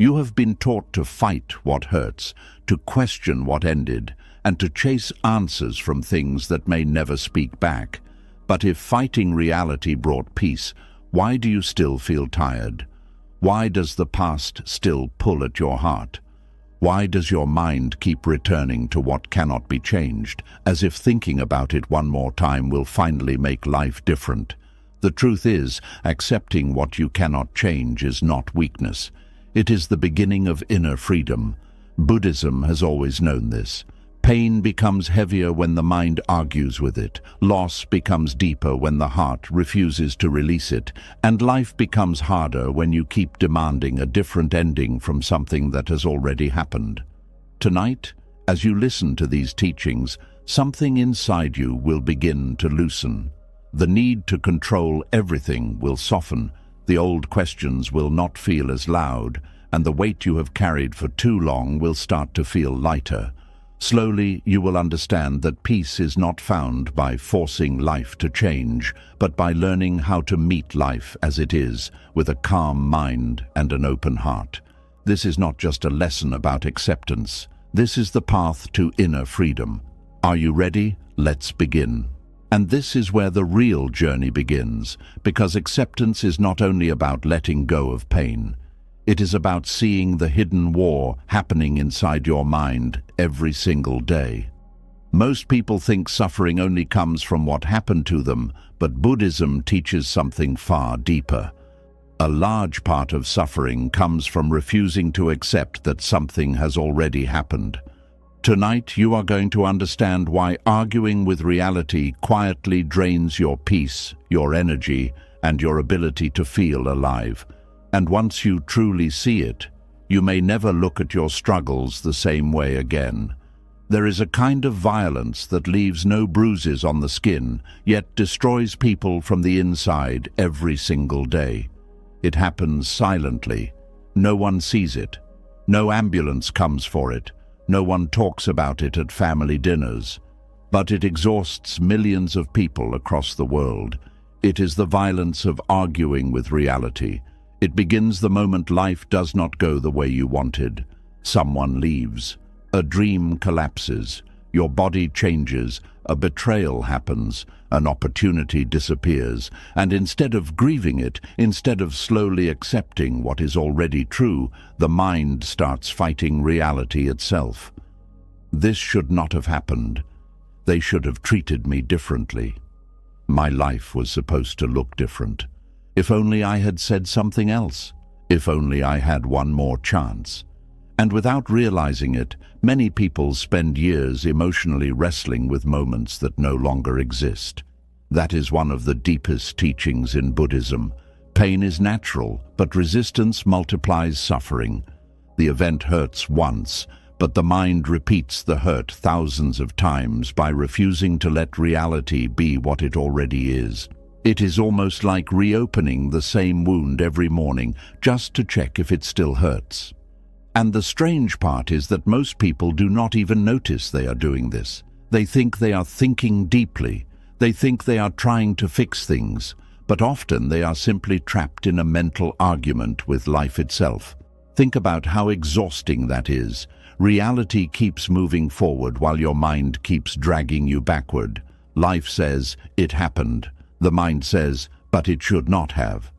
You have been taught to fight what hurts, to question what ended, and to chase answers from things that may never speak back. But if fighting reality brought peace, why do you still feel tired? Why does the past still pull at your heart? Why does your mind keep returning to what cannot be changed, as if thinking about it one more time will finally make life different? The truth is, accepting what you cannot change is not weakness. It is the beginning of inner freedom. Buddhism has always known this. Pain becomes heavier when the mind argues with it. Loss becomes deeper when the heart refuses to release it. And life becomes harder when you keep demanding a different ending from something that has already happened. Tonight, as you listen to these teachings, something inside you will begin to loosen. The need to control everything will soften. The old questions will not feel as loud, and the weight you have carried for too long will start to feel lighter. Slowly, you will understand that peace is not found by forcing life to change, but by learning how to meet life as it is, with a calm mind and an open heart. This is not just a lesson about acceptance. This is the path to inner freedom. Are you ready? Let's begin. And this is where the real journey begins, because acceptance is not only about letting go of pain. It is about seeing the hidden war happening inside your mind every single day. Most people think suffering only comes from what happened to them, but Buddhism teaches something far deeper. A large part of suffering comes from refusing to accept that something has already happened. Tonight, you are going to understand why arguing with reality quietly drains your peace, your energy, and your ability to feel alive. And once you truly see it, you may never look at your struggles the same way again. There is a kind of violence that leaves no bruises on the skin, yet destroys people from the inside every single day. It happens silently. No one sees it. No ambulance comes for it. No one talks about it at family dinners. But it exhausts millions of people across the world. It is the violence of arguing with reality. It begins the moment life does not go the way you wanted. Someone leaves. A dream collapses. Your body changes. A betrayal happens. An opportunity disappears. And instead of grieving it, instead of slowly accepting what is already true, the mind starts fighting reality itself. This should not have happened. They should have treated me differently. My life was supposed to look different. If only I had said something else. If only I had one more chance. And without realizing it, many people spend years emotionally wrestling with moments that no longer exist. That is one of the deepest teachings in Buddhism. Pain is natural, but resistance multiplies suffering. The event hurts once, but the mind repeats the hurt thousands of times by refusing to let reality be what it already is. It is almost like reopening the same wound every morning just to check if it still hurts. And the strange part is that most people do not even notice they are doing this. They think they are thinking deeply. They think they are trying to fix things, but often they are simply trapped in a mental argument with life itself. Think about how exhausting that is. Reality keeps moving forward while your mind keeps dragging you backward. Life says, "It happened." The mind says, "But it should not have."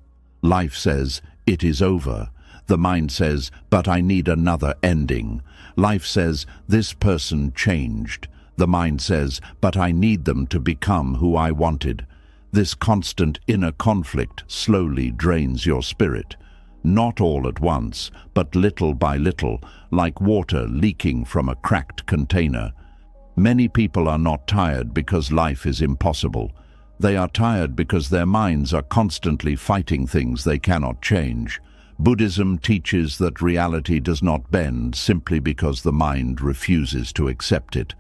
Life says, "It is over." The mind says, "But I need another ending." Life says, "This person changed." The mind says, "But I need them to become who I wanted." This constant inner conflict slowly drains your spirit. Not all at once, but little by little, like water leaking from a cracked container. Many people are not tired because life is impossible. They are tired because their minds are constantly fighting things they cannot change. Buddhism teaches that reality does not bend simply because the mind refuses to accept it.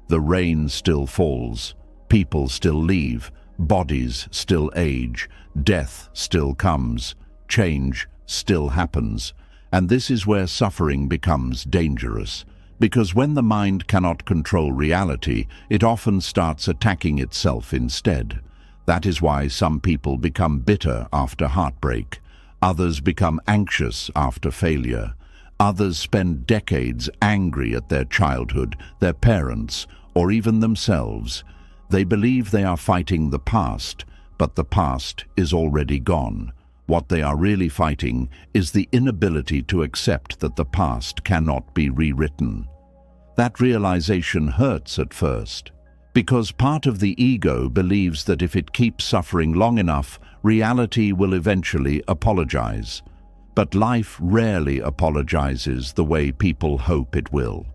The rain still falls, people still leave, bodies still age, death still comes, change still happens. And this is where suffering becomes dangerous. Because when the mind cannot control reality, it often starts attacking itself instead. That is why some people become bitter after heartbreak. Others become anxious after failure. Others spend decades angry at their childhood, their parents, or even themselves. They believe they are fighting the past, but the past is already gone. What they are really fighting is the inability to accept that the past cannot be rewritten. That realization hurts at first, because part of the ego believes that if it keeps suffering long enough, reality will eventually apologize. But life rarely apologizes the way people hope it will.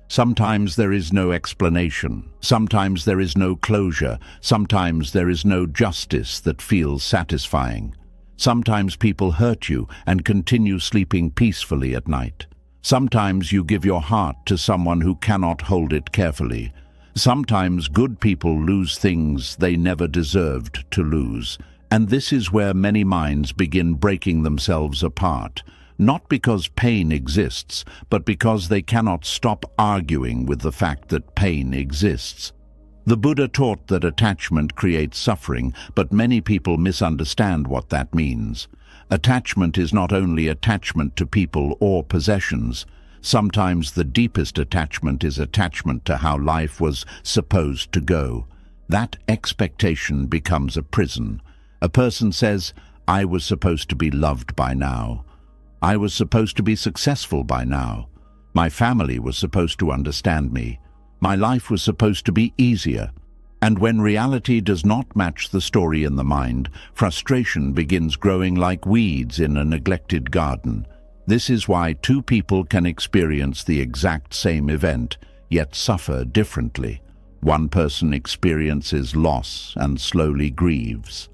Sometimes there is no explanation, sometimes there is no closure, sometimes there is no justice that feels satisfying. Sometimes people hurt you and continue sleeping peacefully at night. Sometimes you give your heart to someone who cannot hold it carefully. Sometimes good people lose things they never deserved to lose. And this is where many minds begin breaking themselves apart, not because pain exists, but because they cannot stop arguing with the fact that pain exists. The Buddha taught that attachment creates suffering, but many people misunderstand what that means. Attachment is not only attachment to people or possessions. Sometimes the deepest attachment is attachment to how life was supposed to go. That expectation becomes a prison. A person says, "I was supposed to be loved by now. I was supposed to be successful by now. My family was supposed to understand me. My life was supposed to be easier." And when reality does not match the story in the mind, frustration begins growing like weeds in a neglected garden. This is why two people can experience the exact same event, yet suffer differently. One person experiences loss and slowly grieves.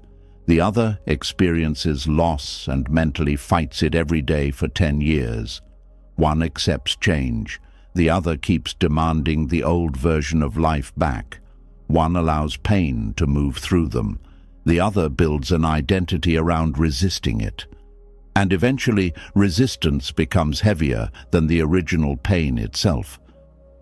The other experiences loss and mentally fights it every day for 10 years. One accepts change. The other keeps demanding the old version of life back. One allows pain to move through them. The other builds an identity around resisting it. And eventually, resistance becomes heavier than the original pain itself.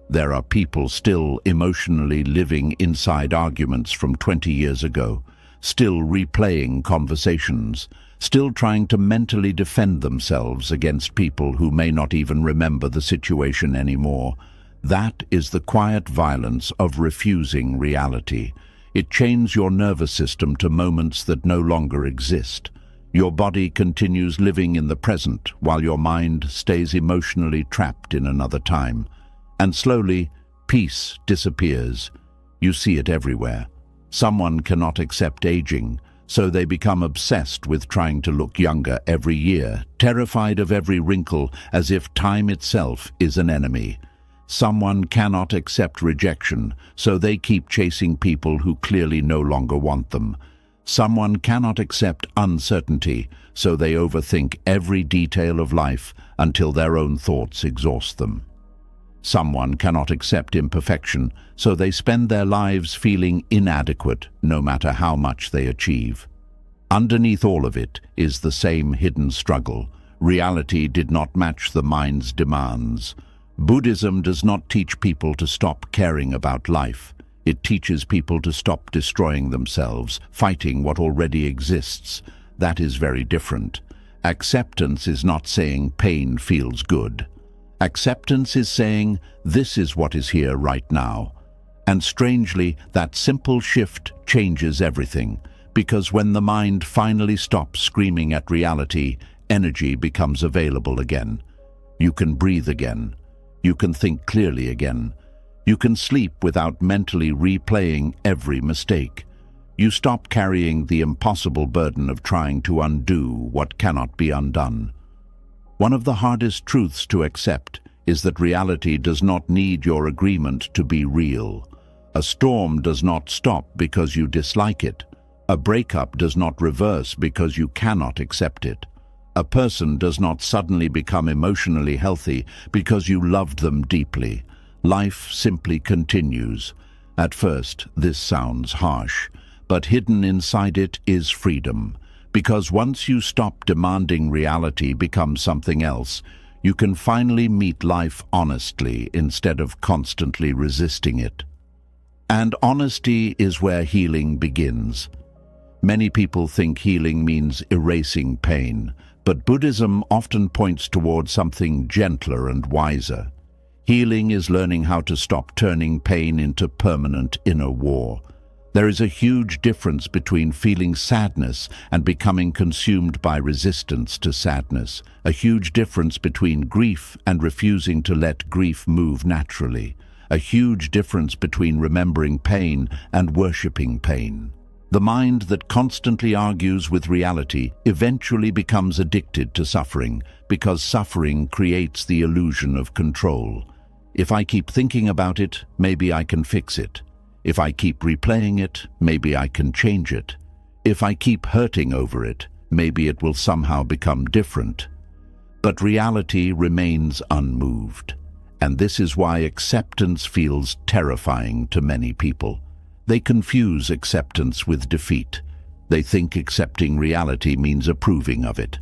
There are people still emotionally living inside arguments from 20 years ago, still replaying conversations, still trying to mentally defend themselves against people who may not even remember the situation anymore. That is the quiet violence of refusing reality. It chains your nervous system to moments that no longer exist. Your body continues living in the present while your mind stays emotionally trapped in another time. And slowly, peace disappears. You see it everywhere. Someone cannot accept aging, so they become obsessed with trying to look younger every year, terrified of every wrinkle as if time itself is an enemy. Someone cannot accept rejection, so they keep chasing people who clearly no longer want them. Someone cannot accept uncertainty, so they overthink every detail of life until their own thoughts exhaust them. Someone cannot accept imperfection, so they spend their lives feeling inadequate no matter how much they achieve. Underneath all of it is the same hidden struggle. Reality did not match the mind's demands. Buddhism does not teach people to stop caring about life. It teaches people to stop destroying themselves, fighting what already exists. That is very different. Acceptance is not saying pain feels good. Acceptance is saying, this is what is here right now. And strangely, that simple shift changes everything, because when the mind finally stops screaming at reality, energy becomes available again. You can breathe again. You can think clearly again. You can sleep without mentally replaying every mistake. You stop carrying the impossible burden of trying to undo what cannot be undone. One of the hardest truths to accept is that reality does not need your agreement to be real. A storm does not stop because you dislike it. A breakup does not reverse because you cannot accept it. A person does not suddenly become emotionally healthy because you loved them deeply. Life simply continues. At first, this sounds harsh, but hidden inside it is freedom. Because once you stop demanding reality become something else, you can finally meet life honestly instead of constantly resisting it. And honesty is where healing begins. Many people think healing means erasing pain, But Buddhism often points toward something gentler and wiser. Healing is learning how to stop turning pain into permanent inner war. There is a huge difference between feeling sadness and becoming consumed by resistance to sadness. A huge difference between grief and refusing to let grief move naturally. A huge difference between remembering pain and worshipping pain. The mind that constantly argues with reality eventually becomes addicted to suffering, because suffering creates the illusion of control. If I keep thinking about it, maybe I can fix it. If I keep replaying it, maybe I can change it. If I keep hurting over it, maybe it will somehow become different. But reality remains unmoved. And this is why acceptance feels terrifying to many people. They confuse acceptance with defeat. They think accepting reality means approving of it.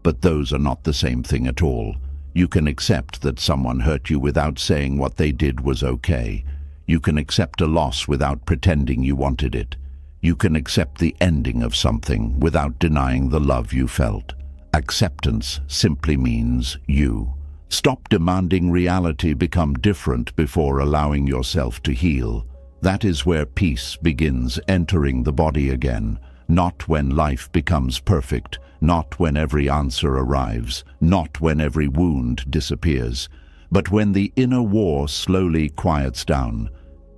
But those are not the same thing at all. You can accept that someone hurt you without saying what they did was okay. You can accept a loss without pretending you wanted it. You can accept the ending of something without denying the love you felt. Acceptance simply means you. Stop demanding reality become different before allowing yourself to heal. That is where peace begins entering the body again, not when life becomes perfect, not when every answer arrives, not when every wound disappears, but when the inner war slowly quiets down.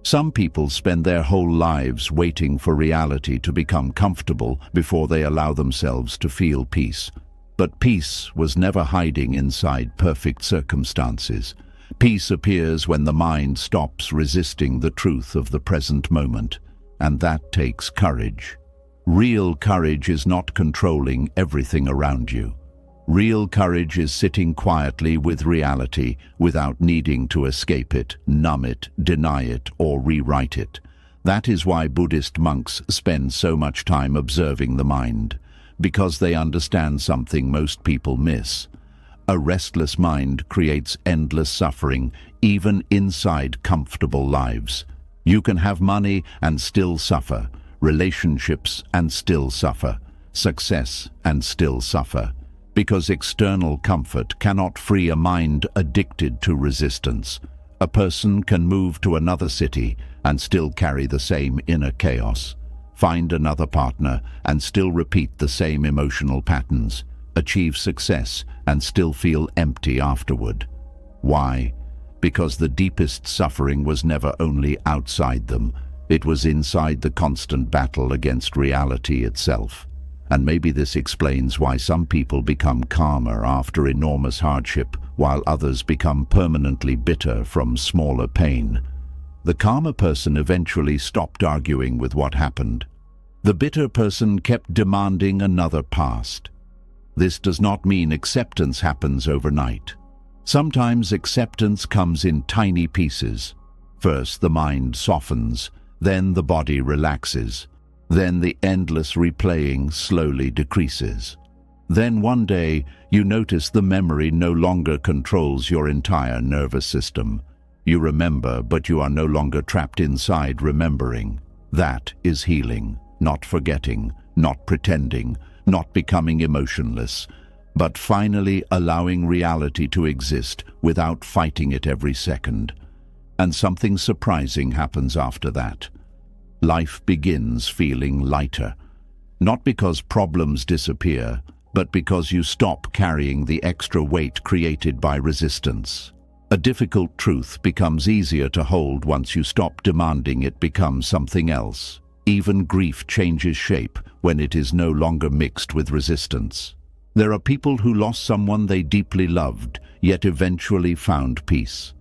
Some people spend their whole lives waiting for reality to become comfortable before they allow themselves to feel peace. But peace was never hiding inside perfect circumstances. Peace appears when the mind stops resisting the truth of the present moment, and that takes courage. Real courage is not controlling everything around you. Real courage is sitting quietly with reality without needing to escape it, numb it, deny it, or rewrite it. That is why Buddhist monks spend so much time observing the mind, because they understand something most people miss. A restless mind creates endless suffering, even inside comfortable lives. You can have money and still suffer, relationships and still suffer, success and still suffer, because external comfort cannot free a mind addicted to resistance. A person can move to another city and still carry the same inner chaos, find another partner and still repeat the same emotional patterns, achieve success and still feel empty afterward. Why? Because the deepest suffering was never only outside them, it was inside the constant battle against reality itself. And maybe this explains why some people become calmer after enormous hardship, while others become permanently bitter from smaller pain. The calmer person eventually stopped arguing with what happened. The bitter person kept demanding another past. This does not mean acceptance happens overnight. Sometimes acceptance comes in tiny pieces. First, the mind softens, then the body relaxes. Then the endless replaying slowly decreases. Then one day, you notice the memory no longer controls your entire nervous system. You remember, but you are no longer trapped inside remembering. That is healing, not forgetting, not pretending, not becoming emotionless, but finally allowing reality to exist without fighting it every second. And something surprising happens after that. Life begins feeling lighter, not because problems disappear, but because you stop carrying the extra weight created by resistance. A difficult truth becomes easier to hold once you stop demanding it become something else. Even grief changes shape when it is no longer mixed with resistance. There are people who lost someone they deeply loved, yet eventually found peace.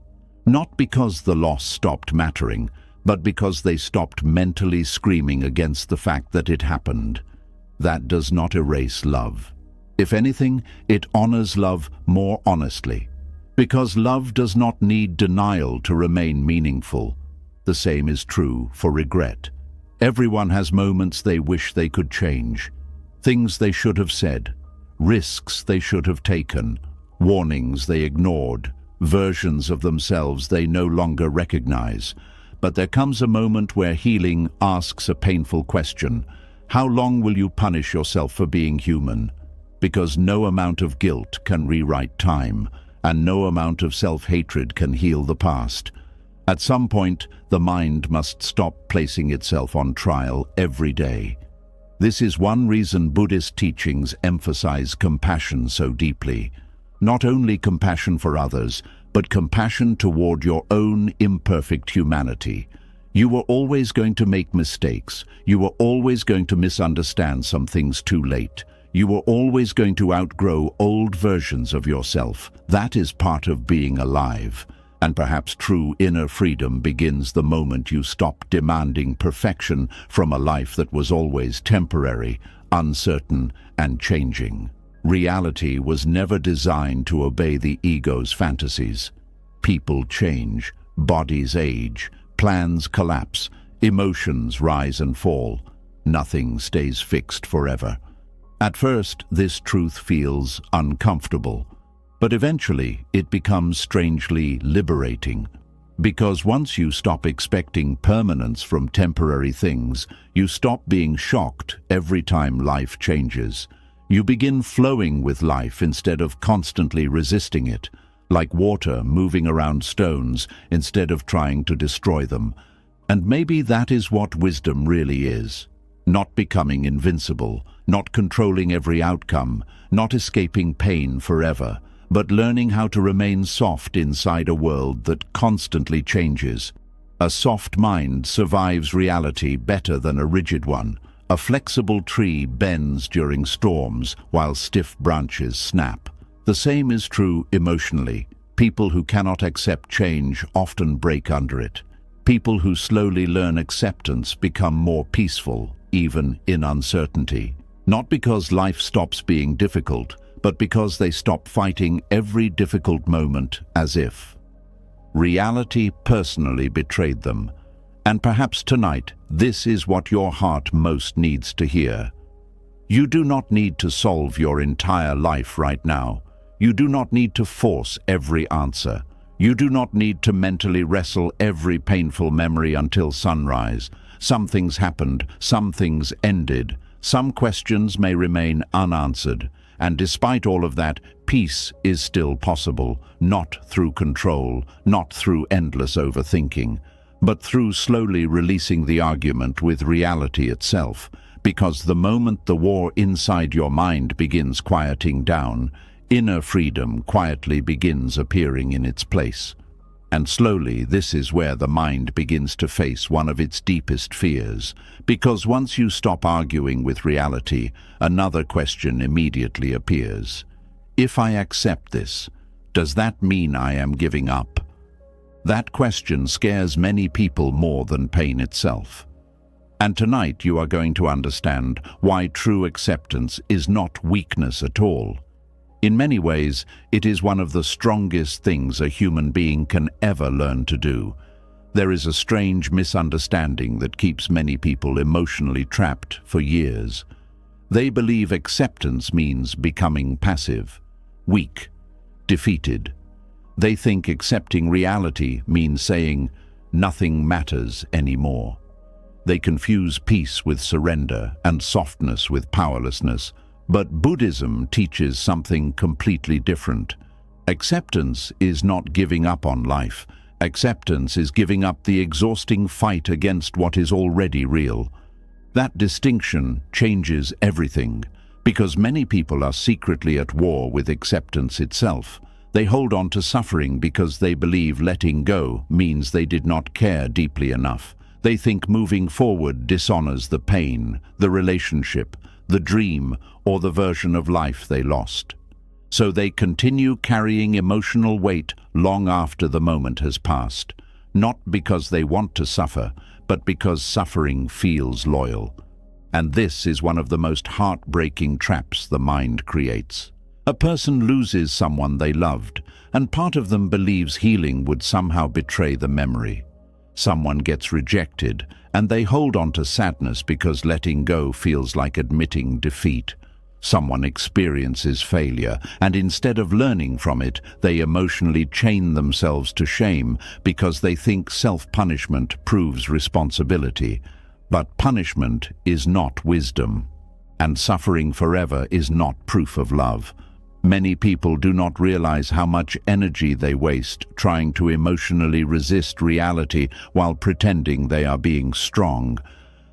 Not because the loss stopped mattering, but because they stopped mentally screaming against the fact that it happened. That does not erase love. If anything, it honors love more honestly. Because love does not need denial to remain meaningful. The same is true for regret. Everyone has moments they wish they could change. Things they should have said. Risks they should have taken. Warnings they ignored. Versions of themselves they no longer recognize. But there comes a moment where healing asks a painful question. How long will you punish yourself for being human? because no amount of guilt can rewrite time, and no amount of self-hatred can heal the past. At some point, the mind must stop placing itself on trial every day. This is one reason Buddhist teachings emphasize compassion so deeply. Not only compassion for others, but compassion toward your own imperfect humanity. You were always going to make mistakes. You were always going to misunderstand some things too late. You were always going to outgrow old versions of yourself. That is part of being alive. And perhaps true inner freedom begins the moment you stop demanding perfection from a life that was always temporary, uncertain, and changing. Reality was never designed to obey the ego's fantasies. People change, bodies age, plans collapse, emotions rise and fall. Nothing stays fixed forever. At first, this truth feels uncomfortable, but eventually it becomes strangely liberating. Because once you stop expecting permanence from temporary things, you stop being shocked every time life changes. You begin flowing with life instead of constantly resisting it, like water moving around stones instead of trying to destroy them. And maybe that is what wisdom really is. Not becoming invincible, not controlling every outcome, not escaping pain forever, but learning how to remain soft inside a world that constantly changes. A soft mind survives reality better than a rigid one. A flexible tree bends during storms while stiff branches snap. The same is true emotionally. People who cannot accept change often break under it. People who slowly learn acceptance become more peaceful, even in uncertainty. Not because life stops being difficult, but because they stop fighting every difficult moment as if reality personally betrayed them. And perhaps tonight, this is what your heart most needs to hear. You do not need to solve your entire life right now. You do not need to force every answer. You do not need to mentally wrestle every painful memory until sunrise. Some things happened, some things ended, some questions may remain unanswered. And despite all of that, peace is still possible, not through control, not through endless overthinking, but through slowly releasing the argument with reality itself. Because the moment the war inside your mind begins quieting down, inner freedom quietly begins appearing in its place. And slowly, this is where the mind begins to face one of its deepest fears. Because once you stop arguing with reality, another question immediately appears. If I accept this, does that mean I am giving up? That question scares many people more than pain itself. And tonight you are going to understand why true acceptance is not weakness at all. In many ways, it is one of the strongest things a human being can ever learn to do. There is a strange misunderstanding that keeps many people emotionally trapped for years. They believe acceptance means becoming passive, weak, defeated. They think accepting reality means saying, nothing matters anymore. They confuse peace with surrender and softness with powerlessness. But Buddhism teaches something completely different. Acceptance is not giving up on life. Acceptance is giving up the exhausting fight against what is already real. That distinction changes everything, because many people are secretly at war with acceptance itself. They hold on to suffering because they believe letting go means they did not care deeply enough. They think moving forward dishonors the pain, the relationship, the dream, or the version of life they lost. So they continue carrying emotional weight long after the moment has passed, not because they want to suffer, but because suffering feels loyal. And this is one of the most heartbreaking traps the mind creates. A person loses someone they loved, and part of them believes healing would somehow betray the memory. Someone gets rejected, and they hold on to sadness because letting go feels like admitting defeat. Someone experiences failure, and instead of learning from it, they emotionally chain themselves to shame because they think self-punishment proves responsibility. But punishment is not wisdom. And suffering forever is not proof of love. Many people do not realize how much energy they waste trying to emotionally resist reality while pretending they are being strong.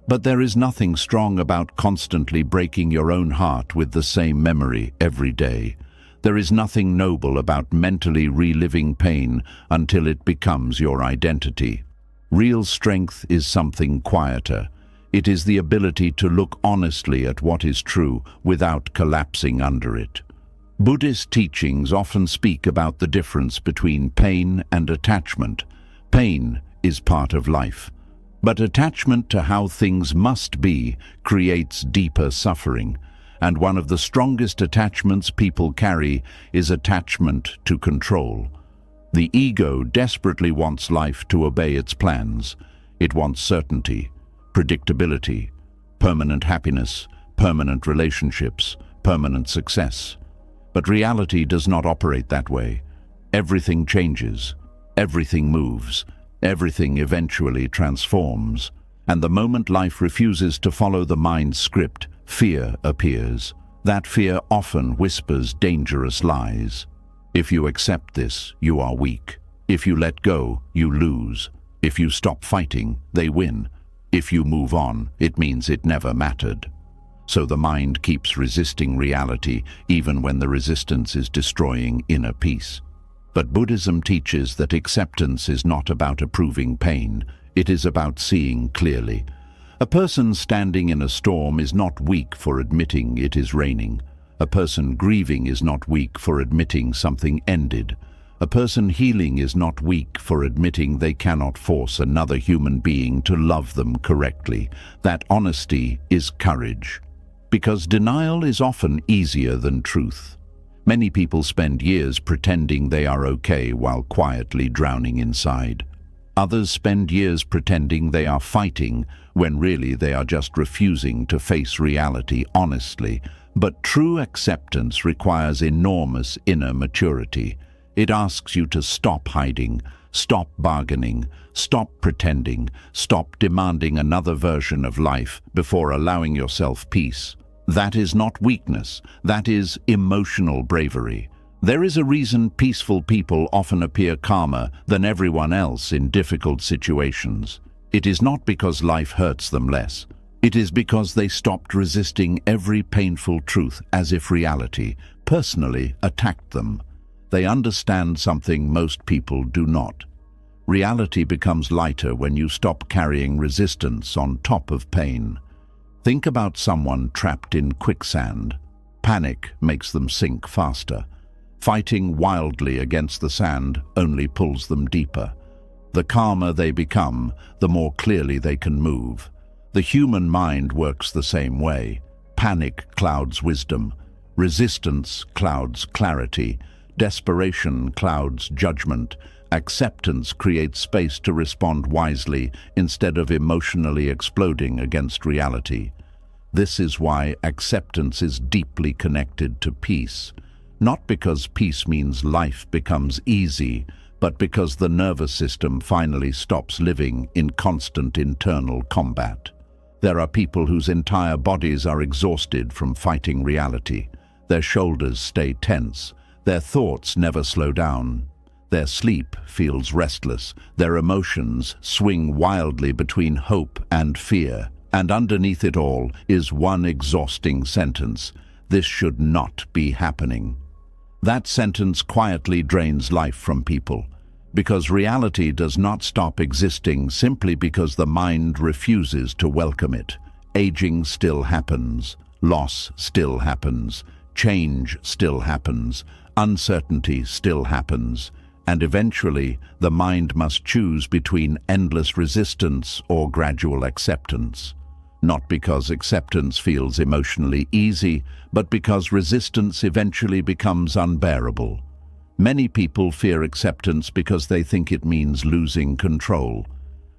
But there is nothing strong about constantly breaking your own heart with the same memory every day. There is nothing noble about mentally reliving pain until it becomes your identity. Real strength is something quieter. It is the ability to look honestly at what is true without collapsing under it. Buddhist teachings often speak about the difference between pain and attachment. Pain is part of life, but attachment to how things must be creates deeper suffering. And one of the strongest attachments people carry is attachment to control. The ego desperately wants life to obey its plans. It wants certainty, predictability, permanent happiness, permanent relationships, permanent success. But reality does not operate that way. Everything changes, everything moves, everything eventually transforms. And the moment life refuses to follow the mind's script, fear appears. That fear often whispers dangerous lies. If you accept this, you are weak. If you let go, you lose. If you stop fighting, they win. If you move on, it means it never mattered. So the mind keeps resisting reality even when the resistance is destroying inner peace. But Buddhism teaches that acceptance is not about approving pain. It is about seeing clearly. A person standing in a storm is not weak for admitting it is raining. A person grieving is not weak for admitting something ended. A person healing is not weak for admitting they cannot force another human being to love them correctly. That honesty is courage. Because denial is often easier than truth. Many people spend years pretending they are okay while quietly drowning inside. Others spend years pretending they are fighting when really they are just refusing to face reality honestly. But true acceptance requires enormous inner maturity. It asks you to stop hiding, stop bargaining, stop pretending, stop demanding another version of life before allowing yourself peace. That is not weakness, that is emotional bravery. There is a reason peaceful people often appear calmer than everyone else in difficult situations. It is not because life hurts them less. It is because they stopped resisting every painful truth as if reality personally attacked them. They understand something most people do not. Reality becomes lighter when you stop carrying resistance on top of pain. Think about someone trapped in quicksand. Panic makes them sink faster. Fighting wildly against the sand only pulls them deeper. The calmer they become, the more clearly they can move. The human mind works the same way. Panic clouds wisdom. Resistance clouds clarity. Desperation clouds judgment. Acceptance creates space to respond wisely instead of emotionally exploding against reality. This is why acceptance is deeply connected to peace. Not because peace means life becomes easy, but because the nervous system finally stops living in constant internal combat. There are people whose entire bodies are exhausted from fighting reality. Their shoulders stay tense. Their thoughts never slow down. Their sleep feels restless. Their emotions swing wildly between hope and fear. And underneath it all is one exhausting sentence: this should not be happening. That sentence quietly drains life from people, because reality does not stop existing simply because the mind refuses to welcome it. Aging still happens. Loss still happens. Change still happens. Uncertainty still happens. And eventually, the mind must choose between endless resistance or gradual acceptance. Not because acceptance feels emotionally easy, but because resistance eventually becomes unbearable. Many people fear acceptance because they think it means losing control.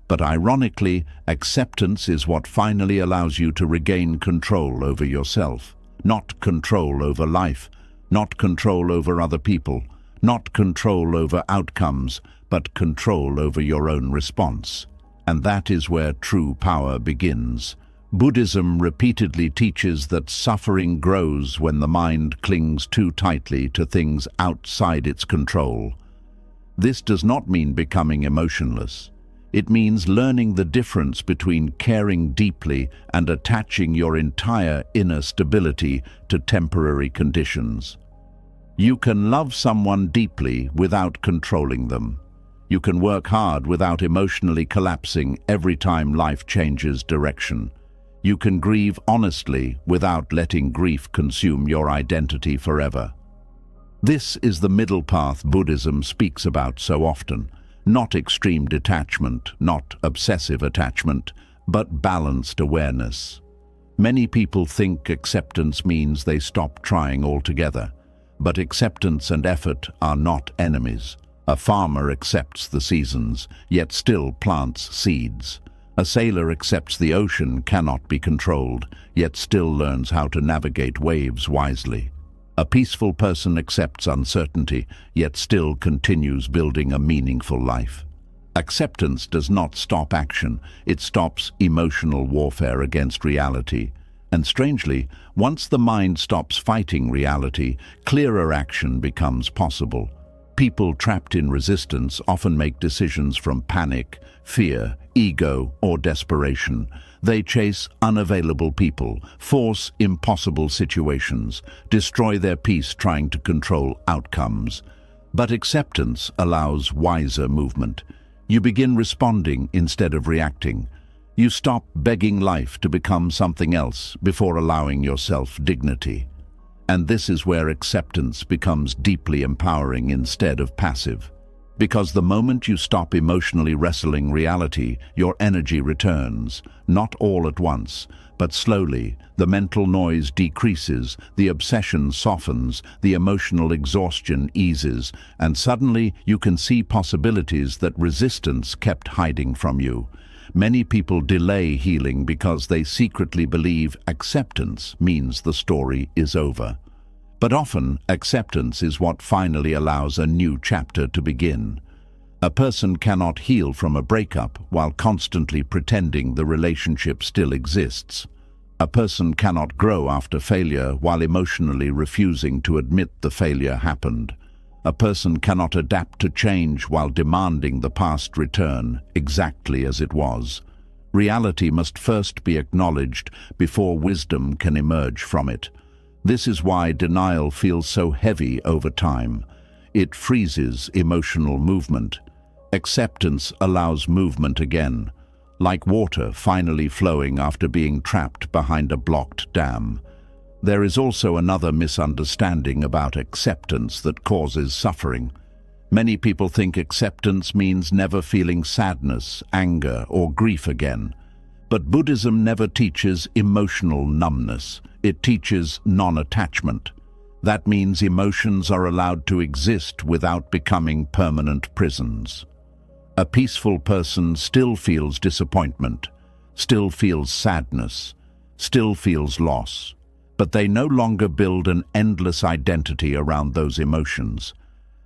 But ironically, acceptance is what finally allows you to regain control over yourself. Not control over life, not control over other people, not control over outcomes, but control over your own response. And that is where true power begins. Buddhism repeatedly teaches that suffering grows when the mind clings too tightly to things outside its control. This does not mean becoming emotionless. It means learning the difference between caring deeply and attaching your entire inner stability to temporary conditions. You can love someone deeply without controlling them. You can work hard without emotionally collapsing every time life changes direction. You can grieve honestly without letting grief consume your identity forever. This is the middle path Buddhism speaks about so often. Not extreme detachment, not obsessive attachment, but balanced awareness. Many people think acceptance means they stop trying altogether, but acceptance and effort are not enemies. A farmer accepts the seasons, yet still plants seeds. A sailor accepts the ocean cannot be controlled, yet still learns how to navigate waves wisely. A peaceful person accepts uncertainty, yet still continues building a meaningful life. Acceptance does not stop action, it stops emotional warfare against reality. And strangely, once the mind stops fighting reality, clearer action becomes possible. People trapped in resistance often make decisions from panic, fear, ego, or desperation. They chase unavailable people, force impossible situations, destroy their peace trying to control outcomes. But acceptance allows wiser movement. You begin responding instead of reacting. You stop begging life to become something else before allowing yourself dignity. And this is where acceptance becomes deeply empowering instead of passive. Because the moment you stop emotionally wrestling reality, your energy returns, not all at once, but slowly. The mental noise decreases, the obsession softens, the emotional exhaustion eases, and suddenly you can see possibilities that resistance kept hiding from you. Many people delay healing because they secretly believe acceptance means the story is over. But often, acceptance is what finally allows a new chapter to begin. A person cannot heal from a breakup while constantly pretending the relationship still exists. A person cannot grow after failure while emotionally refusing to admit the failure happened. A person cannot adapt to change while demanding the past return exactly as it was. Reality must first be acknowledged before wisdom can emerge from it. This is why denial feels so heavy over time. It freezes emotional movement. Acceptance allows movement again, like water finally flowing after being trapped behind a blocked dam. There is also another misunderstanding about acceptance that causes suffering. Many people think acceptance means never feeling sadness, anger, or grief again. But Buddhism never teaches emotional numbness. It teaches non-attachment. That means emotions are allowed to exist without becoming permanent prisons. A peaceful person still feels disappointment, still feels sadness, still feels loss. But they no longer build an endless identity around those emotions.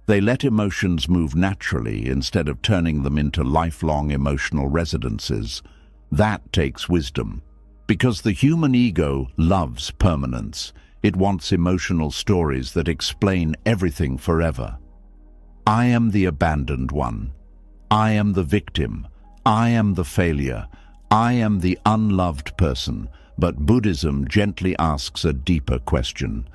They let emotions move naturally instead of turning them into lifelong emotional residences. That takes wisdom. Because the human ego loves permanence. It wants emotional stories that explain everything forever. I am the abandoned one. I am the victim. I am the failure. I am the unloved person. But Buddhism gently asks a deeper question.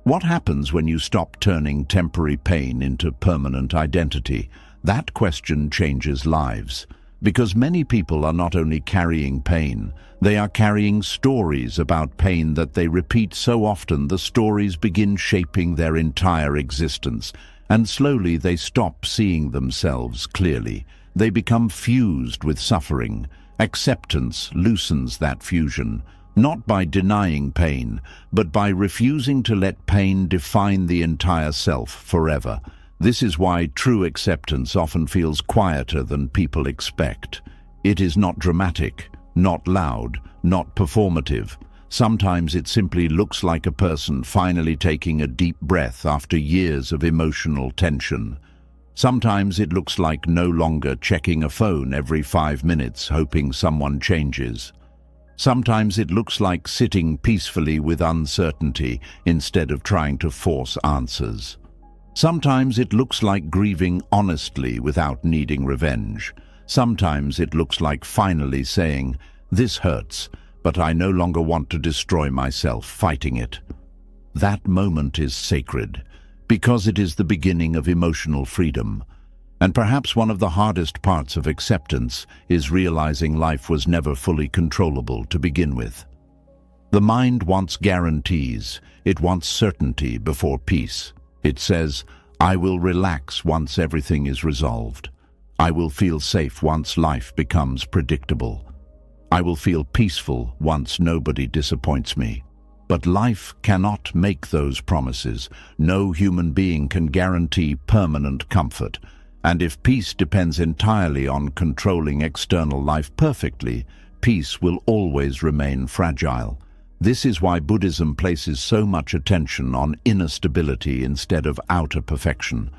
What happens when you stop turning temporary pain into permanent identity? That question changes lives. Because many people are not only carrying pain, they are carrying stories about pain that they repeat so often the stories begin shaping their entire existence. And slowly they stop seeing themselves clearly. They become fused with suffering. Acceptance loosens that fusion. Not by denying pain, but by refusing to let pain define the entire self forever. This is why true acceptance often feels quieter than people expect. It is not dramatic, not loud, not performative. Sometimes it simply looks like a person finally taking a deep breath after years of emotional tension. Sometimes it looks like no longer checking a phone every 5 minutes hoping someone changes. Sometimes it looks like sitting peacefully with uncertainty instead of trying to force answers. Sometimes it looks like grieving honestly without needing revenge. Sometimes it looks like finally saying, "This hurts, but I no longer want to destroy myself fighting it." That moment is sacred, because it is the beginning of emotional freedom. And perhaps one of the hardest parts of acceptance is realizing life was never fully controllable to begin with. The mind wants guarantees. It wants certainty before peace. It says, "I will relax once everything is resolved. I will feel safe once life becomes predictable. I will feel peaceful once nobody disappoints me." But life cannot make those promises. No human being can guarantee permanent comfort. And if peace depends entirely on controlling external life perfectly, peace will always remain fragile. This is why Buddhism places so much attention on inner stability instead of outer perfection.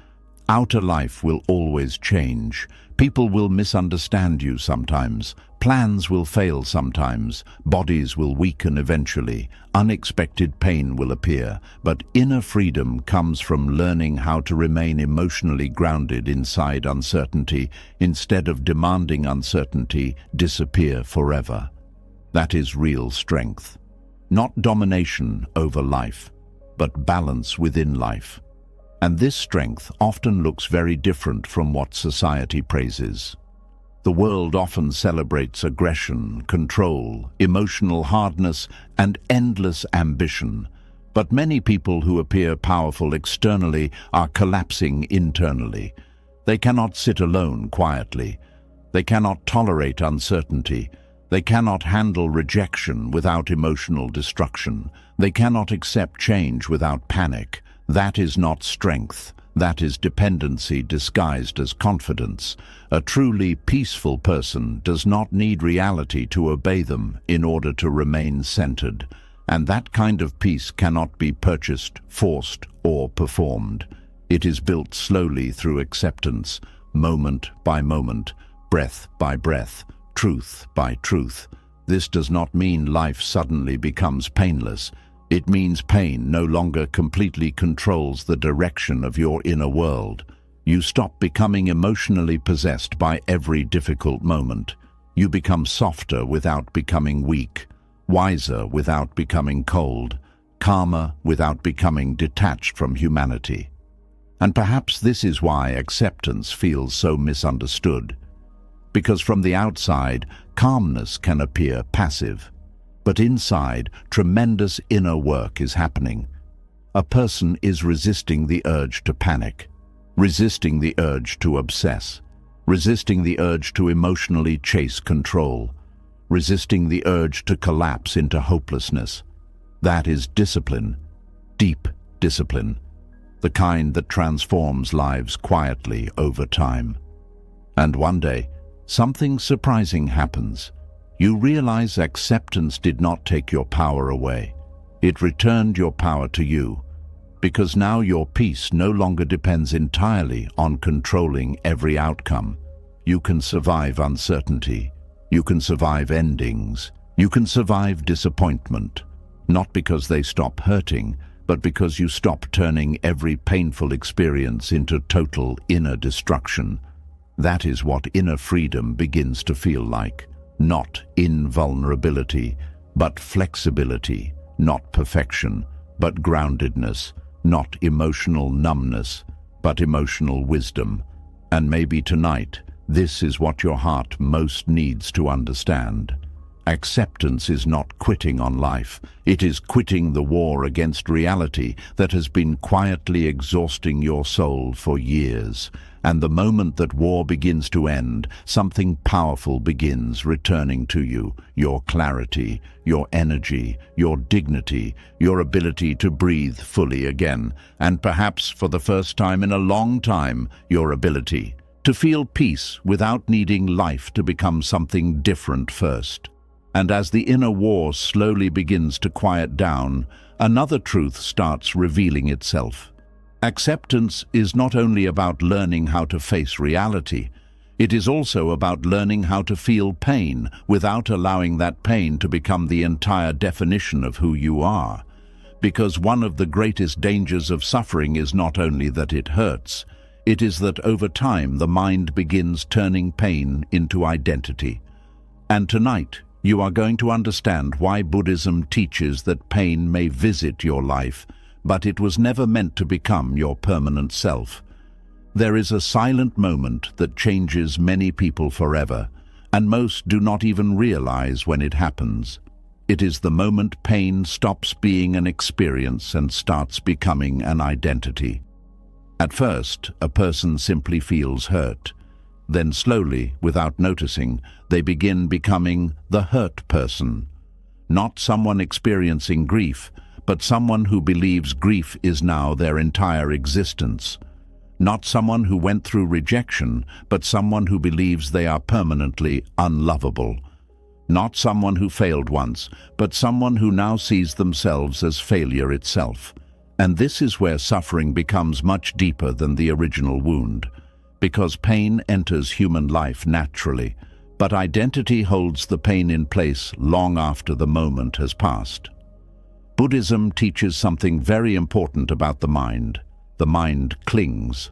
Outer life will always change. People will misunderstand you sometimes. Plans will fail sometimes. Bodies will weaken eventually. Unexpected pain will appear. But inner freedom comes from learning how to remain emotionally grounded inside uncertainty instead of demanding uncertainty disappear forever. That is real strength. Not domination over life, but balance within life. And this strength often looks very different from what society praises. The world often celebrates aggression, control, emotional hardness, and endless ambition. But many people who appear powerful externally are collapsing internally. They cannot sit alone quietly. They cannot tolerate uncertainty. They cannot handle rejection without emotional destruction. They cannot accept change without panic. That is not strength. That is dependency disguised as confidence. A truly peaceful person does not need reality to obey them in order to remain centered. And that kind of peace cannot be purchased, forced, or performed. It is built slowly through acceptance, moment by moment, breath by breath, truth by truth. This does not mean life suddenly becomes painless. It means pain no longer completely controls the direction of your inner world. You stop becoming emotionally possessed by every difficult moment. You become softer without becoming weak, wiser without becoming cold, calmer without becoming detached from humanity. And perhaps this is why acceptance feels so misunderstood. Because from the outside, calmness can appear passive. But inside, tremendous inner work is happening. A person is resisting the urge to panic, resisting the urge to obsess, resisting the urge to emotionally chase control, resisting the urge to collapse into hopelessness. That is discipline, deep discipline, the kind that transforms lives quietly over time. And one day, something surprising happens. You realize acceptance did not take your power away. It returned your power to you, because now your peace no longer depends entirely on controlling every outcome. You can survive uncertainty. You can survive endings. You can survive disappointment, not because they stop hurting, but because you stop turning every painful experience into total inner destruction. That is what inner freedom begins to feel like. Not invulnerability, but flexibility, not perfection, but groundedness, not emotional numbness, but emotional wisdom. And maybe tonight, this is what your heart most needs to understand. Acceptance is not quitting on life. It is quitting the war against reality that has been quietly exhausting your soul for years. And the moment that war begins to end, something powerful begins returning to you. Your clarity, your energy, your dignity, your ability to breathe fully again. And perhaps for the first time in a long time, your ability to feel peace without needing life to become something different first. And as the inner war slowly begins to quiet down, another truth starts revealing itself. Acceptance is not only about learning how to face reality, It is also about learning how to feel pain without allowing that pain to become the entire definition of who you are. Because one of the greatest dangers of suffering is not only that it hurts, it is that over time the mind begins turning pain into identity. And tonight, you are going to understand why Buddhism teaches that pain may visit your life, but it was never meant to become your permanent self. There is a silent moment that changes many people forever, and most do not even realize when it happens. It is the moment pain stops being an experience and starts becoming an identity. At first, a person simply feels hurt. Then slowly, without noticing, they begin becoming the hurt person. Not someone experiencing grief, but someone who believes grief is now their entire existence. Not someone who went through rejection, but someone who believes they are permanently unlovable. Not someone who failed once, but someone who now sees themselves as failure itself. And this is where suffering becomes much deeper than the original wound. Because pain enters human life naturally, but identity holds the pain in place long after the moment has passed. Buddhism teaches something very important about the mind. The mind clings.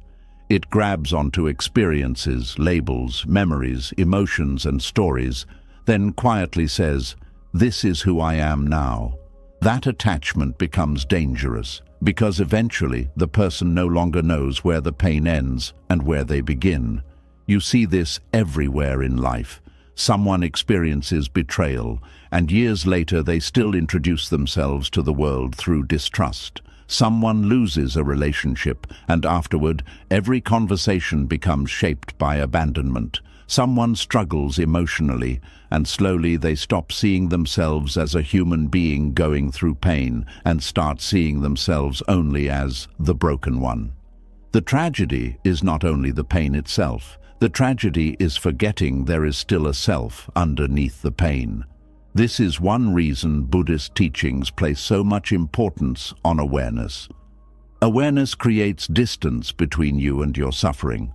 It grabs onto experiences, labels, memories, emotions, and stories, then quietly says, "This is who I am now." That attachment becomes dangerous, because eventually the person no longer knows where the pain ends and where they begin. You see this everywhere in life. Someone experiences betrayal, and years later they still introduce themselves to the world through distrust. Someone loses a relationship, and afterward, every conversation becomes shaped by abandonment. Someone struggles emotionally, and slowly they stop seeing themselves as a human being going through pain and start seeing themselves only as the broken one. The tragedy is not only the pain itself. The tragedy is forgetting there is still a self underneath the pain. This is one reason Buddhist teachings place so much importance on awareness. Awareness creates distance between you and your suffering.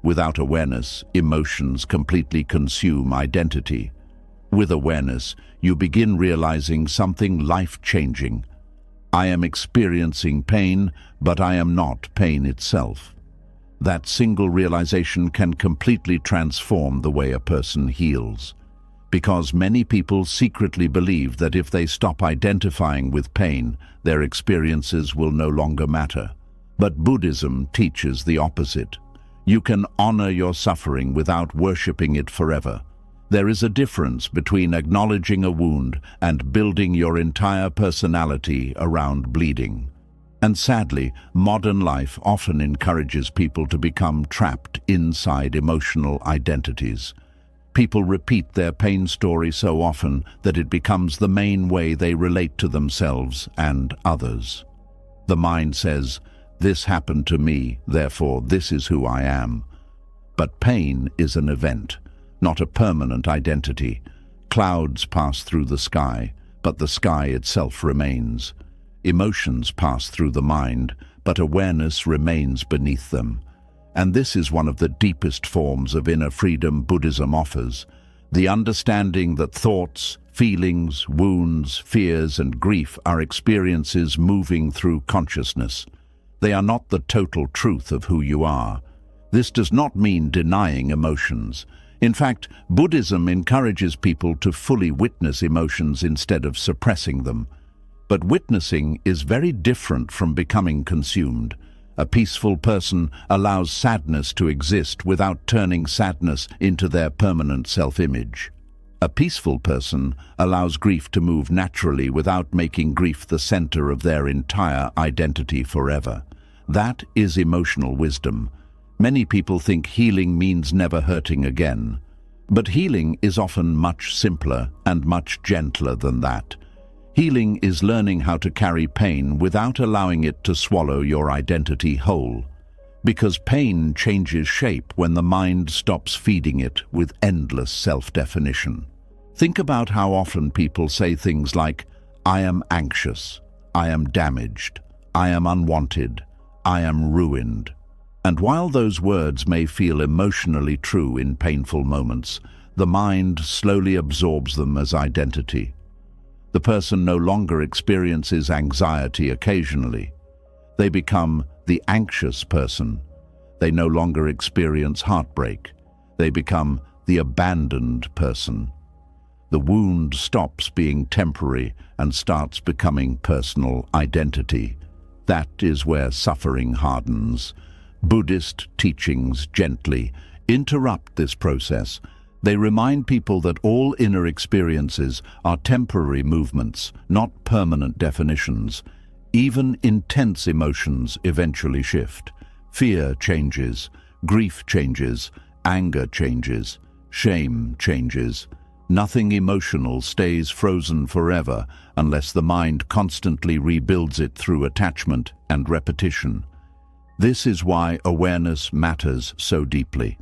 Without awareness, emotions completely consume identity. With awareness, you begin realizing something life-changing. I am experiencing pain, but I am not pain itself. That single realization can completely transform the way a person heals. Because many people secretly believe that if they stop identifying with pain, their experiences will no longer matter. But Buddhism teaches the opposite. You can honor your suffering without worshipping it forever. There is a difference between acknowledging a wound and building your entire personality around bleeding. And sadly, modern life often encourages people to become trapped inside emotional identities. People repeat their pain story so often that it becomes the main way they relate to themselves and others. The mind says, "This happened to me, therefore this is who I am." But pain is an event, not a permanent identity. Clouds pass through the sky, but the sky itself remains. Emotions pass through the mind, but awareness remains beneath them. And this is one of the deepest forms of inner freedom Buddhism offers. The understanding that thoughts, feelings, wounds, fears, and grief are experiences moving through consciousness. They are not the total truth of who you are. This does not mean denying emotions. In fact, Buddhism encourages people to fully witness emotions instead of suppressing them. But witnessing is very different from becoming consumed. A peaceful person allows sadness to exist without turning sadness into their permanent self-image. A peaceful person allows grief to move naturally without making grief the center of their entire identity forever. That is emotional wisdom. Many people think healing means never hurting again. But healing is often much simpler and much gentler than that. Healing is learning how to carry pain without allowing it to swallow your identity whole. Because pain changes shape when the mind stops feeding it with endless self-definition. Think about how often people say things like, "I am anxious," "I am damaged," "I am unwanted," "I am ruined." And while those words may feel emotionally true in painful moments, the mind slowly absorbs them as identity. The person no longer experiences anxiety occasionally. They become the anxious person. They no longer experience heartbreak. They become the abandoned person. The wound stops being temporary and starts becoming personal identity. That is where suffering hardens. Buddhist teachings gently interrupt this process. They remind people that all inner experiences are temporary movements, not permanent definitions. Even intense emotions eventually shift. Fear changes, grief changes, anger changes, shame changes. Nothing emotional stays frozen forever unless the mind constantly rebuilds it through attachment and repetition. This is why awareness matters so deeply.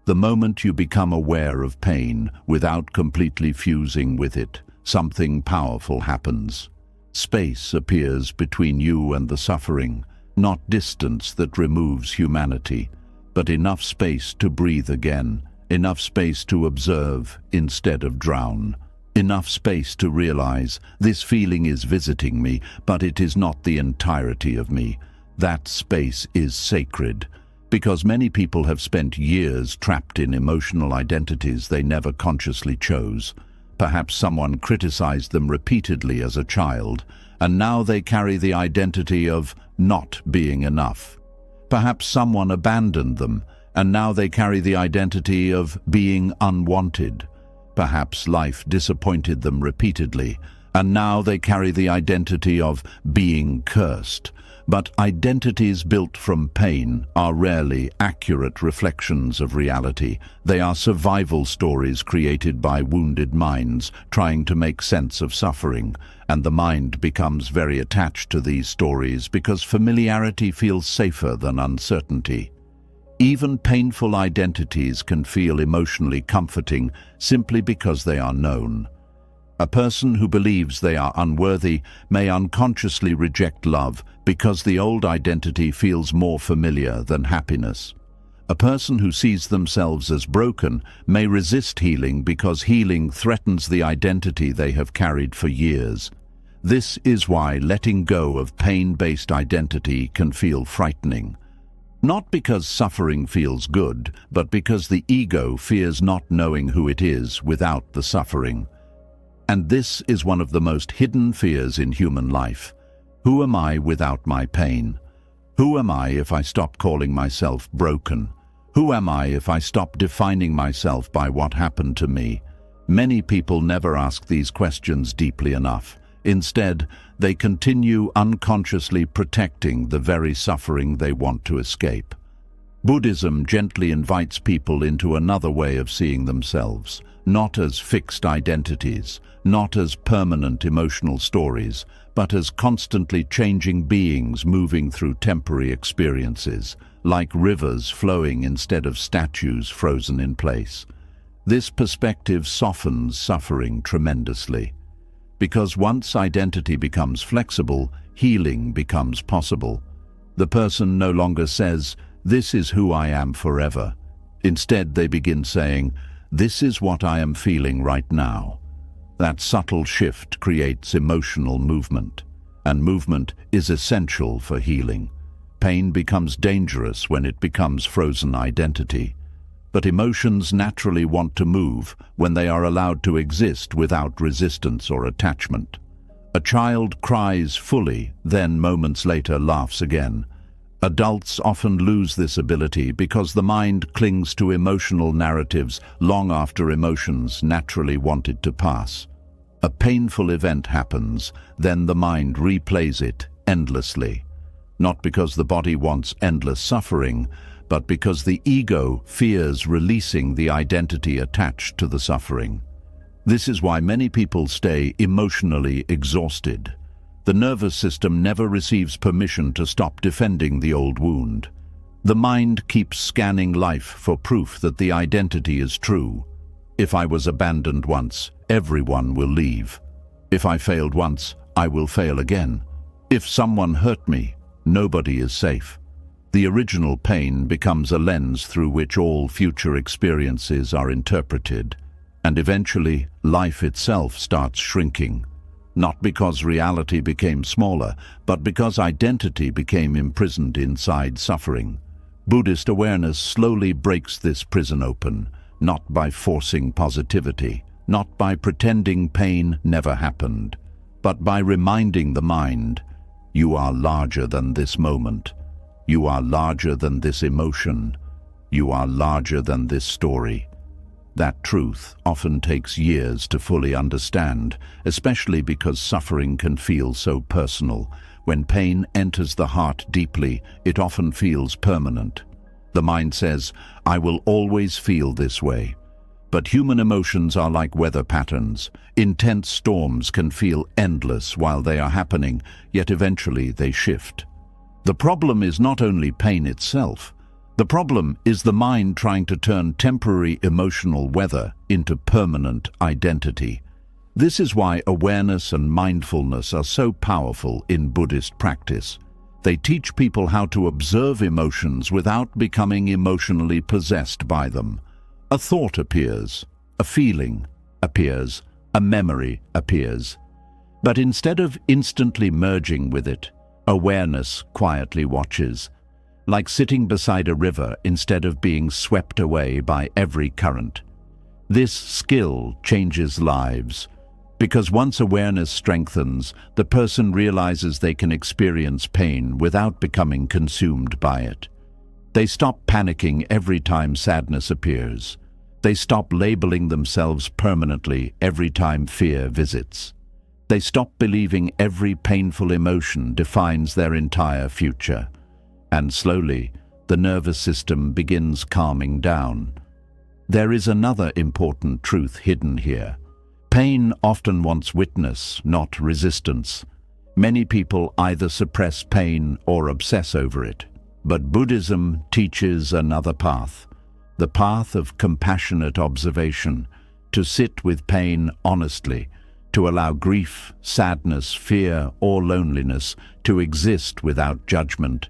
The moment you become aware of pain without completely fusing with it, something powerful happens. Space appears between you and the suffering, not distance that removes humanity, but enough space to breathe again, enough space to observe instead of drown, enough space to realize this feeling is visiting me, but it is not the entirety of me. That space is sacred, because many people have spent years trapped in emotional identities they never consciously chose. Perhaps someone criticized them repeatedly as a child, and now they carry the identity of not being enough. Perhaps someone abandoned them, and now they carry the identity of being unwanted. Perhaps life disappointed them repeatedly, and now they carry the identity of being cursed. But identities built from pain are rarely accurate reflections of reality. They are survival stories created by wounded minds trying to make sense of suffering, and the mind becomes very attached to these stories because familiarity feels safer than uncertainty. Even painful identities can feel emotionally comforting simply because they are known. A person who believes they are unworthy may unconsciously reject love because the old identity feels more familiar than happiness. A person who sees themselves as broken may resist healing because healing threatens the identity they have carried for years. This is why letting go of pain-based identity can feel frightening. Not because suffering feels good, but because the ego fears not knowing who it is without the suffering. And this is one of the most hidden fears in human life. Who am I without my pain? Who am I if I stop calling myself broken? Who am I if I stop defining myself by what happened to me? Many people never ask these questions deeply enough. Instead, they continue unconsciously protecting the very suffering they want to escape. Buddhism gently invites people into another way of seeing themselves, not as fixed identities, not as permanent emotional stories, but as constantly changing beings moving through temporary experiences, like rivers flowing instead of statues frozen in place. This perspective softens suffering tremendously. Because once identity becomes flexible, healing becomes possible. The person no longer says, "This is who I am forever." Instead, they begin saying, "This is what I am feeling right now." That subtle shift creates emotional movement, and movement is essential for healing. Pain becomes dangerous when it becomes frozen identity. But emotions naturally want to move when they are allowed to exist without resistance or attachment. A child cries fully, then moments later laughs again. Adults often lose this ability because the mind clings to emotional narratives long after emotions naturally wanted to pass. A painful event happens, then the mind replays it endlessly. Not because the body wants endless suffering, but because the ego fears releasing the identity attached to the suffering. This is why many people stay emotionally exhausted. The nervous system never receives permission to stop defending the old wound. The mind keeps scanning life for proof that the identity is true. If I was abandoned once, everyone will leave. If I failed once, I will fail again. If someone hurt me, nobody is safe. The original pain becomes a lens through which all future experiences are interpreted, and eventually life itself starts shrinking, not because reality became smaller, but because identity became imprisoned inside suffering. Buddhist awareness slowly breaks this prison open, not by forcing positivity, not by pretending pain never happened, but by reminding the mind, you are larger than this moment. You are larger than this emotion. You are larger than this story. That truth often takes years to fully understand, especially because suffering can feel so personal. When pain enters the heart deeply, it often feels permanent. The mind says, I will always feel this way. But human emotions are like weather patterns. Intense storms can feel endless while they are happening, yet eventually they shift. The problem is not only pain itself. The problem is the mind trying to turn temporary emotional weather into permanent identity. This is why awareness and mindfulness are so powerful in Buddhist practice. They teach people how to observe emotions without becoming emotionally possessed by them. A thought appears, a feeling appears, a memory appears. But instead of instantly merging with it, awareness quietly watches, like sitting beside a river instead of being swept away by every current. This skill changes lives, because once awareness strengthens, the person realizes they can experience pain without becoming consumed by it. They stop panicking every time sadness appears. They stop labeling themselves permanently every time fear visits. They stop believing every painful emotion defines their entire future. And slowly, the nervous system begins calming down. There is another important truth hidden here. Pain often wants witness, not resistance. Many people either suppress pain or obsess over it. But Buddhism teaches another path, the path of compassionate observation, to sit with pain honestly, to allow grief, sadness, fear, or loneliness to exist without judgment,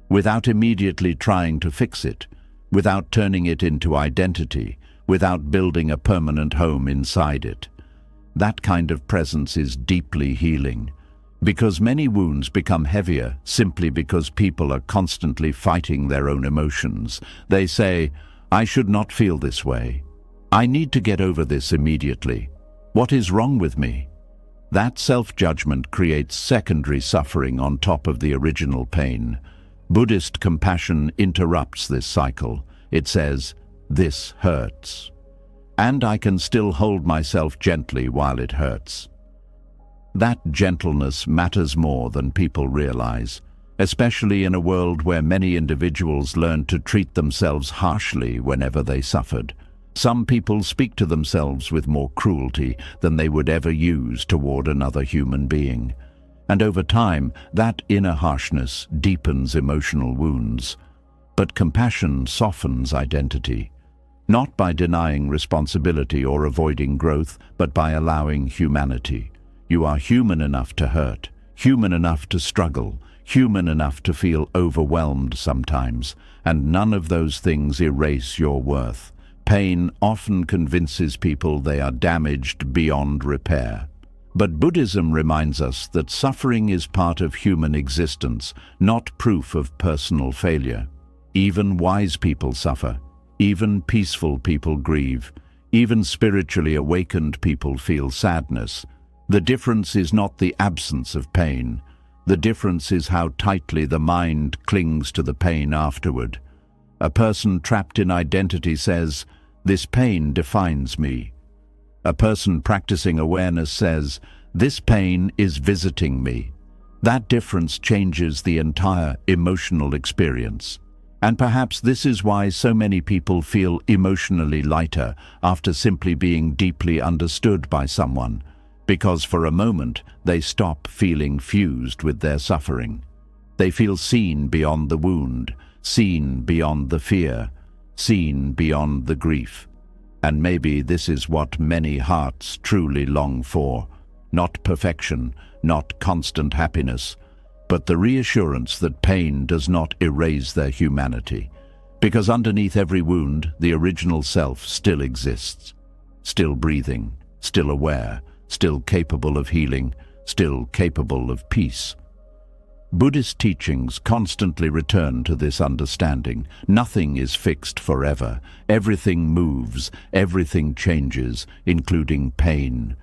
without immediately trying to fix it, without turning it into identity, without building a permanent home inside it. That kind of presence is deeply healing, because many wounds become heavier simply because people are constantly fighting their own emotions. They say, I should not feel this way. I need to get over this immediately. What is wrong with me? That self-judgment creates secondary suffering on top of the original pain. Buddhist compassion interrupts this cycle. It says, this hurts. And I can still hold myself gently while it hurts. That gentleness matters more than people realize, especially in a world where many individuals learn to treat themselves harshly whenever they suffered. Some people speak to themselves with more cruelty than they would ever use toward another human being. And over time, that inner harshness deepens emotional wounds. But compassion softens identity, not by denying responsibility or avoiding growth, but by allowing humanity. You are human enough to hurt, human enough to struggle, human enough to feel overwhelmed sometimes, and none of those things erase your worth. Pain often convinces people they are damaged beyond repair. But Buddhism reminds us that suffering is part of human existence, not proof of personal failure. Even wise people suffer. Even peaceful people grieve. Even spiritually awakened people feel sadness. The difference is not the absence of pain. The difference is how tightly the mind clings to the pain afterward. A person trapped in identity says, this pain defines me. A person practicing awareness says, this pain is visiting me. That difference changes the entire emotional experience. And perhaps this is why so many people feel emotionally lighter after simply being deeply understood by someone, because for a moment they stop feeling fused with their suffering. They feel seen beyond the wound, seen beyond the fear, seen beyond the grief. And maybe this is what many hearts truly long for. Not perfection, not constant happiness, but the reassurance that pain does not erase their humanity. Because underneath every wound, the original self still exists, still breathing, still aware, still capable of healing, still capable of peace. Buddhist teachings constantly return to this understanding. Nothing is fixed forever. Everything moves, everything changes, including pain.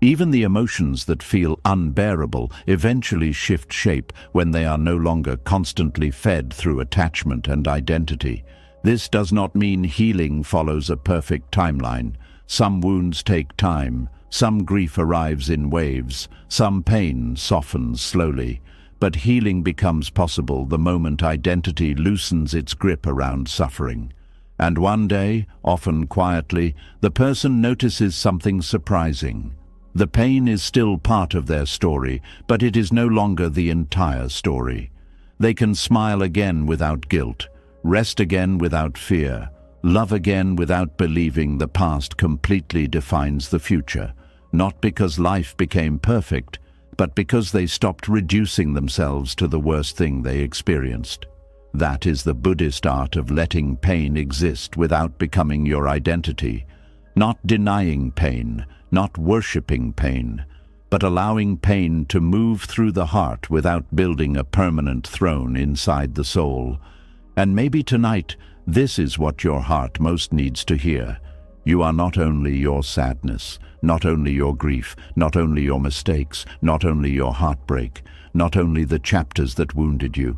Even the emotions that feel unbearable eventually shift shape when they are no longer constantly fed through attachment and identity. This does not mean healing follows a perfect timeline. Some wounds take time, some grief arrives in waves, some pain softens slowly. But healing becomes possible the moment identity loosens its grip around suffering. And one day, often quietly, the person notices something surprising. The pain is still part of their story, but it is no longer the entire story. They can smile again without guilt, rest again without fear, love again without believing the past completely defines the future, not because life became perfect, but because they stopped reducing themselves to the worst thing they experienced. That is the Buddhist art of letting pain exist without becoming your identity, not denying pain, not worshipping pain, but allowing pain to move through the heart without building a permanent throne inside the soul. And maybe tonight, this is what your heart most needs to hear. You are not only your sadness, not only your grief, not only your mistakes, not only your heartbreak, not only the chapters that wounded you.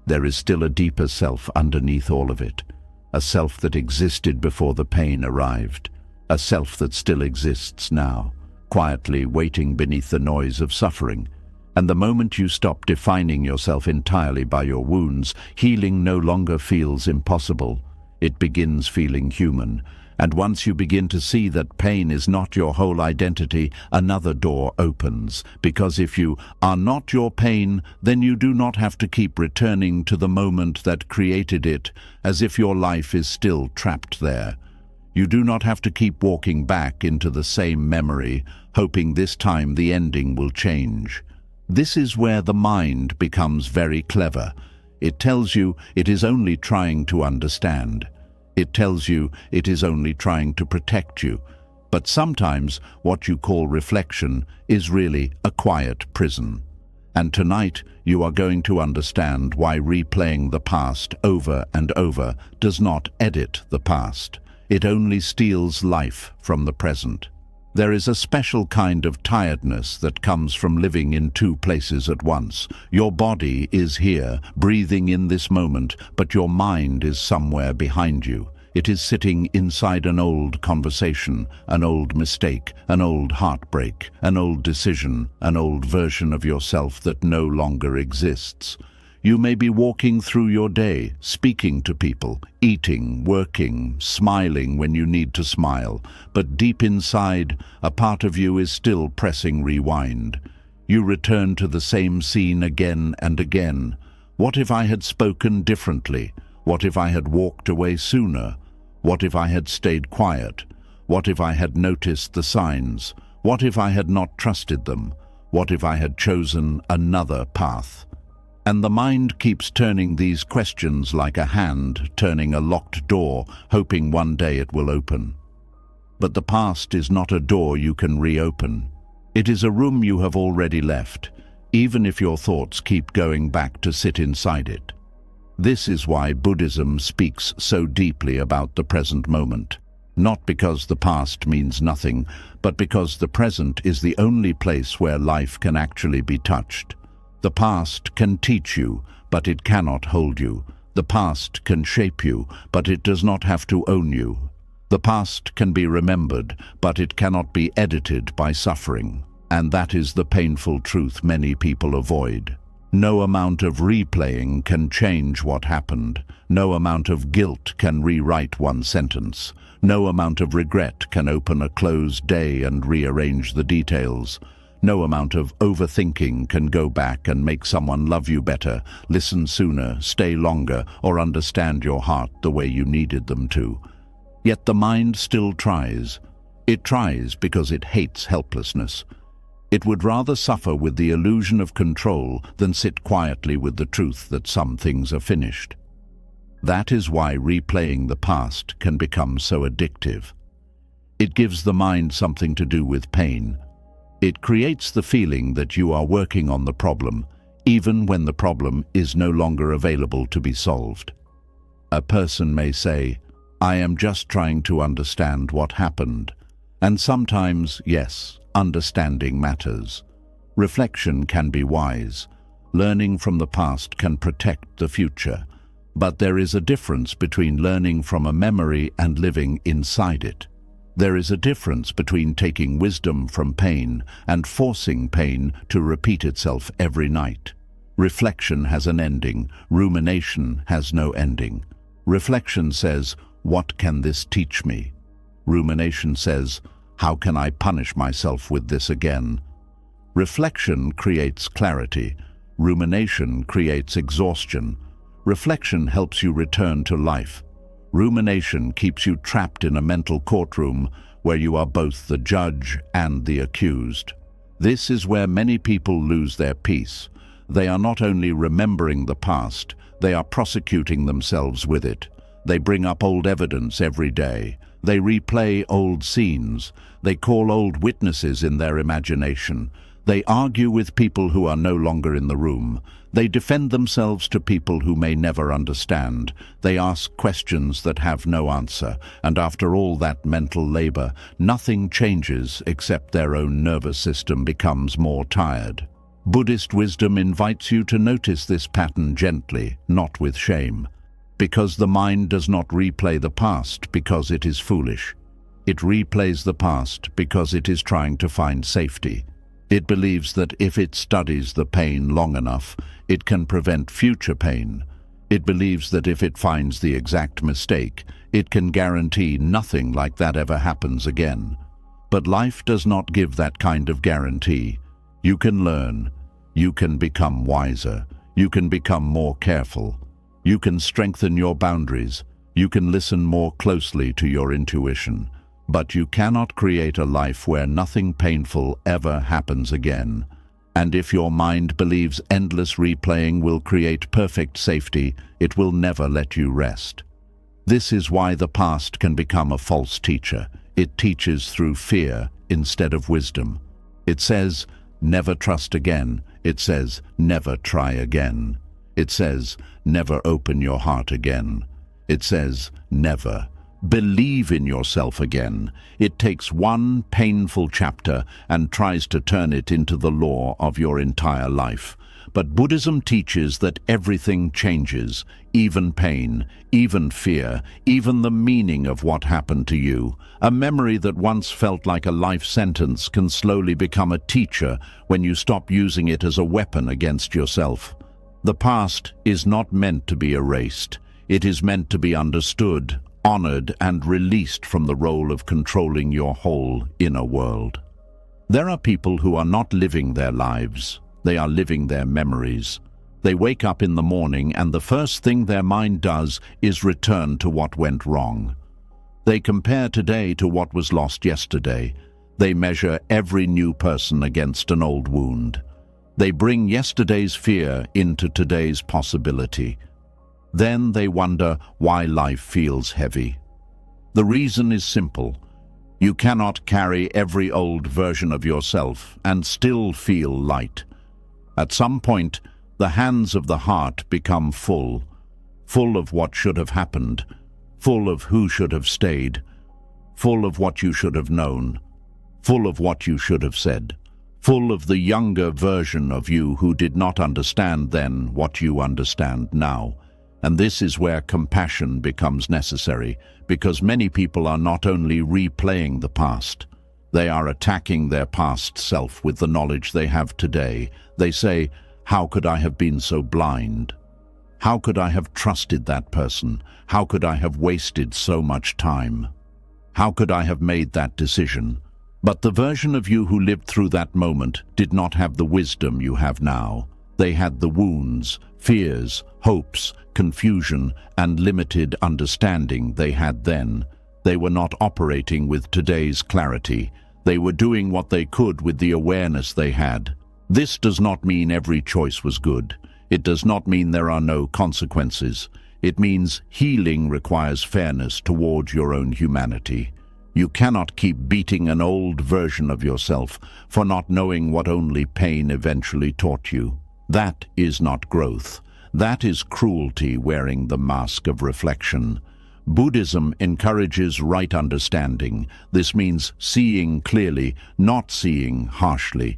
There is still a deeper self underneath all of it, a self that existed before the pain arrived, a self that still exists now, quietly waiting beneath the noise of suffering. And the moment you stop defining yourself entirely by your wounds, healing no longer feels impossible. It begins feeling human. And once you begin to see that pain is not your whole identity, another door opens. Because if you are not your pain, then you do not have to keep returning to the moment that created it, as if your life is still trapped there. You do not have to keep walking back into the same memory, hoping this time the ending will change. This is where the mind becomes very clever. It tells you it is only trying to understand. It tells you it is only trying to protect you. But sometimes what you call reflection is really a quiet prison. And tonight you are going to understand why replaying the past over and over does not edit the past. It only steals life from the present. There is a special kind of tiredness that comes from living in two places at once. Your body is here, breathing in this moment, but your mind is somewhere behind you. It is sitting inside an old conversation, an old mistake, an old heartbreak, an old decision, an old version of yourself that no longer exists. You may be walking through your day, speaking to people, eating, working, smiling when you need to smile, but deep inside, a part of you is still pressing rewind. You return to the same scene again and again. What if I had spoken differently? What if I had walked away sooner? What if I had stayed quiet? What if I had noticed the signs? What if I had not trusted them? What if I had chosen another path? And the mind keeps turning these questions like a hand turning a locked door, hoping one day it will open. But the past is not a door you can reopen. It is a room you have already left, even if your thoughts keep going back to sit inside it. This is why Buddhism speaks so deeply about the present moment. Not because the past means nothing, but because the present is the only place where life can actually be touched. The past can teach you, but it cannot hold you. The past can shape you, but it does not have to own you. The past can be remembered, but it cannot be edited by suffering. And that is the painful truth many people avoid. No amount of replaying can change what happened. No amount of guilt can rewrite one sentence. No amount of regret can open a closed day and rearrange the details. No amount of overthinking can go back and make someone love you better, listen sooner, stay longer, or understand your heart the way you needed them to. Yet the mind still tries. It tries because it hates helplessness. It would rather suffer with the illusion of control than sit quietly with the truth that some things are finished. That is why replaying the past can become so addictive. It gives the mind something to do with pain. It creates the feeling that you are working on the problem, even when the problem is no longer available to be solved. A person may say, "I am just trying to understand what happened." And sometimes, yes, understanding matters. Reflection can be wise. Learning from the past can protect the future. But there is a difference between learning from a memory and living inside it. There is a difference between taking wisdom from pain and forcing pain to repeat itself every night. Reflection has an ending. Rumination has no ending. Reflection says, "What can this teach me?" Rumination says, "How can I punish myself with this again?" Reflection creates clarity. Rumination creates exhaustion. Reflection helps you return to life. Rumination keeps you trapped in a mental courtroom where you are both the judge and the accused. This is where many people lose their peace. They are not only remembering the past, they are prosecuting themselves with it. They bring up old evidence every day. They replay old scenes. They call old witnesses in their imagination. They argue with people who are no longer in the room. They defend themselves to people who may never understand. They ask questions that have no answer. And after all that mental labor, nothing changes except their own nervous system becomes more tired. Buddhist wisdom invites you to notice this pattern gently, not with shame. Because the mind does not replay the past because it is foolish. It replays the past because it is trying to find safety. It believes that if it studies the pain long enough, it can prevent future pain. It believes that if it finds the exact mistake, it can guarantee nothing like that ever happens again. But life does not give that kind of guarantee. You can learn. You can become wiser. You can become more careful. You can strengthen your boundaries. You can listen more closely to your intuition. But you cannot create a life where nothing painful ever happens again. And if your mind believes endless replaying will create perfect safety, it will never let you rest. This is why the past can become a false teacher. It teaches through fear instead of wisdom. It says, "Never trust again." It says, "Never try again." It says, "Never open your heart again." It says, "Never believe in yourself again." It takes one painful chapter and tries to turn it into the law of your entire life. But Buddhism teaches that everything changes, even pain, even fear, even the meaning of what happened to you. A memory that once felt like a life sentence can slowly become a teacher when you stop using it as a weapon against yourself. The past is not meant to be erased. It is meant to be understood, honored, and released from the role of controlling your whole inner world. There are people who are not living their lives. They are living their memories. They wake up in the morning and the first thing their mind does is return to what went wrong. They compare today to what was lost yesterday. They measure every new person against an old wound. They bring yesterday's fear into today's possibility. Then they wonder why life feels heavy. The reason is simple. You cannot carry every old version of yourself and still feel light. At some point, the hands of the heart become full of what should have happened, full of who should have stayed, full of what you should have known, full of what you should have said, full of the younger version of you who did not understand then what you understand now. And this is where compassion becomes necessary, because many people are not only replaying the past, they are attacking their past self with the knowledge they have today. They say, "How could I have been so blind? How could I have trusted that person? How could I have wasted so much time? How could I have made that decision?" But the version of you who lived through that moment did not have the wisdom you have now. They had the wounds, fears, hopes, confusion, and limited understanding they had then. They were not operating with today's clarity. They were doing what they could with the awareness they had. This does not mean every choice was good. It does not mean there are no consequences. It means healing requires fairness towards your own humanity. You cannot keep beating an old version of yourself for not knowing what only pain eventually taught you. That is not growth. That is cruelty wearing the mask of reflection. Buddhism encourages right understanding. This means seeing clearly, not seeing harshly.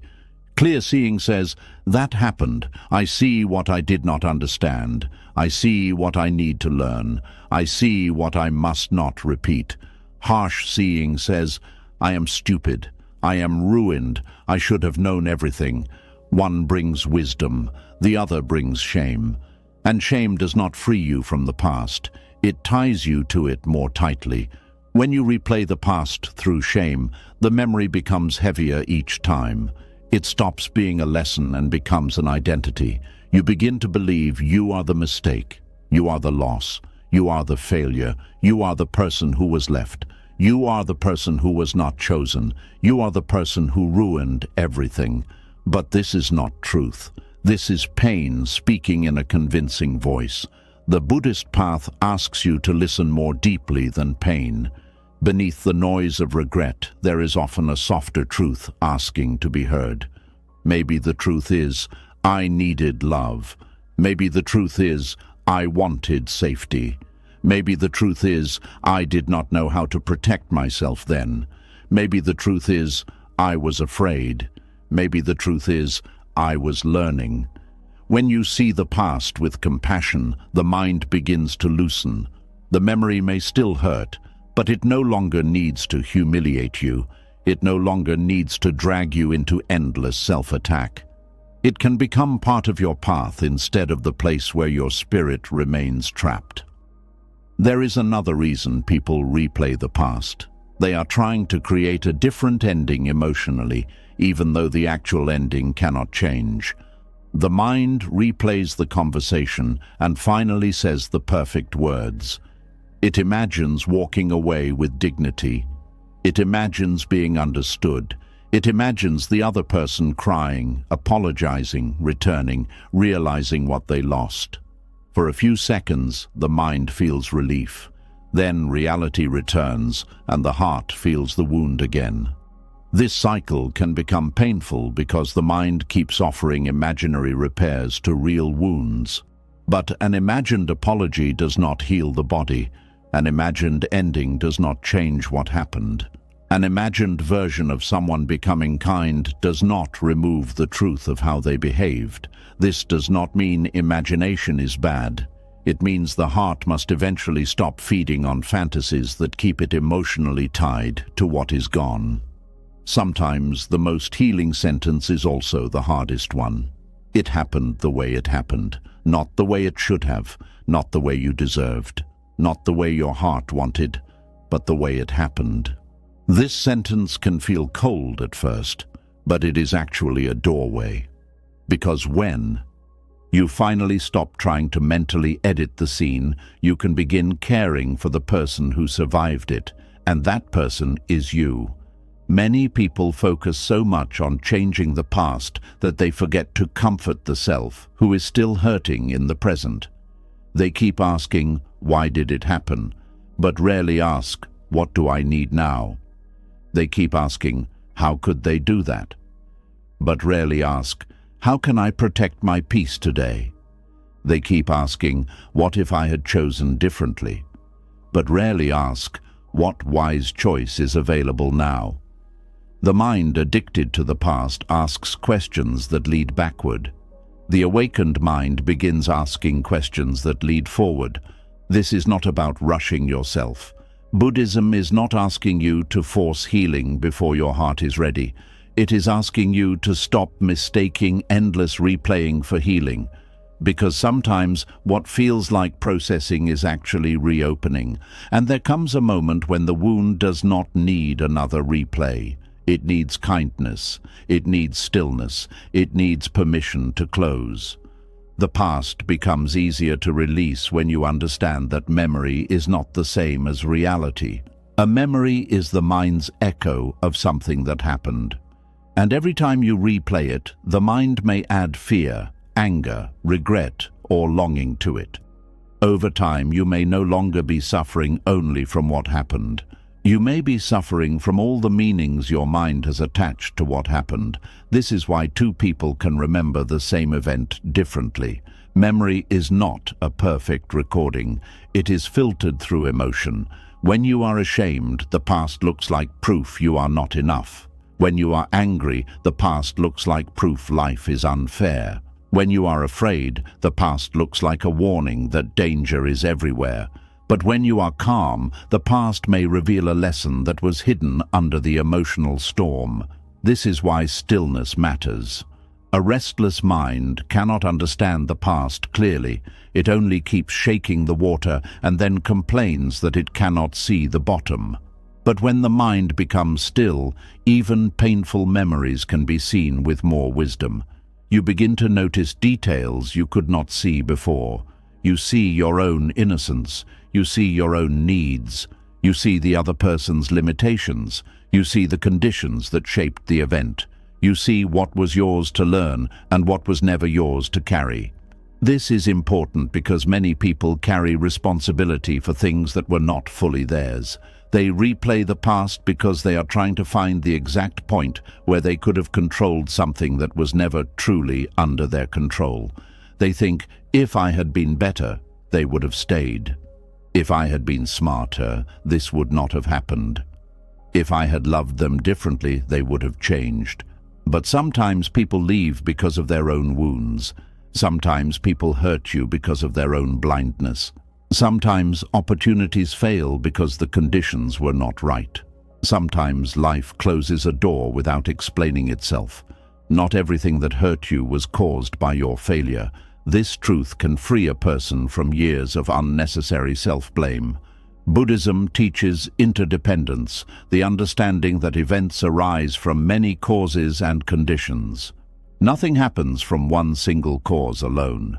Clear seeing says, that happened. I see what I did not understand. I see what I need to learn. I see what I must not repeat. Harsh seeing says, I am stupid. I am ruined. I should have known everything. One brings wisdom, the other brings shame. And shame does not free you from the past. It ties you to it more tightly. When you replay the past through shame, the memory becomes heavier each time. It stops being a lesson and becomes an identity. You begin to believe you are the mistake. You are the loss. You are the failure. You are the person who was left. You are the person who was not chosen. You are the person who ruined everything. But this is not truth. This is pain speaking in a convincing voice. The Buddhist path asks you to listen more deeply than pain. Beneath the noise of regret, there is often a softer truth asking to be heard. Maybe the truth is, I needed love. Maybe the truth is, I wanted safety. Maybe the truth is, I did not know how to protect myself then. Maybe the truth is, I was afraid. Maybe the truth is, I was learning. When you see the past with compassion, the mind begins to loosen. The memory may still hurt, but it no longer needs to humiliate you. It no longer needs to drag you into endless self-attack. It can become part of your path instead of the place where your spirit remains trapped. There is another reason people replay the past. They are trying to create a different ending emotionally, even though the actual ending cannot change. The mind replays the conversation and finally says the perfect words. It imagines walking away with dignity. It imagines being understood. It imagines the other person crying, apologizing, returning, realizing what they lost. For a few seconds, the mind feels relief. Then reality returns, and the heart feels the wound again. This cycle can become painful because the mind keeps offering imaginary repairs to real wounds. But an imagined apology does not heal the body. An imagined ending does not change what happened. An imagined version of someone becoming kind does not remove the truth of how they behaved. This does not mean imagination is bad. It means the heart must eventually stop feeding on fantasies that keep it emotionally tied to what is gone. Sometimes the most healing sentence is also the hardest one. It happened the way it happened, not the way it should have, not the way you deserved, not the way your heart wanted, but the way it happened. This sentence can feel cold at first, but it is actually a doorway. Because when you finally stop trying to mentally edit the scene, you can begin caring for the person who survived it, and that person is you. Many people focus so much on changing the past that they forget to comfort the self, who is still hurting in the present. They keep asking, why did it happen? But rarely ask, what do I need now? They keep asking, how could they do that? But rarely ask, how can I protect my peace today? They keep asking, what if I had chosen differently? But rarely ask, what wise choice is available now? The mind addicted to the past asks questions that lead backward. The awakened mind begins asking questions that lead forward. This is not about rushing yourself. Buddhism is not asking you to force healing before your heart is ready. It is asking you to stop mistaking endless replaying for healing. Because sometimes what feels like processing is actually reopening. And there comes a moment when the wound does not need another replay. It needs kindness, it needs stillness, it needs permission to close. The past becomes easier to release when you understand that memory is not the same as reality. A memory is the mind's echo of something that happened. And every time you replay it, the mind may add fear, anger, regret, or longing to it. Over time, you may no longer be suffering only from what happened. You may be suffering from all the meanings your mind has attached to what happened. This is why two people can remember the same event differently. Memory is not a perfect recording. It is filtered through emotion. When you are ashamed, the past looks like proof you are not enough. When you are angry, the past looks like proof life is unfair. When you are afraid, the past looks like a warning that danger is everywhere. But when you are calm, the past may reveal a lesson that was hidden under the emotional storm. This is why stillness matters. A restless mind cannot understand the past clearly. It only keeps shaking the water and then complains that it cannot see the bottom. But when the mind becomes still, even painful memories can be seen with more wisdom. You begin to notice details you could not see before. You see your own innocence. You see your own needs. You see the other person's limitations. You see the conditions that shaped the event. You see what was yours to learn and what was never yours to carry. This is important because many people carry responsibility for things that were not fully theirs. They replay the past because they are trying to find the exact point where they could have controlled something that was never truly under their control. They think, if I had been better, they would have stayed. If I had been smarter, this would not have happened. If I had loved them differently, they would have changed. But sometimes people leave because of their own wounds. Sometimes people hurt you because of their own blindness. Sometimes opportunities fail because the conditions were not right. Sometimes life closes a door without explaining itself. Not everything that hurt you was caused by your failure. This truth can free a person from years of unnecessary self-blame. Buddhism teaches interdependence, the understanding that events arise from many causes and conditions. Nothing happens from one single cause alone.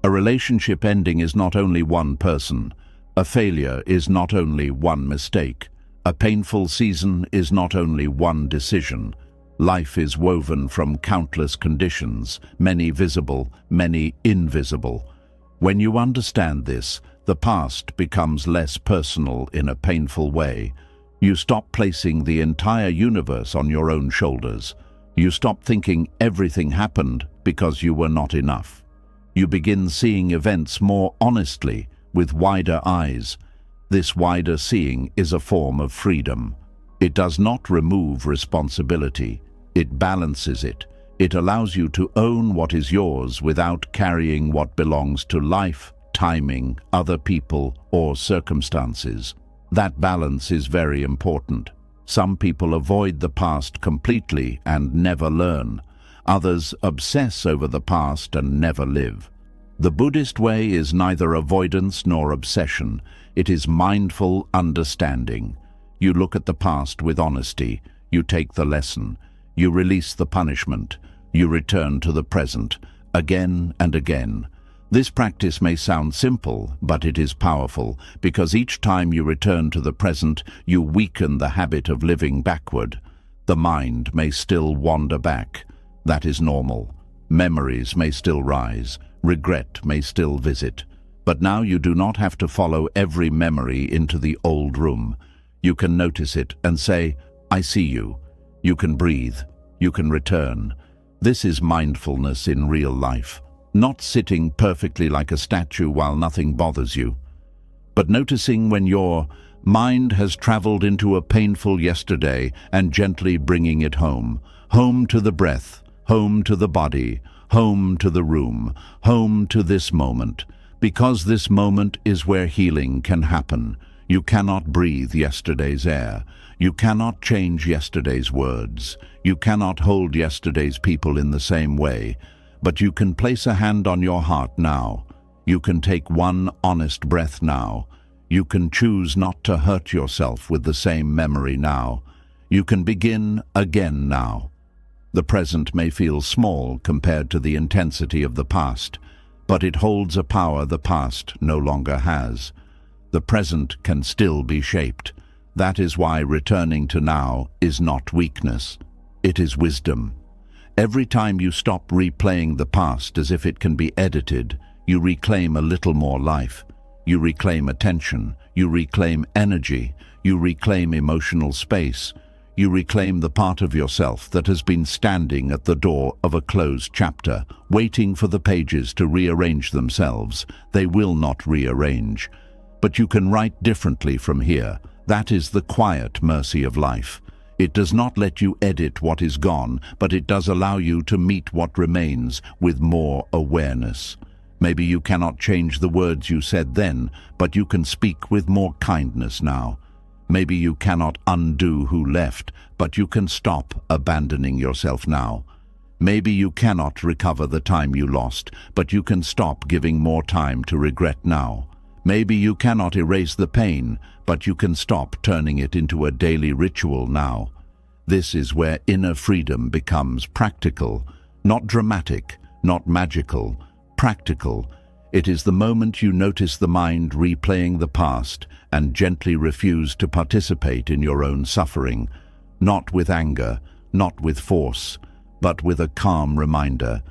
A relationship ending is not only one person. A failure is not only one mistake. A painful season is not only one decision. Life is woven from countless conditions, many visible, many invisible. When you understand this, the past becomes less personal in a painful way. You stop placing the entire universe on your own shoulders. You stop thinking everything happened because you were not enough. You begin seeing events more honestly, with wider eyes. This wider seeing is a form of freedom. It does not remove responsibility. It balances it. It allows you to own what is yours without carrying what belongs to life, timing, other people, or circumstances. That balance is very important. Some people avoid the past completely and never learn. Others obsess over the past and never live. The Buddhist way is neither avoidance nor obsession. It is mindful understanding. You look at the past with honesty. You take the lesson. You release the punishment. You return to the present, again and again. This practice may sound simple, but it is powerful, because each time you return to the present, you weaken the habit of living backward. The mind may still wander back. That is normal. Memories may still rise. Regret may still visit. But now you do not have to follow every memory into the old room. You can notice it and say, I see you. You can breathe. You can return. This is mindfulness in real life. Not sitting perfectly like a statue while nothing bothers you, but noticing when your mind has traveled into a painful yesterday and gently bringing it home. Home to the breath, home to the body, home to the room, home to this moment. Because this moment is where healing can happen. You cannot breathe yesterday's air. You cannot change yesterday's words. You cannot hold yesterday's people in the same way. But you can place a hand on your heart now. You can take one honest breath now. You can choose not to hurt yourself with the same memory now. You can begin again now. The present may feel small compared to the intensity of the past, but it holds a power the past no longer has. The present can still be shaped. That is why returning to now is not weakness, it is wisdom. Every time you stop replaying the past as if it can be edited, you reclaim a little more life. You reclaim attention, you reclaim energy, you reclaim emotional space. You reclaim the part of yourself that has been standing at the door of a closed chapter, waiting for the pages to rearrange themselves. They will not rearrange. But you can write differently from here. That is the quiet mercy of life. It does not let you edit what is gone, but it does allow you to meet what remains with more awareness. Maybe you cannot change the words you said then, but you can speak with more kindness now. Maybe you cannot undo who left, but you can stop abandoning yourself now. Maybe you cannot recover the time you lost, but you can stop giving more time to regret now. Maybe you cannot erase the pain, but you can stop turning it into a daily ritual now. This is where inner freedom becomes practical, not dramatic, not magical, practical. It is the moment you notice the mind replaying the past and gently refuse to participate in your own suffering, not with anger, not with force, but with a calm reminder.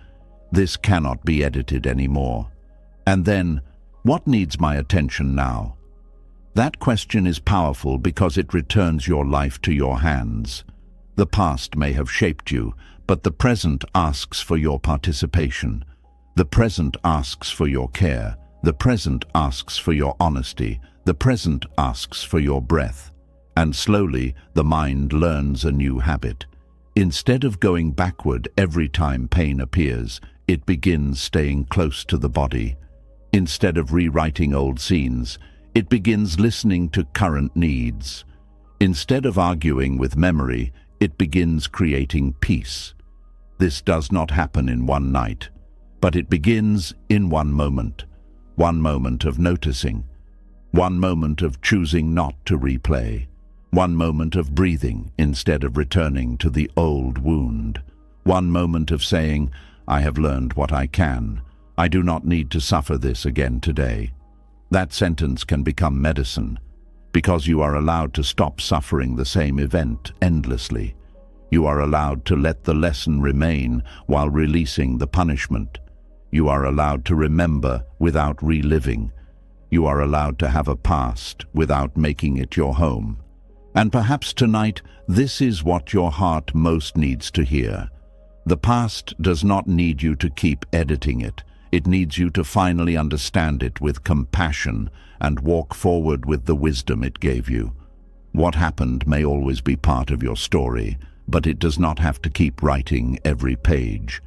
This cannot be edited anymore. And then, what needs my attention now? That question is powerful because it returns your life to your hands. The past may have shaped you, but the present asks for your participation. The present asks for your care. The present asks for your honesty. The present asks for your breath. And slowly, the mind learns a new habit. Instead of going backward every time pain appears, it begins staying close to the body. Instead of rewriting old scenes, it begins listening to current needs. Instead of arguing with memory, it begins creating peace. This does not happen in one night, but it begins in one moment of noticing, one moment of choosing not to replay, one moment of breathing instead of returning to the old wound, one moment of saying, I have learned what I can. I do not need to suffer this again today. That sentence can become medicine, because you are allowed to stop suffering the same event endlessly. You are allowed to let the lesson remain while releasing the punishment. You are allowed to remember without reliving. You are allowed to have a past without making it your home. And perhaps tonight, this is what your heart most needs to hear. The past does not need you to keep editing it. It needs you to finally understand it with compassion and walk forward with the wisdom it gave you. What happened may always be part of your story, but it does not have to keep writing every page.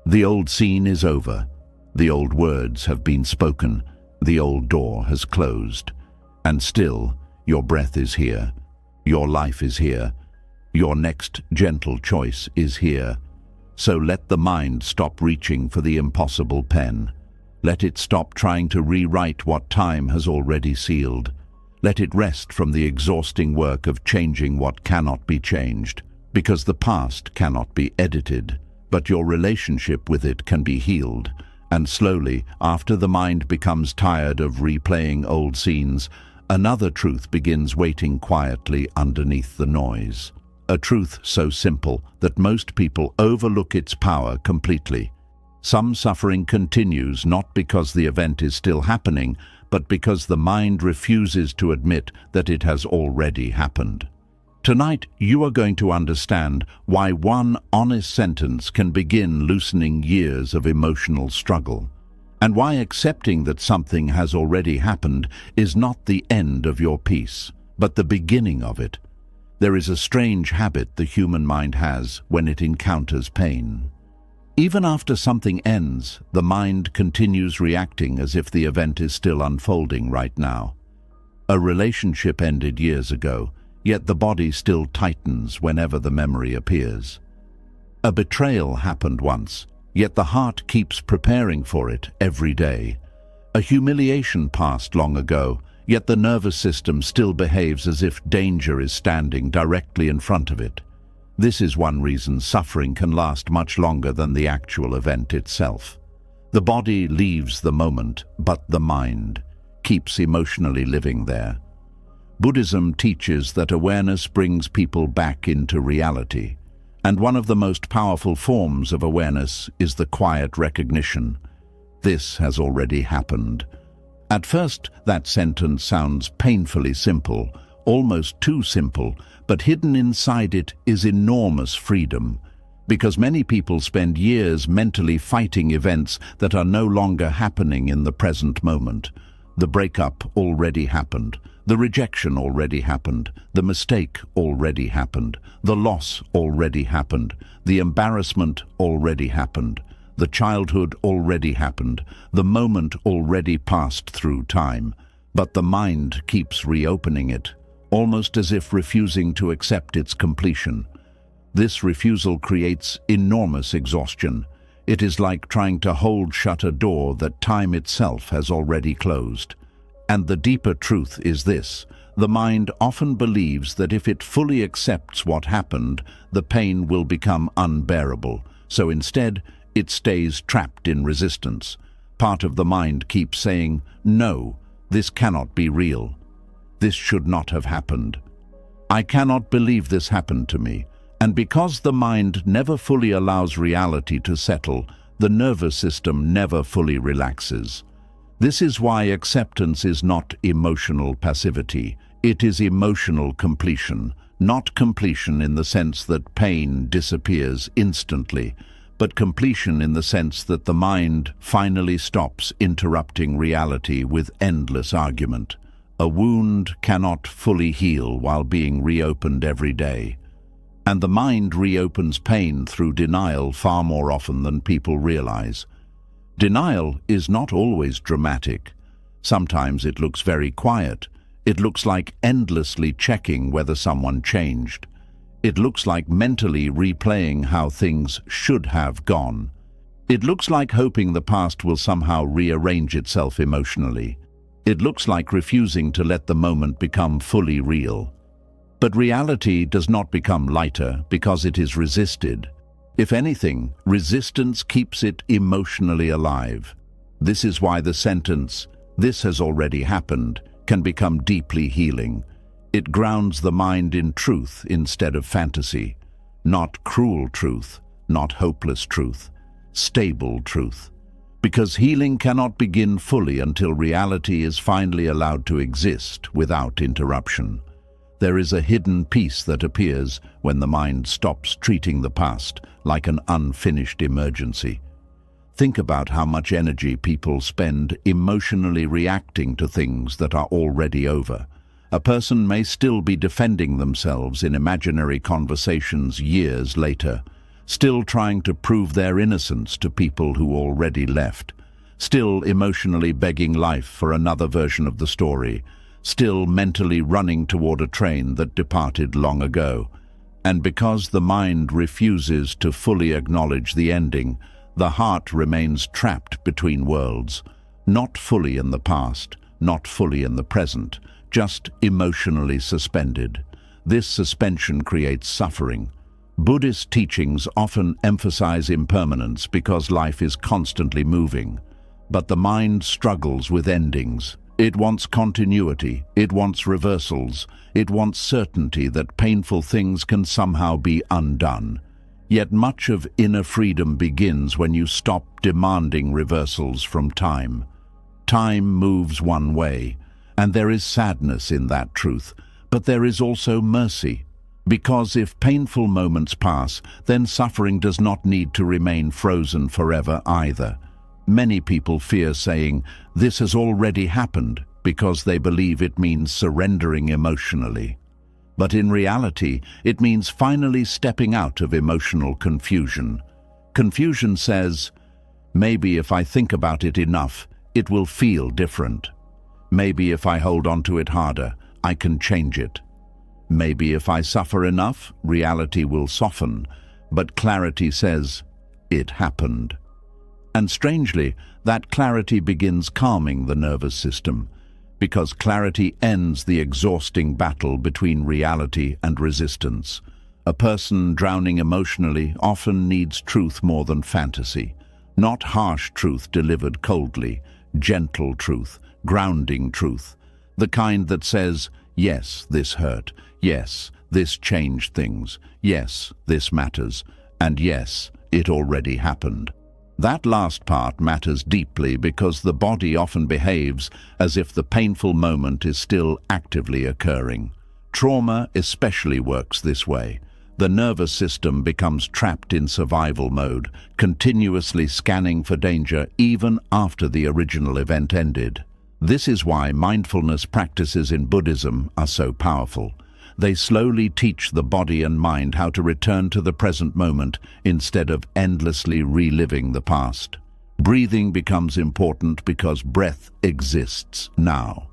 The old scene is over. The old words have been spoken. The old door has closed. And still, your breath is here. Your life is here. Your next gentle choice is here. So let the mind stop reaching for the impossible pen. Let it stop trying to rewrite what time has already sealed. Let it rest from the exhausting work of changing what cannot be changed, because the past cannot be edited, but your relationship with it can be healed. And slowly, after the mind becomes tired of replaying old scenes, another truth begins waiting quietly underneath the noise. A truth so simple that most people overlook its power completely. Some suffering continues not because the event is still happening, but because the mind refuses to admit that it has already happened. Tonight, you are going to understand why one honest sentence can begin loosening years of emotional struggle, and why accepting that something has already happened is not the end of your peace, but the beginning of it. There is a strange habit the human mind has when it encounters pain. Even after something ends, the mind continues reacting as if the event is still unfolding right now. A relationship ended years ago, yet the body still tightens whenever the memory appears. A betrayal happened once, yet the heart keeps preparing for it every day. A humiliation passed long ago, yet the nervous system still behaves as if danger is standing directly in front of it. This is one reason suffering can last much longer than the actual event itself. The body leaves the moment, but the mind keeps emotionally living there. Buddhism teaches that awareness brings people back into reality. And one of the most powerful forms of awareness is the quiet recognition. This has already happened. At first, that sentence sounds painfully simple, almost too simple, but hidden inside it is enormous freedom. Because many people spend years mentally fighting events that are no longer happening in the present moment. The breakup already happened. The rejection already happened. The mistake already happened. The loss already happened. The embarrassment already happened. The childhood already happened. The moment already passed through time. But the mind keeps reopening it, almost as if refusing to accept its completion. This refusal creates enormous exhaustion. It is like trying to hold shut a door that time itself has already closed. And the deeper truth is this: the mind often believes that if it fully accepts what happened, the pain will become unbearable. So instead, it stays trapped in resistance. Part of the mind keeps saying, "No, this cannot be real. This should not have happened. I cannot believe this happened to me." And because the mind never fully allows reality to settle, the nervous system never fully relaxes. This is why acceptance is not emotional passivity. It is emotional completion, not completion in the sense that pain disappears instantly, but completion in the sense that the mind finally stops interrupting reality with endless argument. A wound cannot fully heal while being reopened every day. And the mind reopens pain through denial far more often than people realize. Denial is not always dramatic. Sometimes it looks very quiet. It looks like endlessly checking whether someone changed. It looks like mentally replaying how things should have gone. It looks like hoping the past will somehow rearrange itself emotionally. It looks like refusing to let the moment become fully real. But reality does not become lighter because it is resisted. If anything, resistance keeps it emotionally alive. This is why the sentence, "This has already happened," can become deeply healing. It grounds the mind in truth instead of fantasy. Not cruel truth, not hopeless truth, stable truth. Because healing cannot begin fully until reality is finally allowed to exist without interruption. There is a hidden peace that appears when the mind stops treating the past like an unfinished emergency. Think about how much energy people spend emotionally reacting to things that are already over. A person may still be defending themselves in imaginary conversations years later, still trying to prove their innocence to people who already left, still emotionally begging life for another version of the story, still mentally running toward a train that departed long ago. And because the mind refuses to fully acknowledge the ending, the heart remains trapped between worlds, not fully in the past, not fully in the present, just emotionally suspended. This suspension creates suffering. Buddhist teachings often emphasize impermanence because life is constantly moving. But the mind struggles with endings. It wants continuity, it wants reversals, it wants certainty that painful things can somehow be undone. Yet much of inner freedom begins when you stop demanding reversals from time. Time moves one way, and there is sadness in that truth, but there is also mercy. Because if painful moments pass, then suffering does not need to remain frozen forever either. Many people fear saying, "This has already happened," because they believe it means surrendering emotionally. But in reality, it means finally stepping out of emotional confusion. Confusion says, "Maybe if I think about it enough, it will feel different. Maybe if I hold on to it harder, I can change it. Maybe if I suffer enough, reality will soften." But clarity says, "It happened." And strangely, that clarity begins calming the nervous system, because clarity ends the exhausting battle between reality and resistance. A person drowning emotionally often needs truth more than fantasy. Not harsh truth delivered coldly, gentle truth, grounding truth, the kind that says, Yes, this hurt. Yes, this changed things. Yes, this matters. And yes, it already happened. That last part matters deeply because the body often behaves as if the painful moment is still actively occurring. Trauma especially works this way. The nervous system becomes trapped in survival mode, continuously scanning for danger even after the original event ended. This is why mindfulness practices in Buddhism are so powerful. They slowly teach the body and mind how to return to the present moment instead of endlessly reliving the past. Breathing becomes important because breath exists now.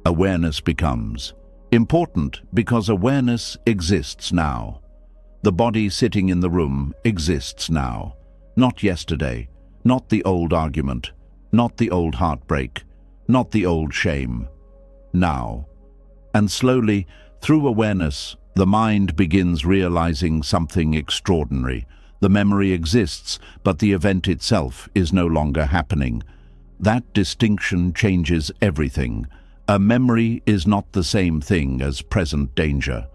Awareness becomes important because awareness exists now. The body sitting in the room exists now. Not yesterday, not the old argument, not the old heartbreak, not the old shame. Now. And slowly, through awareness, the mind begins realizing something extraordinary. The memory exists, but the event itself is no longer happening. That distinction changes everything. A memory is not the same thing as present danger.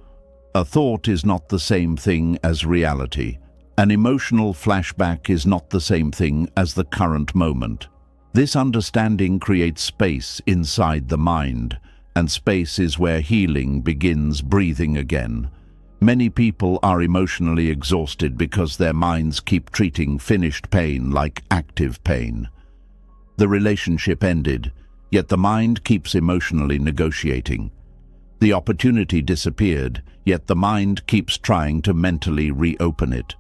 A thought is not the same thing as reality. An emotional flashback is not the same thing as the current moment. This understanding creates space inside the mind, and space is where healing begins breathing again. Many people are emotionally exhausted because their minds keep treating finished pain like active pain. The relationship ended, yet the mind keeps emotionally negotiating. The opportunity disappeared, yet the mind keeps trying to mentally reopen it.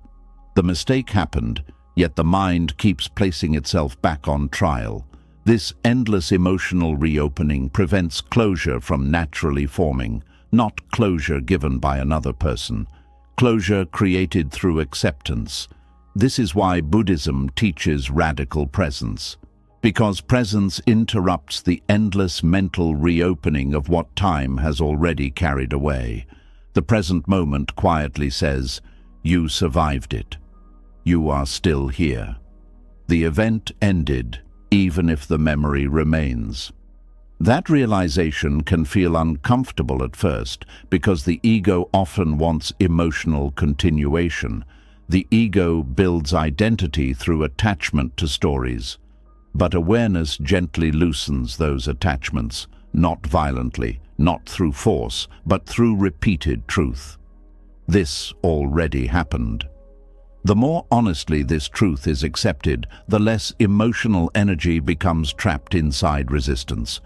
The mistake happened, yet the mind keeps placing itself back on trial. This endless emotional reopening prevents closure from naturally forming, not closure given by another person. Closure created through acceptance. This is why Buddhism teaches radical presence. Because presence interrupts the endless mental reopening of what time has already carried away. The present moment quietly says, "You survived it. You are still here." The event ended, even if the memory remains. That realization can feel uncomfortable at first because the ego often wants emotional continuation. The ego builds identity through attachment to stories. But awareness gently loosens those attachments, not violently, not through force, but through repeated truth. This already happened. The more honestly this truth is accepted, the less emotional energy becomes trapped inside resistance.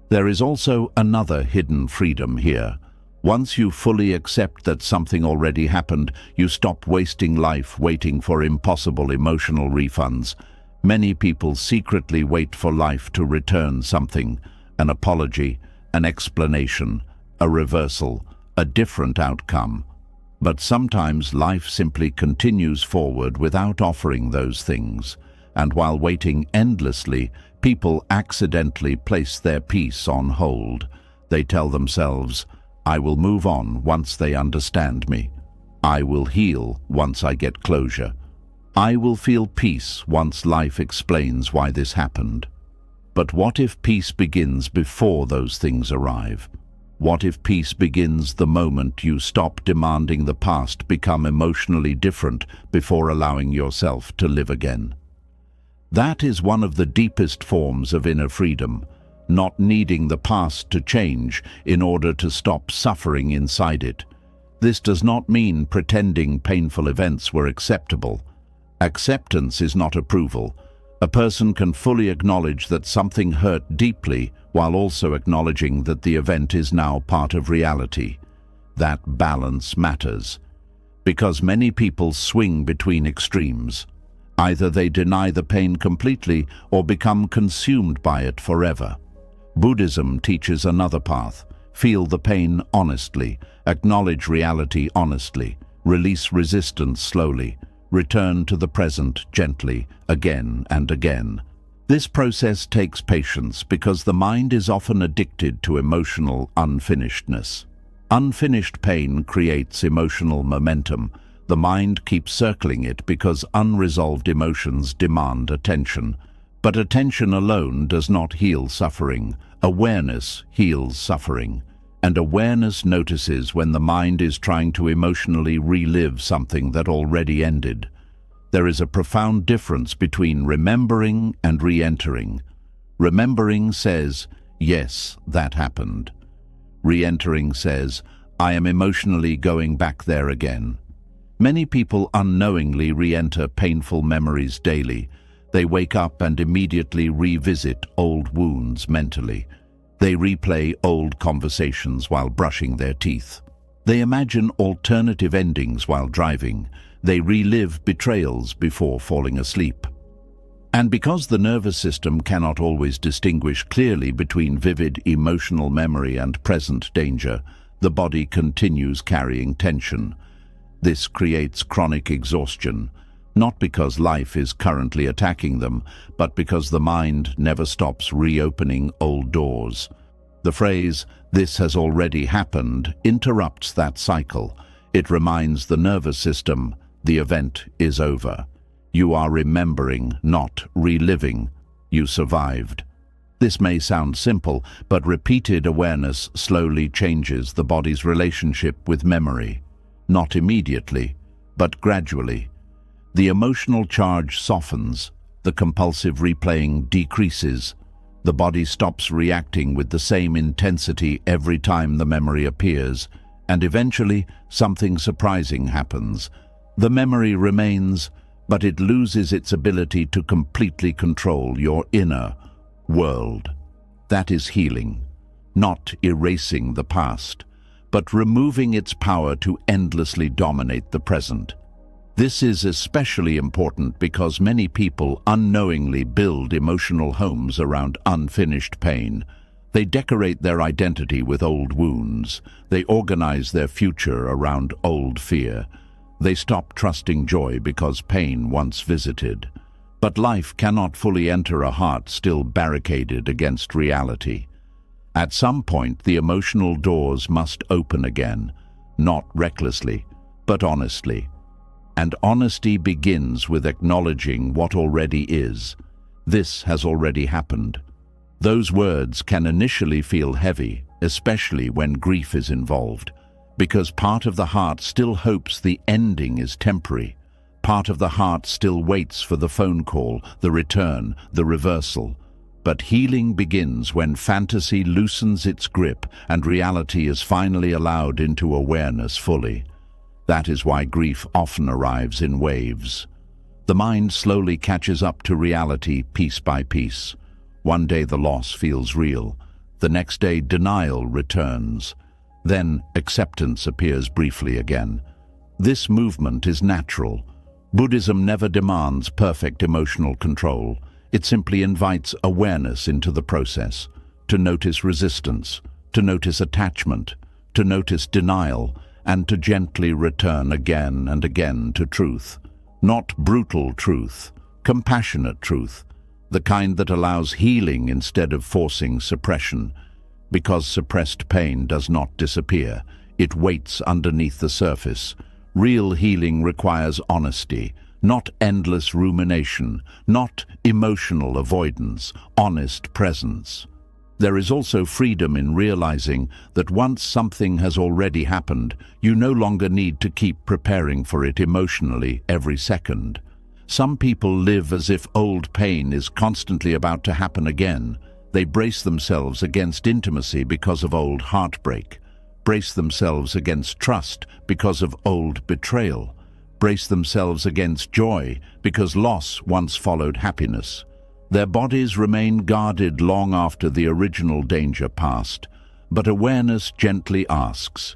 There is also another hidden freedom here. Once you fully accept that something already happened, you stop wasting life waiting for impossible emotional refunds. Many people secretly wait for life to return something, an apology, an explanation, a reversal, a different outcome. But sometimes life simply continues forward without offering those things, and while waiting endlessly, people accidentally place their peace on hold. They tell themselves, "I will move on once they understand me. I will heal once I get closure. I will feel peace once life explains why this happened." But what if peace begins before those things arrive? What if peace begins the moment you stop demanding the past become emotionally different before allowing yourself to live again? That is one of the deepest forms of inner freedom, not needing the past to change in order to stop suffering inside it. This does not mean pretending painful events were acceptable. Acceptance is not approval. A person can fully acknowledge that something hurt deeply while also acknowledging that the event is now part of reality. That balance matters, because many people swing between extremes. Either they deny the pain completely or become consumed by it forever. Buddhism teaches another path. Feel the pain honestly, acknowledge reality honestly, release resistance slowly, return to the present gently, again and again. This process takes patience because the mind is often addicted to emotional unfinishedness. Unfinished pain creates emotional momentum. The mind keeps circling it because unresolved emotions demand attention. But attention alone does not heal suffering. Awareness heals suffering. and awareness notices when the mind is trying to emotionally relive something that already ended. There is a profound difference between remembering and re-entering. Remembering says, yes, that happened. Re-entering says, I am emotionally going back there again. Many people unknowingly re-enter painful memories daily. They wake up and immediately revisit old wounds mentally. They replay old conversations while brushing their teeth. They imagine alternative endings while driving. They relive betrayals before falling asleep. And because the nervous system cannot always distinguish clearly between vivid emotional memory and present danger, the body continues carrying tension. This creates chronic exhaustion, not because life is currently attacking them, but because the mind never stops reopening old doors. The phrase, "this has already happened," interrupts that cycle. It reminds the nervous system, the event is over. You are remembering, not reliving. You survived. This may sound simple, but repeated awareness slowly changes the body's relationship with memory. Not immediately, but gradually. The emotional charge softens, the compulsive replaying decreases. The body stops reacting with the same intensity every time the memory appears, and eventually something surprising happens. The memory remains, but it loses its ability to completely control your inner world. That is healing, not erasing the past, but removing its power to endlessly dominate the present. This is especially important because many people unknowingly build emotional homes around unfinished pain. They decorate their identity with old wounds. They organize their future around old fear. They stop trusting joy because pain once visited. But life cannot fully enter a heart still barricaded against reality. At some point, the emotional doors must open again, not recklessly, but honestly. And honesty begins with acknowledging what already is. This has already happened. Those words can initially feel heavy, especially when grief is involved, because part of the heart still hopes the ending is temporary. Part of the heart still waits for the phone call, the return, the reversal. But healing begins when fantasy loosens its grip and reality is finally allowed into awareness fully. That is why grief often arrives in waves. The mind slowly catches up to reality piece by piece. One day the loss feels real. The next day denial returns. Then acceptance appears briefly again. This movement is natural. Buddhism never demands perfect emotional control. It simply invites awareness into the process, to notice resistance, to notice attachment, to notice denial, and to gently return again and again to truth. Not brutal truth, compassionate truth, the kind that allows healing instead of forcing suppression. Because suppressed pain does not disappear, it waits underneath the surface. Real healing requires honesty, not endless rumination, not emotional avoidance, honest presence. There is also freedom in realizing that once something has already happened, you no longer need to keep preparing for it emotionally every second. Some people live as if old pain is constantly about to happen again. They brace themselves against intimacy because of old heartbreak, brace themselves against trust because of old betrayal, brace themselves against joy because loss once followed happiness. Their bodies remain guarded long after the original danger passed, but awareness gently asks,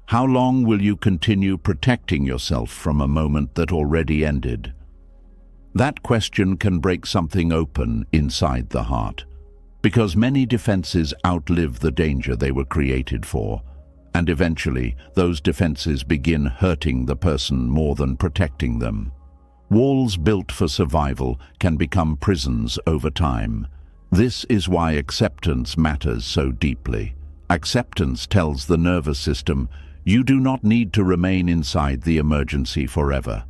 how long will you continue protecting yourself from a moment that already ended? That question can break something open inside the heart, because many defenses outlive the danger they were created for, and eventually those defenses begin hurting the person more than protecting them. Walls built for survival can become prisons over time. This is why acceptance matters so deeply. Acceptance tells the nervous system, you do not need to remain inside the emergency forever.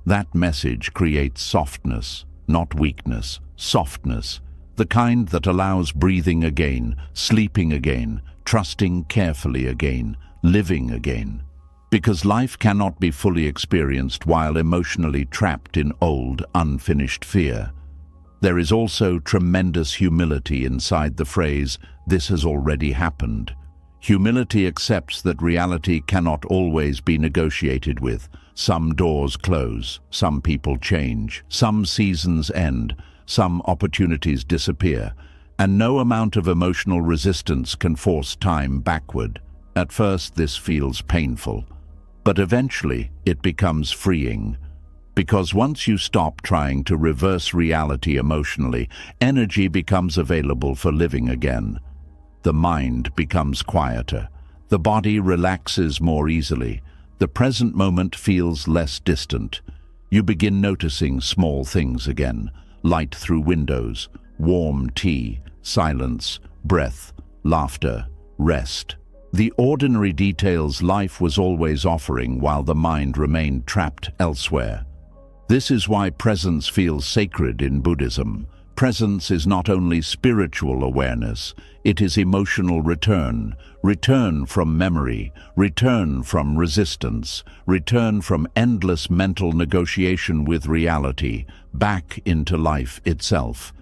That message creates softness, not weakness, softness. the kind that allows breathing again, sleeping again, trusting carefully again, living again. Because life cannot be fully experienced while emotionally trapped in old, unfinished fear. There is also tremendous humility inside the phrase, "This has already happened." Humility accepts that reality cannot always be negotiated with. Some doors close, some people change, some seasons end, some opportunities disappear, and no amount of emotional resistance can force time backward. At first, this feels painful, but eventually it becomes freeing. Because once you stop trying to reverse reality emotionally, energy becomes available for living again. The mind becomes quieter. The body relaxes more easily. The present moment feels less distant. You begin noticing small things again. Light through windows, warm tea, silence, breath, laughter, rest. The ordinary details life was always offering while the mind remained trapped elsewhere. This is why presence feels sacred in Buddhism. Presence is not only spiritual awareness, it is emotional return. Return from memory, return from resistance, return from endless mental negotiation with reality, back into life itself.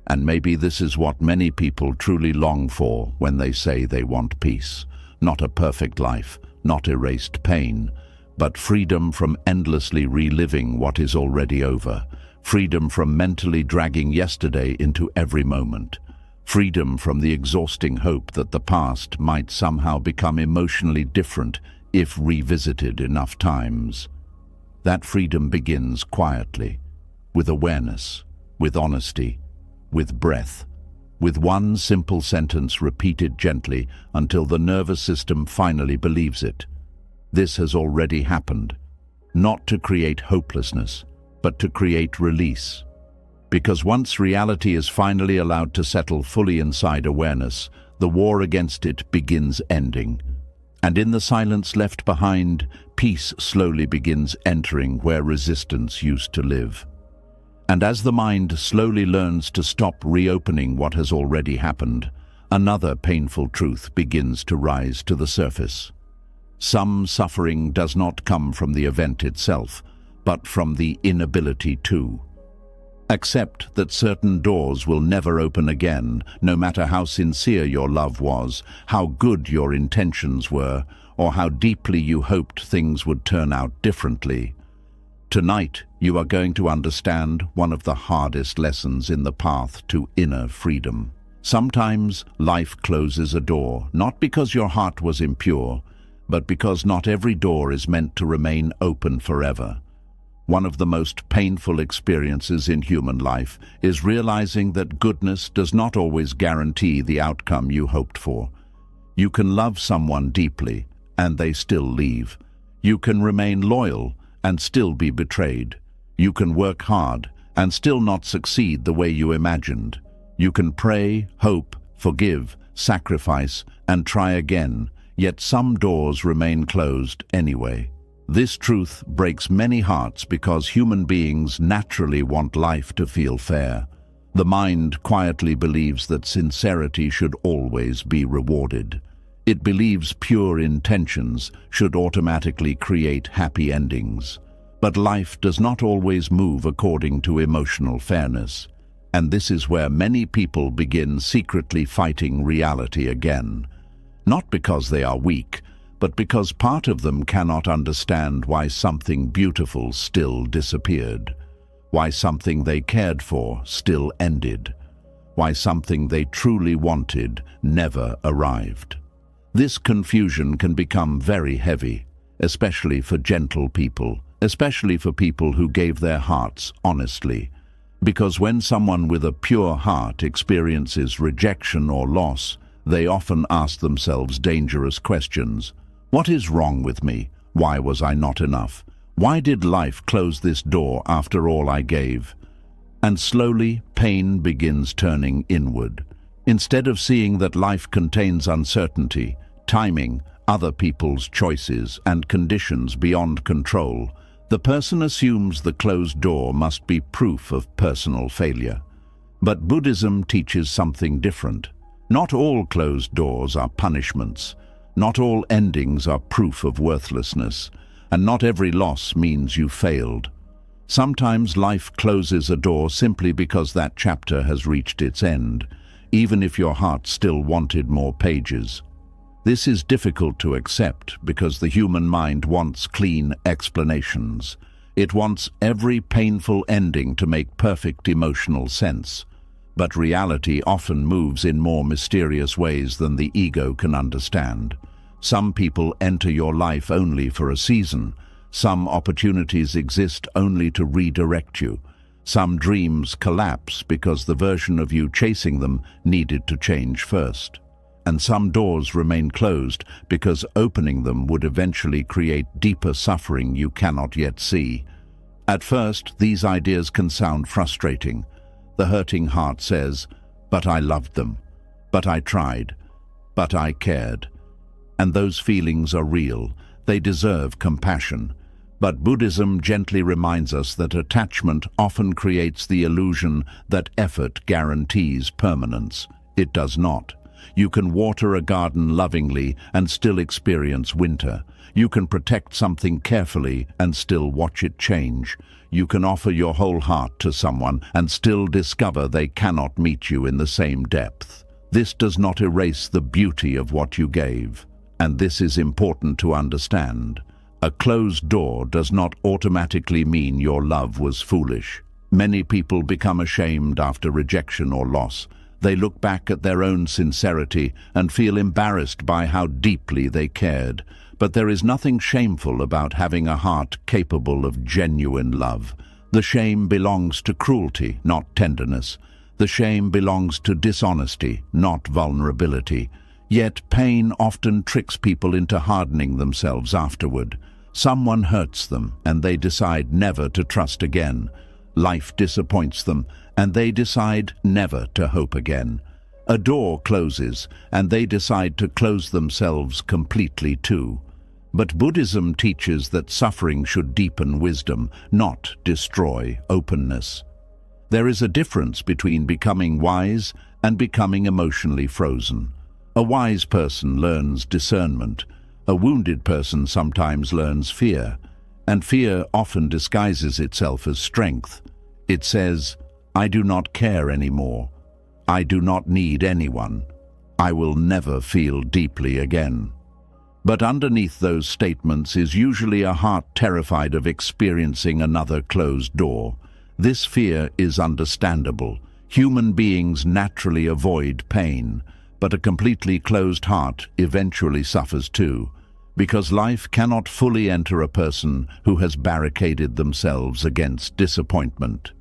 And maybe this is what many people truly long for when they say they want peace. Not a perfect life, not erased pain, but freedom from endlessly reliving what is already over. Freedom from mentally dragging yesterday into every moment. Freedom from the exhausting hope that the past might somehow become emotionally different if revisited enough times. That freedom begins quietly, with awareness, with honesty, with breath, with one simple sentence repeated gently until the nervous system finally believes it. This has already happened, not to create hopelessness, but to create release. Because once reality is finally allowed to settle fully inside awareness, the war against it begins ending. And in the silence left behind, peace slowly begins entering where resistance used to live. And as the mind slowly learns to stop reopening what has already happened, another painful truth begins to rise to the surface. Some suffering does not come from the event itself, but from the inability to. Accept that certain doors will never open again, no matter how sincere your love was, how good your intentions were, or how deeply you hoped things would turn out differently. Tonight, you are going to understand one of the hardest lessons in the path to inner freedom. Sometimes life closes a door, not because your heart was impure, but because not every door is meant to remain open forever. One of the most painful experiences in human life is realizing that goodness does not always guarantee the outcome you hoped for. You can love someone deeply, and they still leave. You can remain loyal, and still be betrayed. You can work hard, and still not succeed the way you imagined. You can pray, hope, forgive, sacrifice, and try again, yet some doors remain closed anyway. This truth breaks many hearts because human beings naturally want life to feel fair. The mind quietly believes that sincerity should always be rewarded. It believes pure intentions should automatically create happy endings. But life does not always move according to emotional fairness. And this is where many people begin secretly fighting reality again. Not because they are weak, but because part of them cannot understand why something beautiful still disappeared, why something they cared for still ended, why something they truly wanted never arrived. This confusion can become very heavy, especially for gentle people, especially for people who gave their hearts honestly. Because when someone with a pure heart experiences rejection or loss, they often ask themselves dangerous questions. What is wrong with me? Why was I not enough? Why did life close this door after all I gave? And slowly, pain begins turning inward. Instead of seeing that life contains uncertainty, timing, other people's choices, and conditions beyond control, the person assumes the closed door must be proof of personal failure. But Buddhism teaches something different. Not all closed doors are punishments. Not all endings are proof of worthlessness. And not every loss means you failed. Sometimes life closes a door simply because that chapter has reached its end, even if your heart still wanted more pages. This is difficult to accept because the human mind wants clean explanations. It wants every painful ending to make perfect emotional sense. But reality often moves in more mysterious ways than the ego can understand. Some people enter your life only for a season. Some opportunities exist only to redirect you. Some dreams collapse because the version of you chasing them needed to change first. And some doors remain closed because opening them would eventually create deeper suffering you cannot yet see. At first, these ideas can sound frustrating. The hurting heart says, "But I loved them. But I tried. But I cared." And those feelings are real. They deserve compassion. But Buddhism gently reminds us that attachment often creates the illusion that effort guarantees permanence. It does not. You can water a garden lovingly and still experience winter. You can protect something carefully and still watch it change. You can offer your whole heart to someone and still discover they cannot meet you in the same depth. This does not erase the beauty of what you gave. And this is important to understand. A closed door does not automatically mean your love was foolish. Many people become ashamed after rejection or loss. They look back at their own sincerity and feel embarrassed by how deeply they cared. But there is nothing shameful about having a heart capable of genuine love. The shame belongs to cruelty, not tenderness. The shame belongs to dishonesty, not vulnerability. Yet pain often tricks people into hardening themselves afterward. Someone hurts them, and they decide never to trust again. Life disappoints them, and they decide never to hope again. A door closes, and they decide to close themselves completely too. But Buddhism teaches that suffering should deepen wisdom, not destroy openness. There is a difference between becoming wise and becoming emotionally frozen. A wise person learns discernment. A wounded person sometimes learns fear, and fear often disguises itself as strength. It says, "I do not care anymore. I do not need anyone. I will never feel deeply again." But underneath those statements is usually a heart terrified of experiencing another closed door. This fear is understandable. Human beings naturally avoid pain, but a completely closed heart eventually suffers too, because life cannot fully enter a person who has barricaded themselves against disappointment.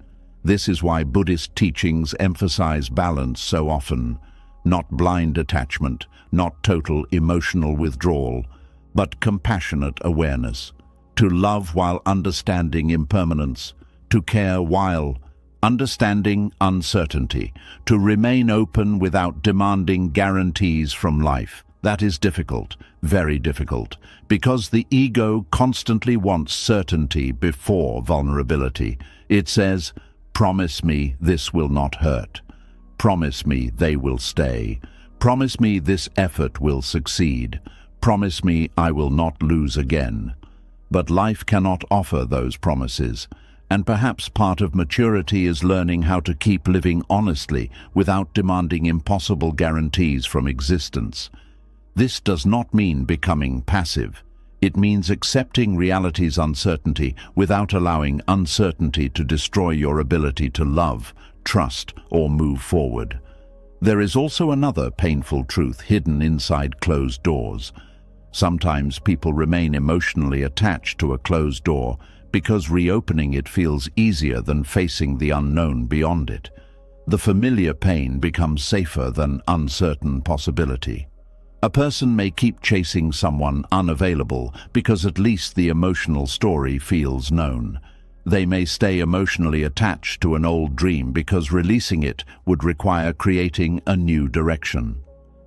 This is why Buddhist teachings emphasize balance so often. Not blind attachment, not total emotional withdrawal, but compassionate awareness. To love while understanding impermanence, to care while understanding uncertainty, to remain open without demanding guarantees from life. That is difficult, very difficult, because the ego constantly wants certainty before vulnerability. It says, "Promise me this will not hurt. Promise me they will stay. Promise me this effort will succeed. Promise me I will not lose again." But life cannot offer those promises. And perhaps part of maturity is learning how to keep living honestly without demanding impossible guarantees from existence. This does not mean becoming passive. It means accepting reality's uncertainty without allowing uncertainty to destroy your ability to love, trust, or move forward. There is also another painful truth hidden inside closed doors. Sometimes people remain emotionally attached to a closed door because reopening it feels easier than facing the unknown beyond it. The familiar pain becomes safer than uncertain possibility. A person may keep chasing someone unavailable because at least the emotional story feels known. They may stay emotionally attached to an old dream because releasing it would require creating a new direction.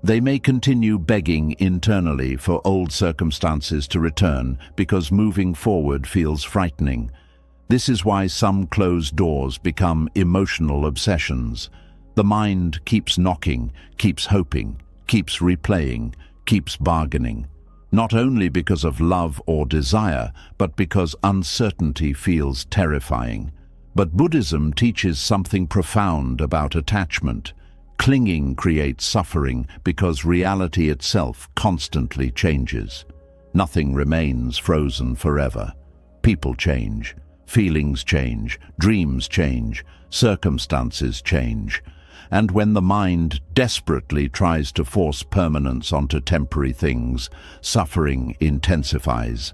They may continue begging internally for old circumstances to return because moving forward feels frightening. This is why some closed doors become emotional obsessions. The mind keeps knocking, keeps hoping, keeps replaying, keeps bargaining, not only because of love or desire, but because uncertainty feels terrifying. But Buddhism teaches something profound about attachment. Clinging creates suffering because reality itself constantly changes. Nothing remains frozen forever. People change, feelings change, dreams change, circumstances change. And when the mind desperately tries to force permanence onto temporary things, suffering intensifies.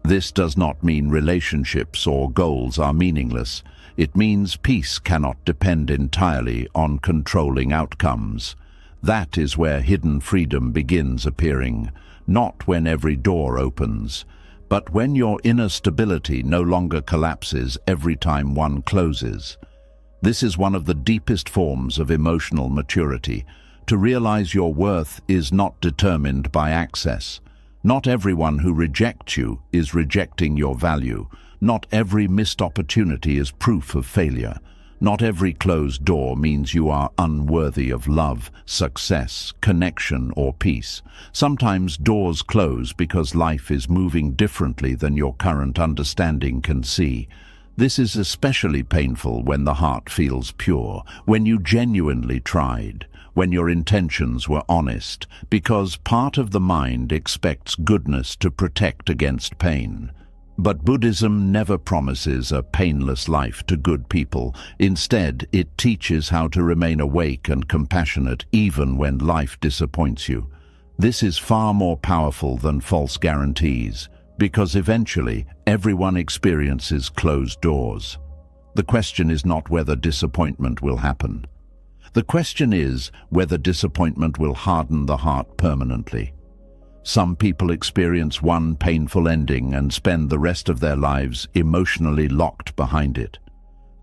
This does not mean relationships or goals are meaningless. It means peace cannot depend entirely on controlling outcomes. That is where hidden freedom begins appearing, not when every door opens, but when your inner stability no longer collapses every time one closes. This is one of the deepest forms of emotional maturity. To realize your worth is not determined by access. Not everyone who rejects you is rejecting your value. Not every missed opportunity is proof of failure. Not every closed door means you are unworthy of love, success, connection, or peace. Sometimes doors close because life is moving differently than your current understanding can see. This is especially painful when the heart feels pure, when you genuinely tried, when your intentions were honest, because part of the mind expects goodness to protect against pain. But Buddhism never promises a painless life to good people. Instead, it teaches how to remain awake and compassionate even when life disappoints you. This is far more powerful than false guarantees, because eventually everyone experiences closed doors. The question is not whether disappointment will happen. The question is whether disappointment will harden the heart permanently. Some people experience one painful ending and spend the rest of their lives emotionally locked behind it.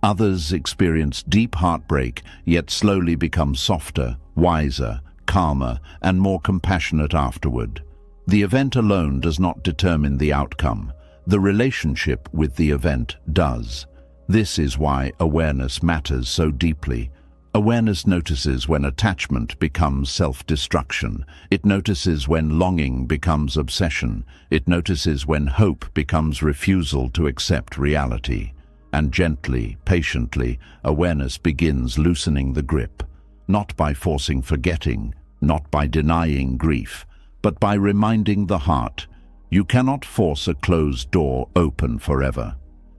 Others experience deep heartbreak, yet slowly become softer, wiser, calmer, and more compassionate afterward. The event alone does not determine the outcome. The relationship with the event does. This is why awareness matters so deeply. Awareness notices when attachment becomes self-destruction. It notices when longing becomes obsession. It notices when hope becomes refusal to accept reality. And gently, patiently, awareness begins loosening the grip, not by forcing forgetting, not by denying grief, but by reminding the heart, you cannot force a closed door open forever.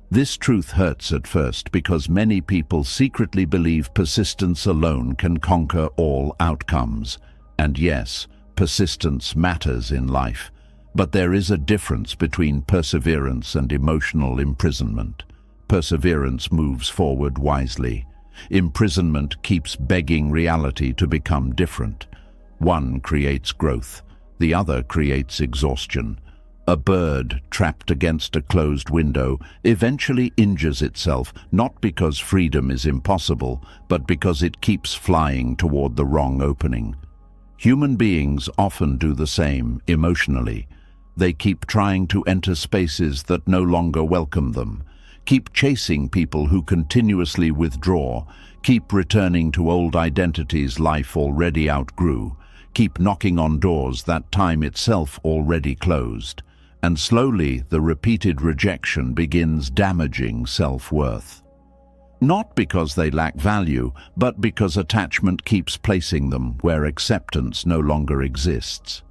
This truth hurts at first because many people secretly believe persistence alone can conquer all outcomes. And yes, persistence matters in life, but there is a difference between perseverance and emotional imprisonment. Perseverance moves forward wisely. Imprisonment keeps begging reality to become different. One creates growth, the other creates exhaustion. A bird trapped against a closed window eventually injures itself, not because freedom is impossible, but because it keeps flying toward the wrong opening. Human beings often do the same emotionally. They keep trying to enter spaces that no longer welcome them, keep chasing people who continuously withdraw, keep returning to old identities life already outgrew, keep knocking on doors that time itself already closed. And slowly the repeated rejection begins damaging self-worth. Not because they lack value, but because attachment keeps placing them where acceptance no longer exists.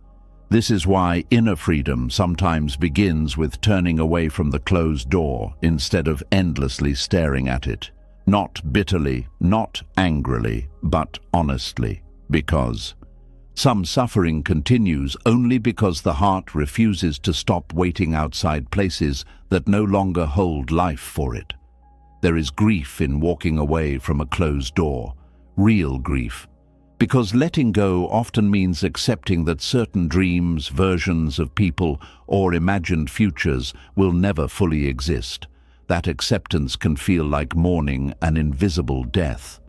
This is why inner freedom sometimes begins with turning away from the closed door instead of endlessly staring at it. Not bitterly, not angrily, but honestly, because some suffering continues only because the heart refuses to stop waiting outside places that no longer hold life for it. There is grief in walking away from a closed door, real grief, because letting go often means accepting that certain dreams, versions of people, or imagined futures will never fully exist. That acceptance can feel like mourning an invisible death.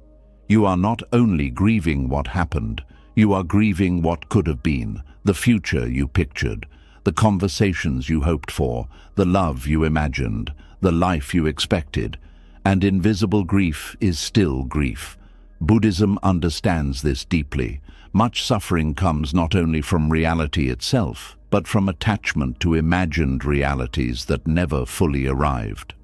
You are not only grieving what happened, you are grieving what could have been, the future you pictured, the conversations you hoped for, the love you imagined, the life you expected. And invisible grief is still grief. Buddhism understands this deeply. Much suffering comes not only from reality itself, but from attachment to imagined realities that never fully arrived.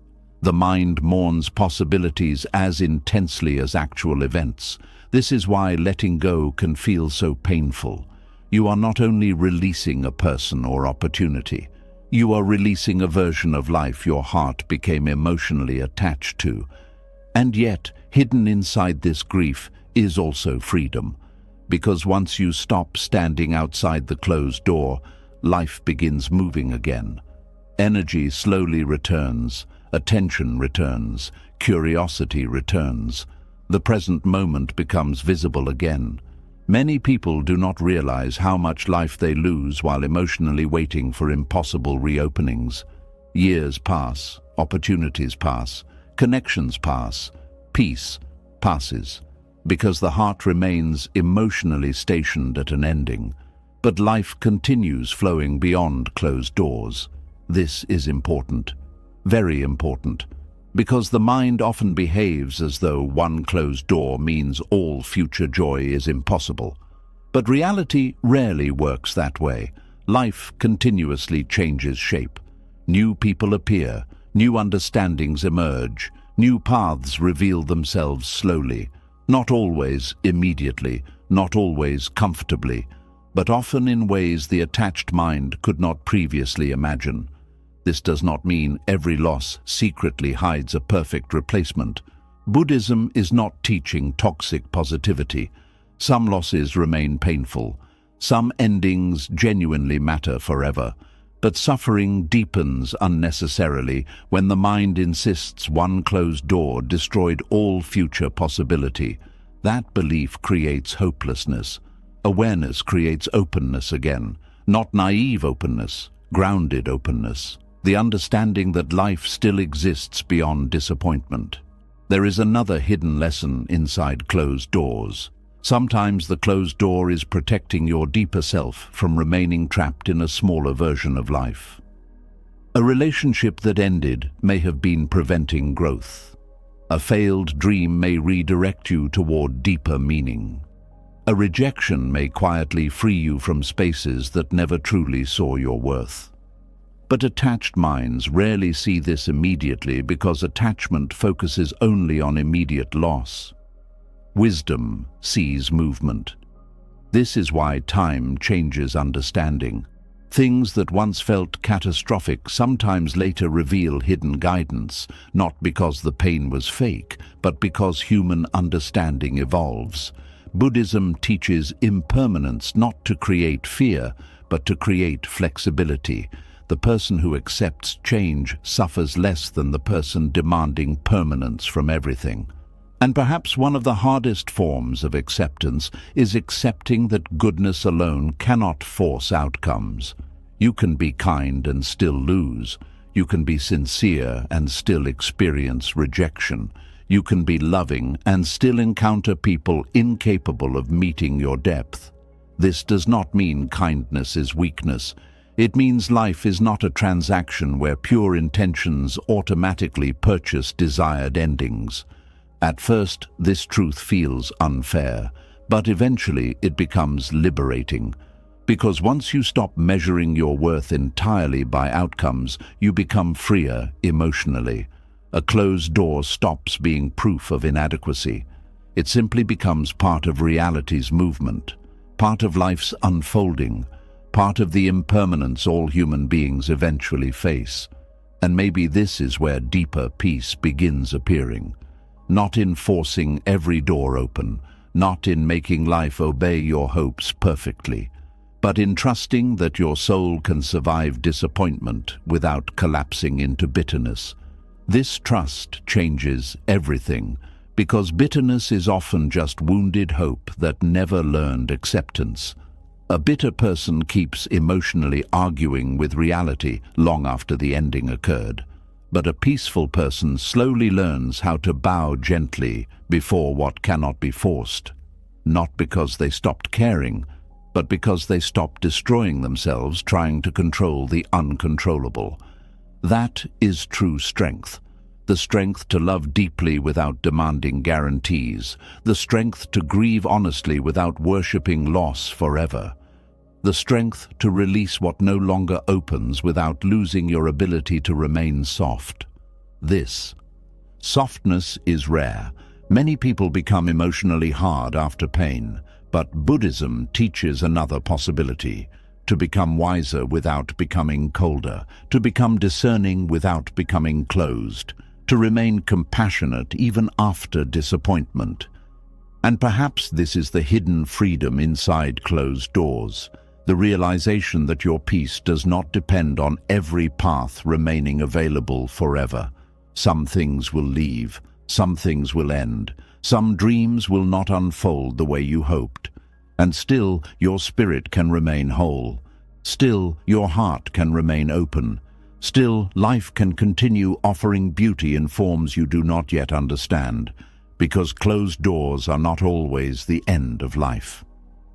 The mind mourns possibilities as intensely as actual events. This is why letting go can feel so painful. You are not only releasing a person or opportunity, you are releasing a version of life your heart became emotionally attached to. And yet, hidden inside this grief is also freedom. Because once you stop standing outside the closed door, life begins moving again. Energy slowly returns, attention returns, curiosity returns. The present moment becomes visible again. Many people do not realize how much life they lose while emotionally waiting for impossible reopenings. Years pass, opportunities pass, connections pass, peace passes, because the heart remains emotionally stationed at an ending. But life continues flowing beyond closed doors. This is important, very important, because the mind often behaves as though one closed door means all future joy is impossible. But reality rarely works that way. Life continuously changes shape. New people appear, new understandings emerge, new paths reveal themselves slowly, not always immediately, not always comfortably, but often in ways the attached mind could not previously imagine. This does not mean every loss secretly hides a perfect replacement. Buddhism is not teaching toxic positivity. Some losses remain painful. Some endings genuinely matter forever. But suffering deepens unnecessarily when the mind insists one closed door destroyed all future possibility. That belief creates hopelessness. Awareness creates openness again. Not naive openness, grounded openness. The understanding that life still exists beyond disappointment. There is another hidden lesson inside closed doors. Sometimes the closed door is protecting your deeper self from remaining trapped in a smaller version of life. A relationship that ended may have been preventing growth. A failed dream may redirect you toward deeper meaning. A rejection may quietly free you from spaces that never truly saw your worth. But attached minds rarely see this immediately because attachment focuses only on immediate loss. Wisdom sees movement. This is why time changes understanding. Things that once felt catastrophic sometimes later reveal hidden guidance, not because the pain was fake, but because human understanding evolves. Buddhism teaches impermanence not to create fear, but to create flexibility. The person who accepts change suffers less than the person demanding permanence from everything. And perhaps one of the hardest forms of acceptance is accepting that goodness alone cannot force outcomes. You can be kind and still lose. You can be sincere and still experience rejection. You can be loving and still encounter people incapable of meeting your depth. This does not mean kindness is weakness. It means life is not a transaction where pure intentions automatically purchase desired endings. At first, this truth feels unfair, but eventually it becomes liberating. Because once you stop measuring your worth entirely by outcomes, you become freer emotionally. A closed door stops being proof of inadequacy. It simply becomes part of reality's movement, part of life's unfolding, part of the impermanence all human beings eventually face. And maybe this is where deeper peace begins appearing. Not in forcing every door open, not in making life obey your hopes perfectly, but in trusting that your soul can survive disappointment without collapsing into bitterness. This trust changes everything, because bitterness is often just wounded hope that never learned acceptance. A bitter person keeps emotionally arguing with reality long after the ending occurred. But a peaceful person slowly learns how to bow gently before what cannot be forced, not because they stopped caring, but because they stopped destroying themselves trying to control the uncontrollable. That is true strength. the strength to love deeply without demanding guarantees, the strength to grieve honestly without worshipping loss forever, the strength to release what no longer opens without losing your ability to remain soft. This softness is rare. Many people become emotionally hard after pain, but Buddhism teaches another possibility: to become wiser without becoming colder, to become discerning without becoming closed, to remain compassionate even after disappointment. And perhaps this is the hidden freedom inside closed doors, the realization that your peace does not depend on every path remaining available forever. Some things will leave, some things will end, some dreams will not unfold the way you hoped. And still, your spirit can remain whole. Still, your heart can remain open. Still, life can continue offering beauty in forms you do not yet understand, because closed doors are not always the end of life.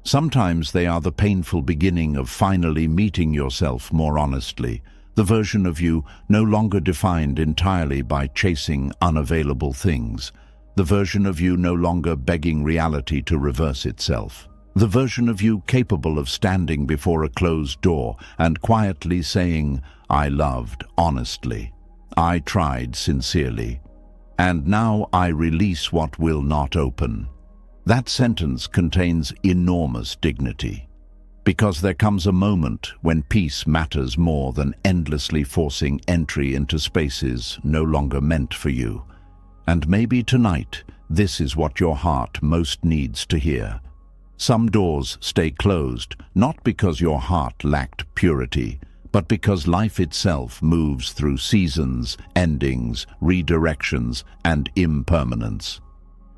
Sometimes they are the painful beginning of finally meeting yourself more honestly, the version of you no longer defined entirely by chasing unavailable things, the version of you no longer begging reality to reverse itself. The version of you capable of standing before a closed door and quietly saying, "I loved honestly. I tried sincerely. And now I release what will not open." That sentence contains enormous dignity, because there comes a moment when peace matters more than endlessly forcing entry into spaces no longer meant for you. And maybe tonight, this is what your heart most needs to hear. Some doors stay closed, not because your heart lacked purity, but because life itself moves through seasons, endings, redirections, and impermanence.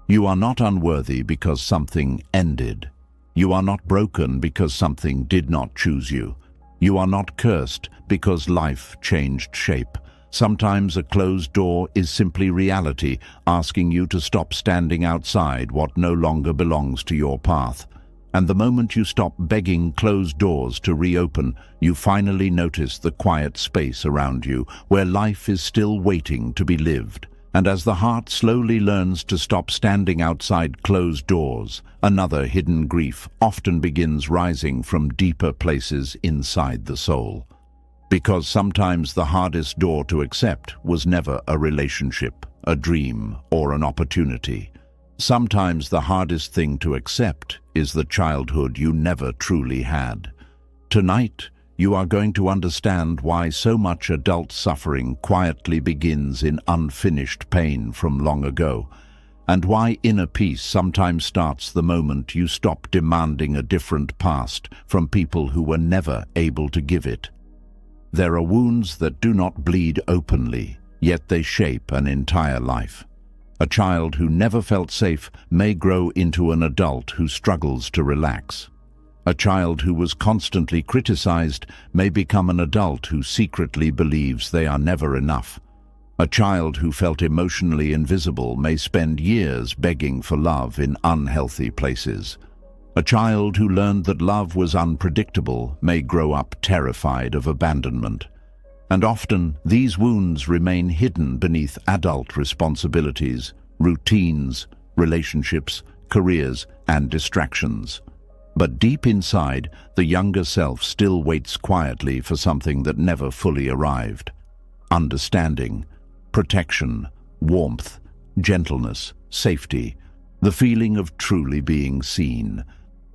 You are not unworthy because something ended. You are not broken because something did not choose you. You are not cursed because life changed shape. Sometimes a closed door is simply reality, asking you to stop standing outside what no longer belongs to your path. And the moment you stop begging closed doors to reopen, you finally notice the quiet space around you, where life is still waiting to be lived. And as the heart slowly learns to stop standing outside closed doors, another hidden grief often begins rising from deeper places inside the soul. Because sometimes the hardest door to accept was never a relationship, a dream, or an opportunity. Sometimes the hardest thing to accept is the childhood you never truly had. Tonight, you are going to understand why so much adult suffering quietly begins in unfinished pain from long ago, and why inner peace sometimes starts the moment you stop demanding a different past from people who were never able to give it. There are wounds that do not bleed openly, yet they shape an entire life. A child who never felt safe may grow into an adult who struggles to relax. A child who was constantly criticized may become an adult who secretly believes they are never enough. A child who felt emotionally invisible may spend years begging for love in unhealthy places. A child who learned that love was unpredictable may grow up terrified of abandonment. And often, these wounds remain hidden beneath adult responsibilities, routines, relationships, careers, and distractions. But deep inside, the younger self still waits quietly for something that never fully arrived. Understanding, protection, warmth, gentleness, safety, the feeling of truly being seen.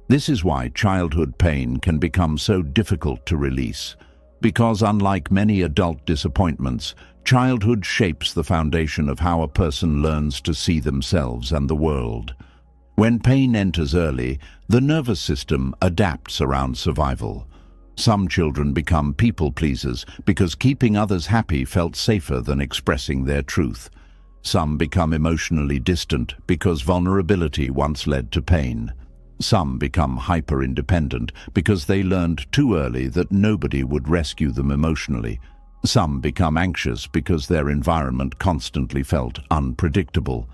This is why childhood pain can become so difficult to release, because unlike many adult disappointments, childhood shapes the foundation of how a person learns to see themselves and the world. When pain enters early, the nervous system adapts around survival. Some children become people pleasers because keeping others happy felt safer than expressing their truth. Some become emotionally distant because vulnerability once led to pain. Some become hyper-independent because they learned too early that nobody would rescue them emotionally. Some become anxious because their environment constantly felt unpredictable.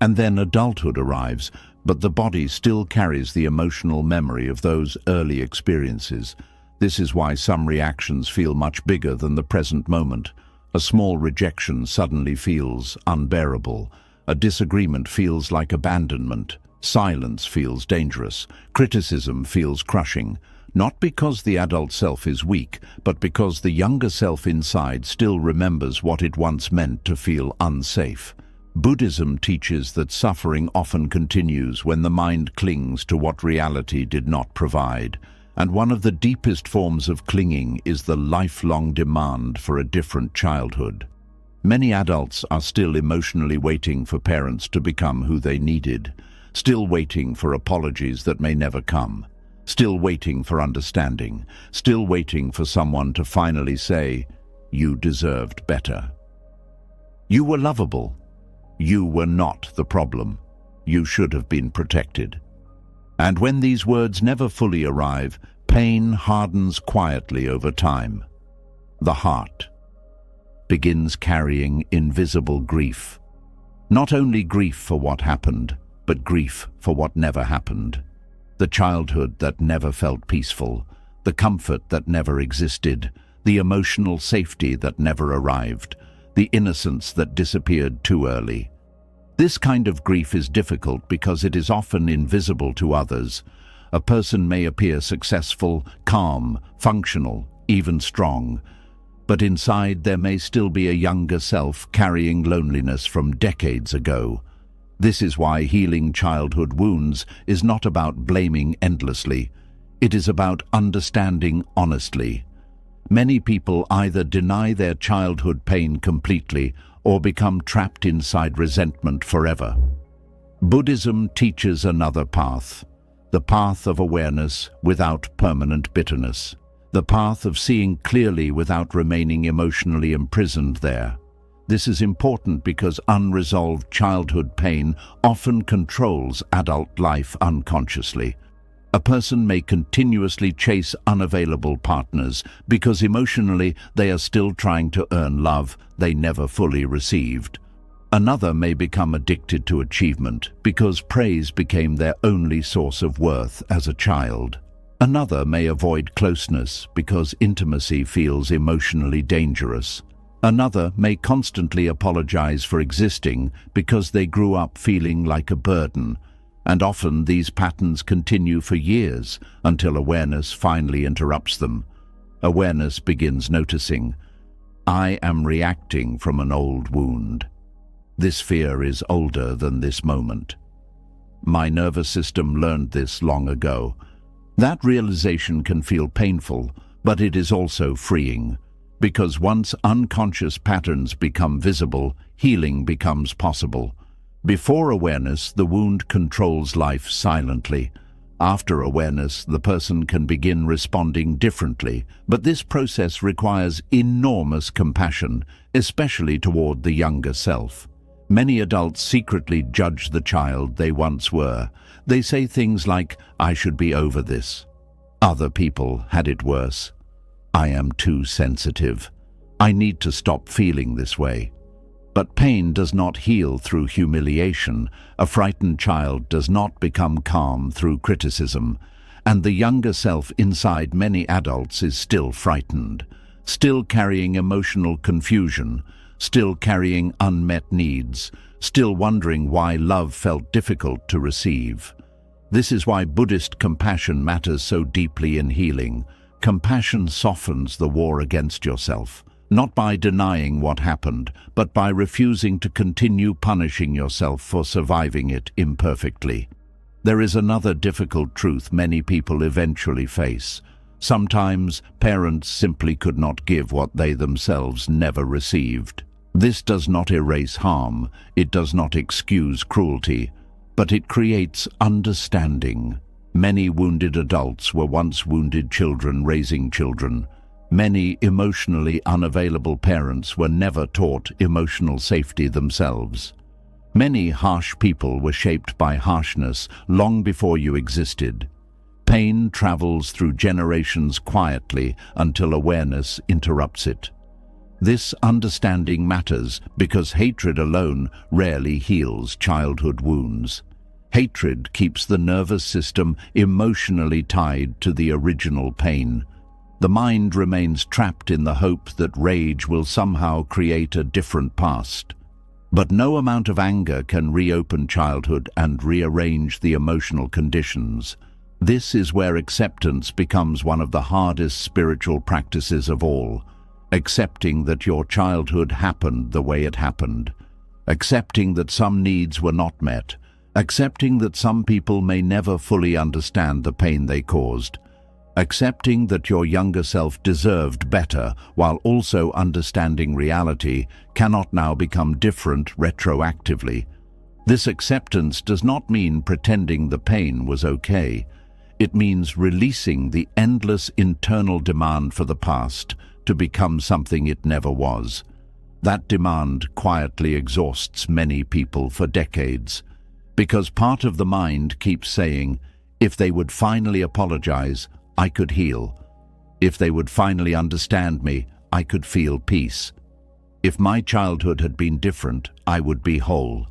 And then adulthood arrives, but the body still carries the emotional memory of those early experiences. This is why some reactions feel much bigger than the present moment. A small rejection suddenly feels unbearable. A disagreement feels like abandonment. Silence feels dangerous. Criticism feels crushing. Not because the adult self is weak, but because the younger self inside still remembers what it once meant to feel unsafe. Buddhism teaches that suffering often continues when the mind clings to what reality did not provide. And one of the deepest forms of clinging is the lifelong demand for a different childhood. Many adults are still emotionally waiting for parents to become who they needed, still waiting for apologies that may never come, still waiting for understanding, still waiting for someone to finally say, "You deserved better. You were lovable. You were not the problem. You should have been protected." And when these words never fully arrive, pain hardens quietly over time. The heart begins carrying invisible grief. Not only grief for what happened, but grief for what never happened. The childhood that never felt peaceful, the comfort that never existed, the emotional safety that never arrived, the innocence that disappeared too early. This kind of grief is difficult because it is often invisible to others. A person may appear successful, calm, functional, even strong, but inside there may still be a younger self carrying loneliness from decades ago. This is why healing childhood wounds is not about blaming endlessly. It is about understanding honestly. Many people either deny their childhood pain completely or become trapped inside resentment forever. Buddhism teaches another path, the path of awareness without permanent bitterness, the path of seeing clearly without remaining emotionally imprisoned there. This is important because unresolved childhood pain often controls adult life unconsciously. A person may continuously chase unavailable partners because emotionally they are still trying to earn love they never fully received. Another may become addicted to achievement because praise became their only source of worth as a child. Another may avoid closeness because intimacy feels emotionally dangerous. Another may constantly apologize for existing because they grew up feeling like a burden. And often these patterns continue for years until awareness finally interrupts them. Awareness begins noticing, "I am reacting from an old wound. This fear is older than this moment. My nervous system learned this long ago." That realization can feel painful, but it is also freeing, because once unconscious patterns become visible, healing becomes possible. Before awareness, the wound controls life silently. After awareness, the person can begin responding differently, but this process requires enormous compassion, especially toward the younger self. Many adults secretly judge the child they once were. They say things like, "I should be over this. Other people had it worse. I am too sensitive. I need to stop feeling this way." But pain does not heal through humiliation. A frightened child does not become calm through criticism. And the younger self inside many adults is still frightened, still carrying emotional confusion, still carrying unmet needs, still wondering why love felt difficult to receive. This is why Buddhist compassion matters so deeply in healing. Compassion softens the war against yourself, not by denying what happened, but by refusing to continue punishing yourself for surviving it imperfectly. There is another difficult truth many people eventually face. Sometimes parents simply could not give what they themselves never received. This does not erase harm, it does not excuse cruelty, but it creates understanding. Many wounded adults were once wounded children raising children. Many emotionally unavailable parents were never taught emotional safety themselves. Many harsh people were shaped by harshness long before you existed. Pain travels through generations quietly until awareness interrupts it. This understanding matters because hatred alone rarely heals childhood wounds. Hatred keeps the nervous system emotionally tied to the original pain. The mind remains trapped in the hope that rage will somehow create a different past. But no amount of anger can reopen childhood and rearrange the emotional conditions. This is where acceptance becomes one of the hardest spiritual practices of all. Accepting that your childhood happened the way it happened. Accepting that some needs were not met. Accepting that some people may never fully understand the pain they caused. Accepting that your younger self deserved better while also understanding reality cannot now become different retroactively. This acceptance does not mean pretending the pain was okay. It means releasing the endless internal demand for the past to become something it never was. That demand quietly exhausts many people for decades, because part of the mind keeps saying, if they would finally apologize, I could heal. If they would finally understand me, I could feel peace. If my childhood had been different, I would be whole.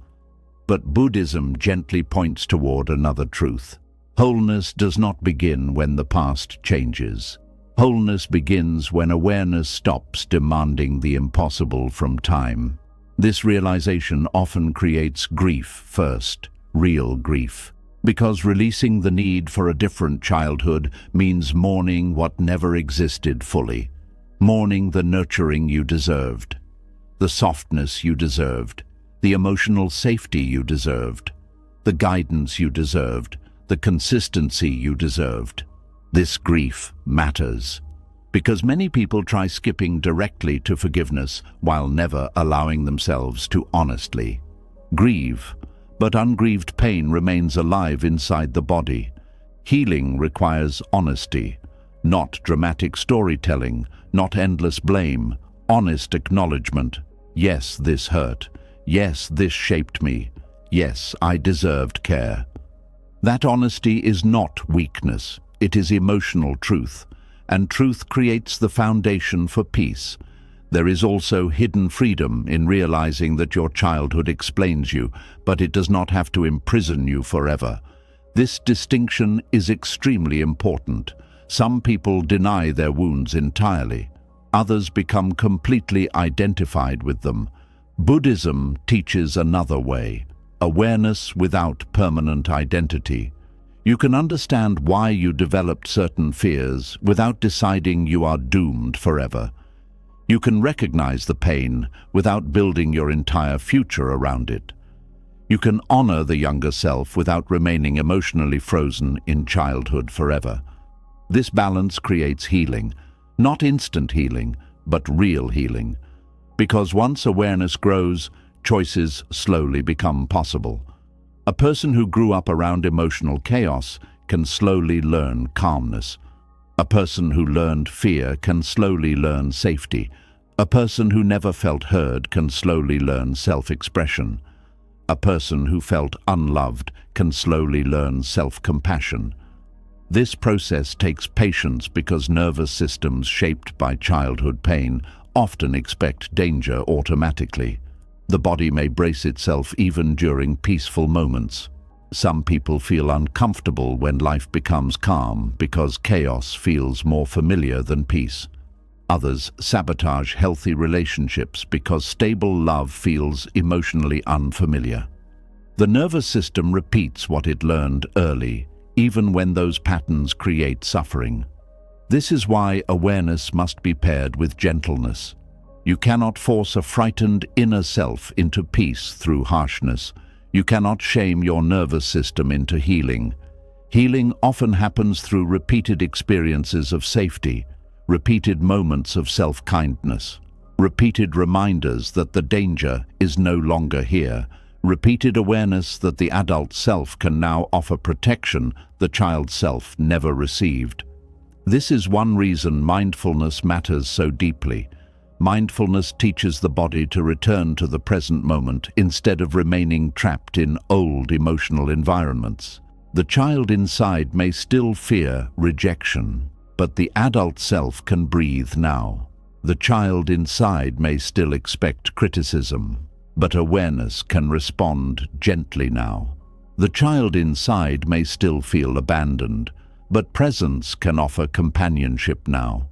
But Buddhism gently points toward another truth. Wholeness does not begin when the past changes. Wholeness begins when awareness stops demanding the impossible from time. This realization often creates grief first, real grief. Because releasing the need for a different childhood means mourning what never existed fully. Mourning the nurturing you deserved, the softness you deserved, the emotional safety you deserved, the guidance you deserved, the consistency you deserved. This grief matters, because many people try skipping directly to forgiveness while never allowing themselves to honestly grieve. But ungrieved pain remains alive inside the body. Healing requires honesty, not dramatic storytelling, not endless blame, honest acknowledgement. Yes, this hurt. Yes, this shaped me. Yes, I deserved care. That honesty is not weakness, it is emotional truth, and truth creates the foundation for peace. There is also hidden freedom in realizing that your childhood explains you, but it does not have to imprison you forever. This distinction is extremely important. Some people deny their wounds entirely. Others become completely identified with them. Buddhism teaches another way, awareness without permanent identity. You can understand why you developed certain fears without deciding you are doomed forever. You can recognize the pain without building your entire future around it. You can honor the younger self without remaining emotionally frozen in childhood forever. This balance creates healing, not instant healing, but real healing. Because once awareness grows, choices slowly become possible. A person who grew up around emotional chaos can slowly learn calmness. A person who learned fear can slowly learn safety. A person who never felt heard can slowly learn self-expression. A person who felt unloved can slowly learn self-compassion. This process takes patience because nervous systems shaped by childhood pain often expect danger automatically. The body may brace itself even during peaceful moments. Some people feel uncomfortable when life becomes calm because chaos feels more familiar than peace. Others sabotage healthy relationships because stable love feels emotionally unfamiliar. The nervous system repeats what it learned early, even when those patterns create suffering. This is why awareness must be paired with gentleness. You cannot force a frightened inner self into peace through harshness. You cannot shame your nervous system into healing. Healing often happens through repeated experiences of safety, repeated moments of self-kindness, repeated reminders that the danger is no longer here, repeated awareness that the adult self can now offer protection the child self never received. This is one reason mindfulness matters so deeply. Mindfulness teaches the body to return to the present moment instead of remaining trapped in old emotional environments. The child inside may still fear rejection, but the adult self can breathe now. The child inside may still expect criticism, but awareness can respond gently now. The child inside may still feel abandoned, but presence can offer companionship now.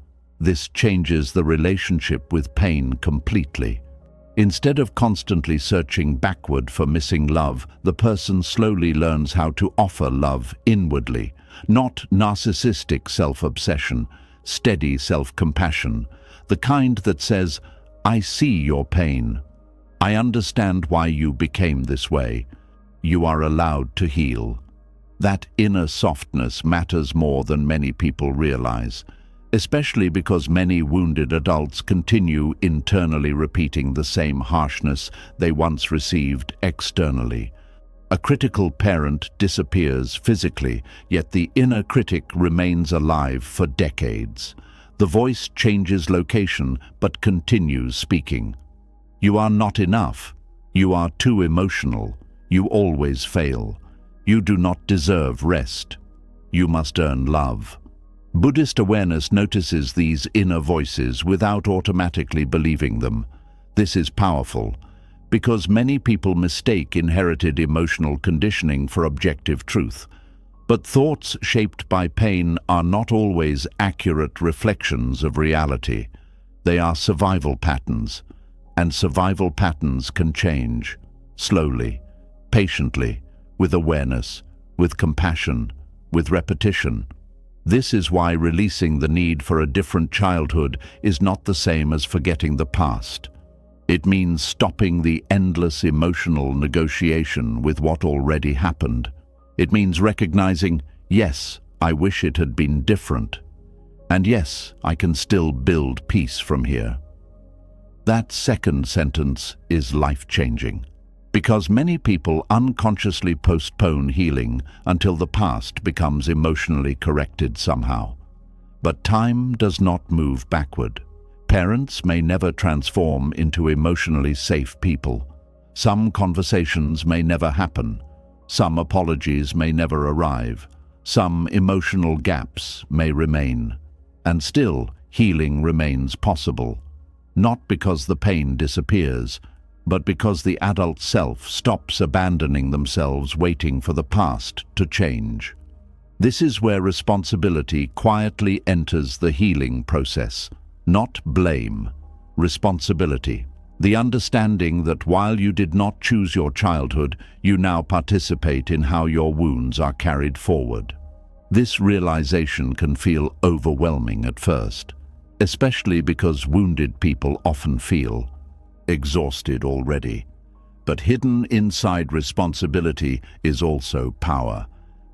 This changes the relationship with pain completely. Instead of constantly searching backward for missing love, the person slowly learns how to offer love inwardly, not narcissistic self-obsession, steady self-compassion, the kind that says, "I see your pain. I understand why you became this way. You are allowed to heal." That inner softness matters more than many people realize, especially because many wounded adults continue internally repeating the same harshness they once received externally. A critical parent disappears physically, yet the inner critic remains alive for decades. The voice changes location but continues speaking. You are not enough. You are too emotional. You always fail. You do not deserve rest. You must earn love. Buddhist awareness notices these inner voices without automatically believing them. This is powerful, because many people mistake inherited emotional conditioning for objective truth. But thoughts shaped by pain are not always accurate reflections of reality. They are survival patterns, and survival patterns can change, slowly, patiently, with awareness, with compassion, with repetition. This is why releasing the need for a different childhood is not the same as forgetting the past. It means stopping the endless emotional negotiation with what already happened. It means recognizing, yes, I wish it had been different. And yes, I can still build peace from here. That second sentence is life-changing, because many people unconsciously postpone healing until the past becomes emotionally corrected somehow. But time does not move backward. Parents may never transform into emotionally safe people. Some conversations may never happen. Some apologies may never arrive. Some emotional gaps may remain. And still, healing remains possible. Not because the pain disappears, but because the adult self stops abandoning themselves waiting for the past to change. This is where responsibility quietly enters the healing process. Not blame, responsibility. The understanding that while you did not choose your childhood, you now participate in how your wounds are carried forward. This realization can feel overwhelming at first, especially because wounded people often feel exhausted already. But hidden inside responsibility is also power,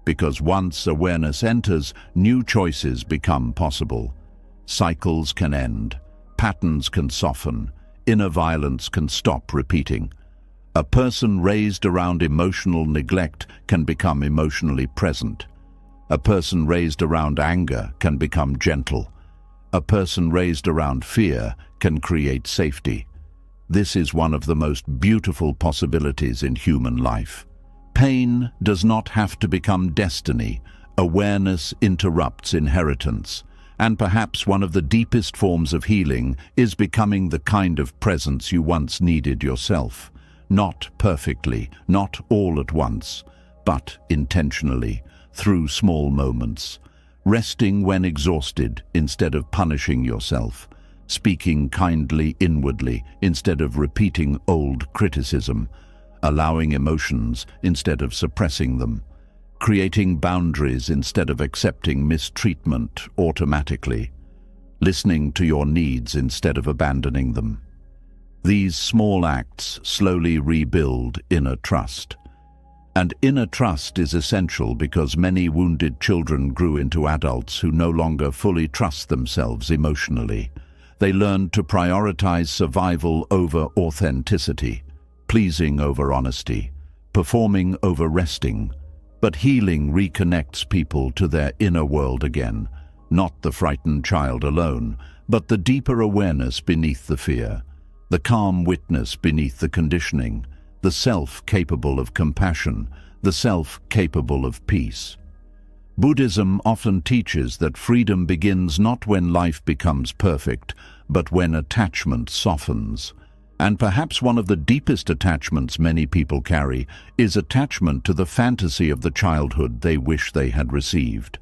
because once awareness enters, new choices become possible. Cycles can end, patterns can soften, inner violence can stop repeating. A person raised around emotional neglect can become emotionally present. A person raised around anger can become gentle. A person raised around fear can create safety. This is one of the most beautiful possibilities in human life. Pain does not have to become destiny. Awareness interrupts inheritance. And perhaps one of the deepest forms of healing is becoming the kind of presence you once needed yourself. Not perfectly, not all at once, but intentionally, through small moments. Resting when exhausted instead of punishing yourself. Speaking kindly inwardly instead of repeating old criticism. Allowing emotions instead of suppressing them. Creating boundaries instead of accepting mistreatment automatically. Listening to your needs instead of abandoning them. These small acts slowly rebuild inner trust. And inner trust is essential because many wounded children grew into adults who no longer fully trust themselves emotionally. They learned to prioritize survival over authenticity, pleasing over honesty, performing over resting. But healing reconnects people to their inner world again, not the frightened child alone, but the deeper awareness beneath the fear, the calm witness beneath the conditioning, the self capable of compassion, the self capable of peace. Buddhism often teaches that freedom begins not when life becomes perfect, but when attachment softens. And perhaps one of the deepest attachments many people carry is attachment to the fantasy of the childhood they wish they had received.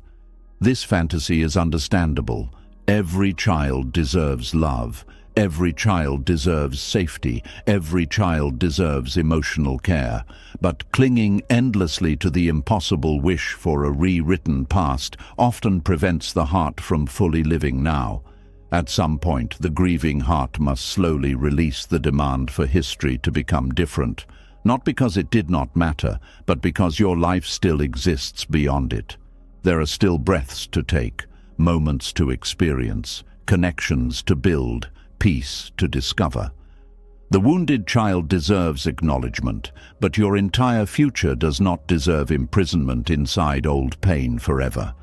This fantasy is understandable, Every child deserves love. Every child deserves safety. Every child deserves emotional care. But clinging endlessly to the impossible wish for a rewritten past often prevents the heart from fully living now. At some point, the grieving heart must slowly release the demand for history to become different, not because it did not matter, but because your life still exists beyond it. There are still breaths to take, moments to experience, connections to build, peace to discover. The wounded child deserves acknowledgement, but your entire future does not deserve imprisonment inside old pain forever.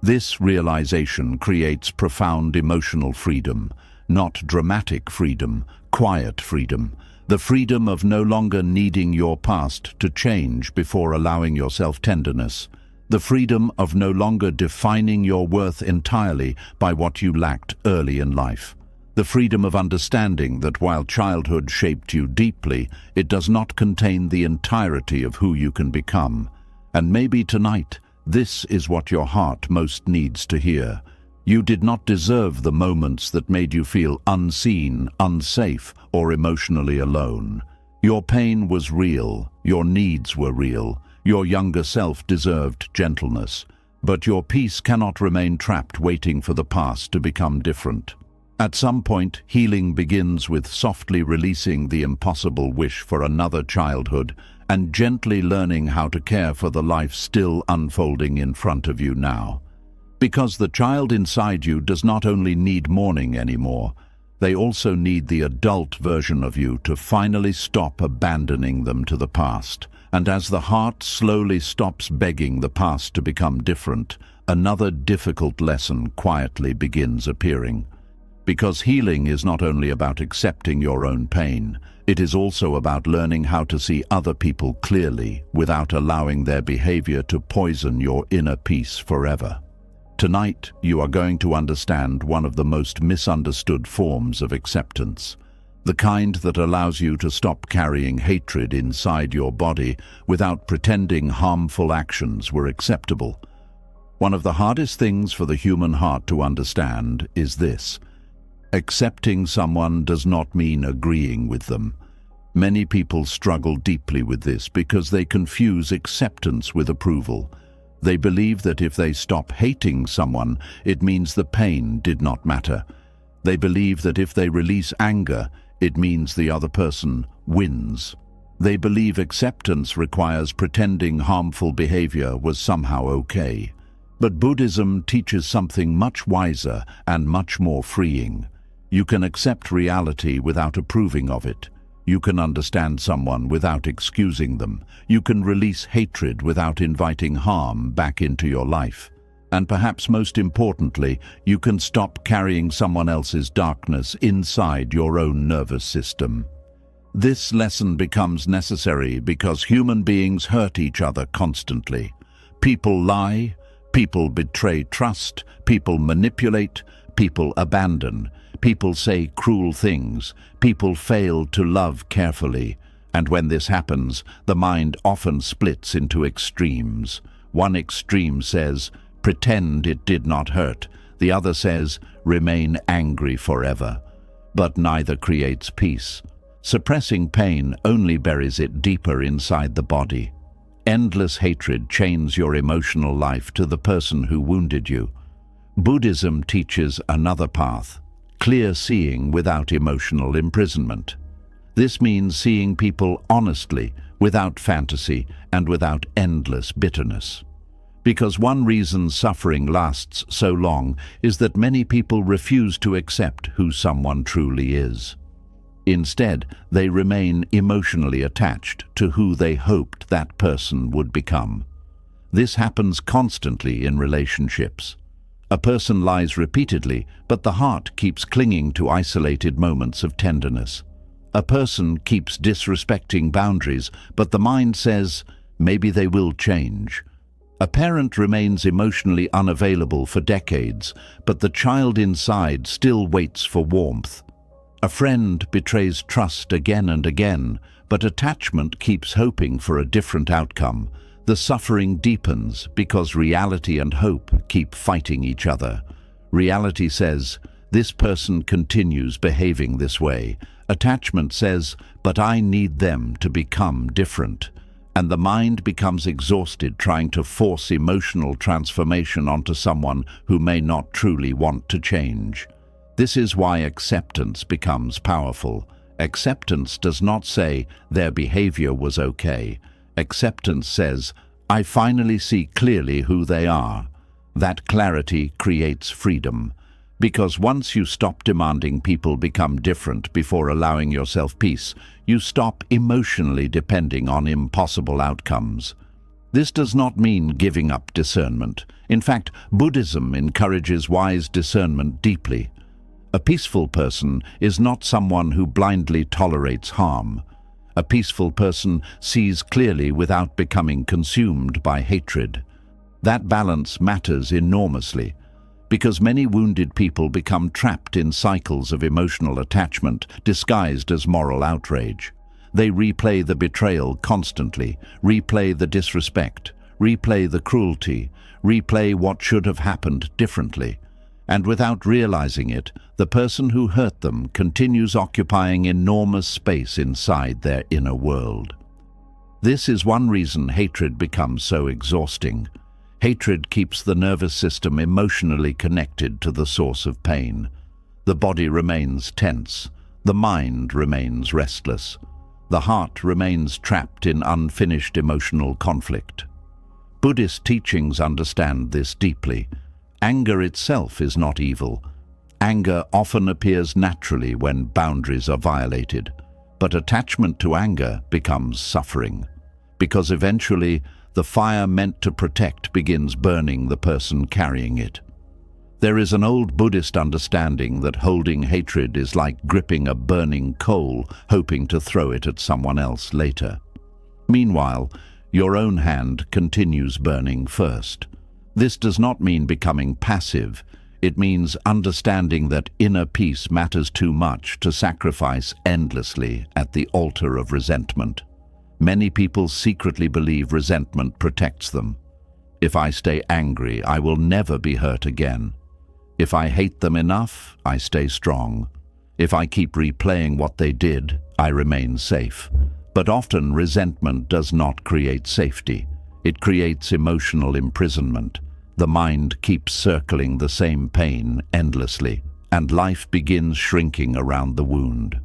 This realization creates profound emotional freedom, not dramatic freedom, quiet freedom, the freedom of no longer needing your past to change before allowing yourself tenderness, the freedom of no longer defining your worth entirely by what you lacked early in life. The freedom of understanding that while childhood shaped you deeply, it does not contain the entirety of who you can become. And maybe tonight, this is what your heart most needs to hear. You did not deserve the moments that made you feel unseen, unsafe, or emotionally alone. Your pain was real, your needs were real, your younger self deserved gentleness. But your peace cannot remain trapped waiting for the past to become different. At some point, healing begins with softly releasing the impossible wish for another childhood and gently learning how to care for the life still unfolding in front of you now. Because the child inside you does not only need mourning anymore, they also need the adult version of you to finally stop abandoning them to the past. And as the heart slowly stops begging the past to become different, another difficult lesson quietly begins appearing. Because healing is not only about accepting your own pain, it is also about learning how to see other people clearly without allowing their behavior to poison your inner peace forever. Tonight, you are going to understand one of the most misunderstood forms of acceptance, the kind that allows you to stop carrying hatred inside your body without pretending harmful actions were acceptable. One of the hardest things for the human heart to understand is this: accepting someone does not mean agreeing with them. Many people struggle deeply with this because they confuse acceptance with approval. They believe that if they stop hating someone, it means the pain did not matter. They believe that if they release anger, it means the other person wins. They believe acceptance requires pretending harmful behavior was somehow okay. But Buddhism teaches something much wiser and much more freeing. You can accept reality without approving of it. You can understand someone without excusing them. You can release hatred without inviting harm back into your life. And perhaps most importantly, you can stop carrying someone else's darkness inside your own nervous system. This lesson becomes necessary because human beings hurt each other constantly. People lie, people betray trust, people manipulate, people abandon. People say cruel things, people fail to love carefully, and when this happens, the mind often splits into extremes. One extreme says, pretend it did not hurt. The other says, remain angry forever. But neither creates peace. Suppressing pain only buries it deeper inside the body. Endless hatred chains your emotional life to the person who wounded you. Buddhism teaches another path: clear seeing without emotional imprisonment. This means seeing people honestly, without fantasy, and without endless bitterness. Because one reason suffering lasts so long is that many people refuse to accept who someone truly is. Instead, they remain emotionally attached to who they hoped that person would become. This happens constantly in relationships. A person lies repeatedly, but the heart keeps clinging to isolated moments of tenderness. A person keeps disrespecting boundaries, but the mind says, maybe they will change. A parent remains emotionally unavailable for decades, but the child inside still waits for warmth. A friend betrays trust again and again, but attachment keeps hoping for a different outcome. The suffering deepens because reality and hope keep fighting each other. Reality says, this person continues behaving this way. Attachment says, but I need them to become different. And the mind becomes exhausted trying to force emotional transformation onto someone who may not truly want to change. This is why acceptance becomes powerful. Acceptance does not say, their behavior was okay. Acceptance says, I finally see clearly who they are. That clarity creates freedom. Because once you stop demanding people become different before allowing yourself peace, you stop emotionally depending on impossible outcomes. This does not mean giving up discernment. In fact, Buddhism encourages wise discernment deeply. A peaceful person is not someone who blindly tolerates harm. A peaceful person sees clearly without becoming consumed by hatred. That balance matters enormously, because many wounded people become trapped in cycles of emotional attachment disguised as moral outrage. They replay the betrayal constantly, replay the disrespect, replay the cruelty, replay what should have happened differently. And without realizing it, the person who hurt them continues occupying enormous space inside their inner world. This is one reason hatred becomes so exhausting. Hatred keeps the nervous system emotionally connected to the source of pain. The body remains tense. The mind remains restless. The heart remains trapped in unfinished emotional conflict. Buddhist teachings understand this deeply. Anger itself is not evil. Anger often appears naturally when boundaries are violated, but attachment to anger becomes suffering, because eventually the fire meant to protect begins burning the person carrying it. There is an old Buddhist understanding that holding hatred is like gripping a burning coal, hoping to throw it at someone else later. Meanwhile, your own hand continues burning first. This does not mean becoming passive. It means understanding that inner peace matters too much to sacrifice endlessly at the altar of resentment. Many people secretly believe resentment protects them. If I stay angry, I will never be hurt again. If I hate them enough, I stay strong. If I keep replaying what they did, I remain safe. But often resentment does not create safety. It creates emotional imprisonment. The mind keeps circling the same pain endlessly, and life begins shrinking around the wound.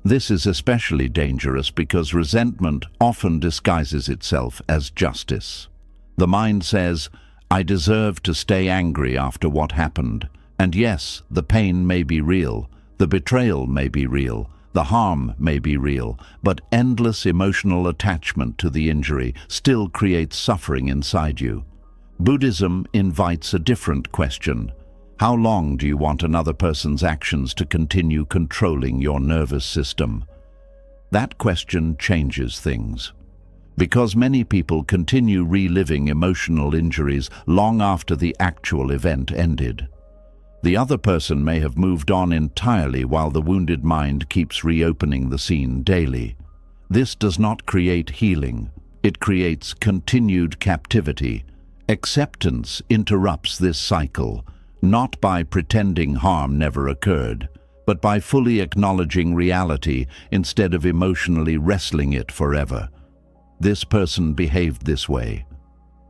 This is especially dangerous because resentment often disguises itself as justice. The mind says, I deserve to stay angry after what happened. And yes, the pain may be real, the betrayal may be real, the harm may be real, but endless emotional attachment to the injury still creates suffering inside you. Buddhism invites a different question. How long do you want another person's actions to continue controlling your nervous system? That question changes things. Because many people continue reliving emotional injuries long after the actual event ended. The other person may have moved on entirely while the wounded mind keeps reopening the scene daily. This does not create healing. It creates continued captivity. Acceptance interrupts this cycle, not by pretending harm never occurred, but by fully acknowledging reality instead of emotionally wrestling it forever. This person behaved this way.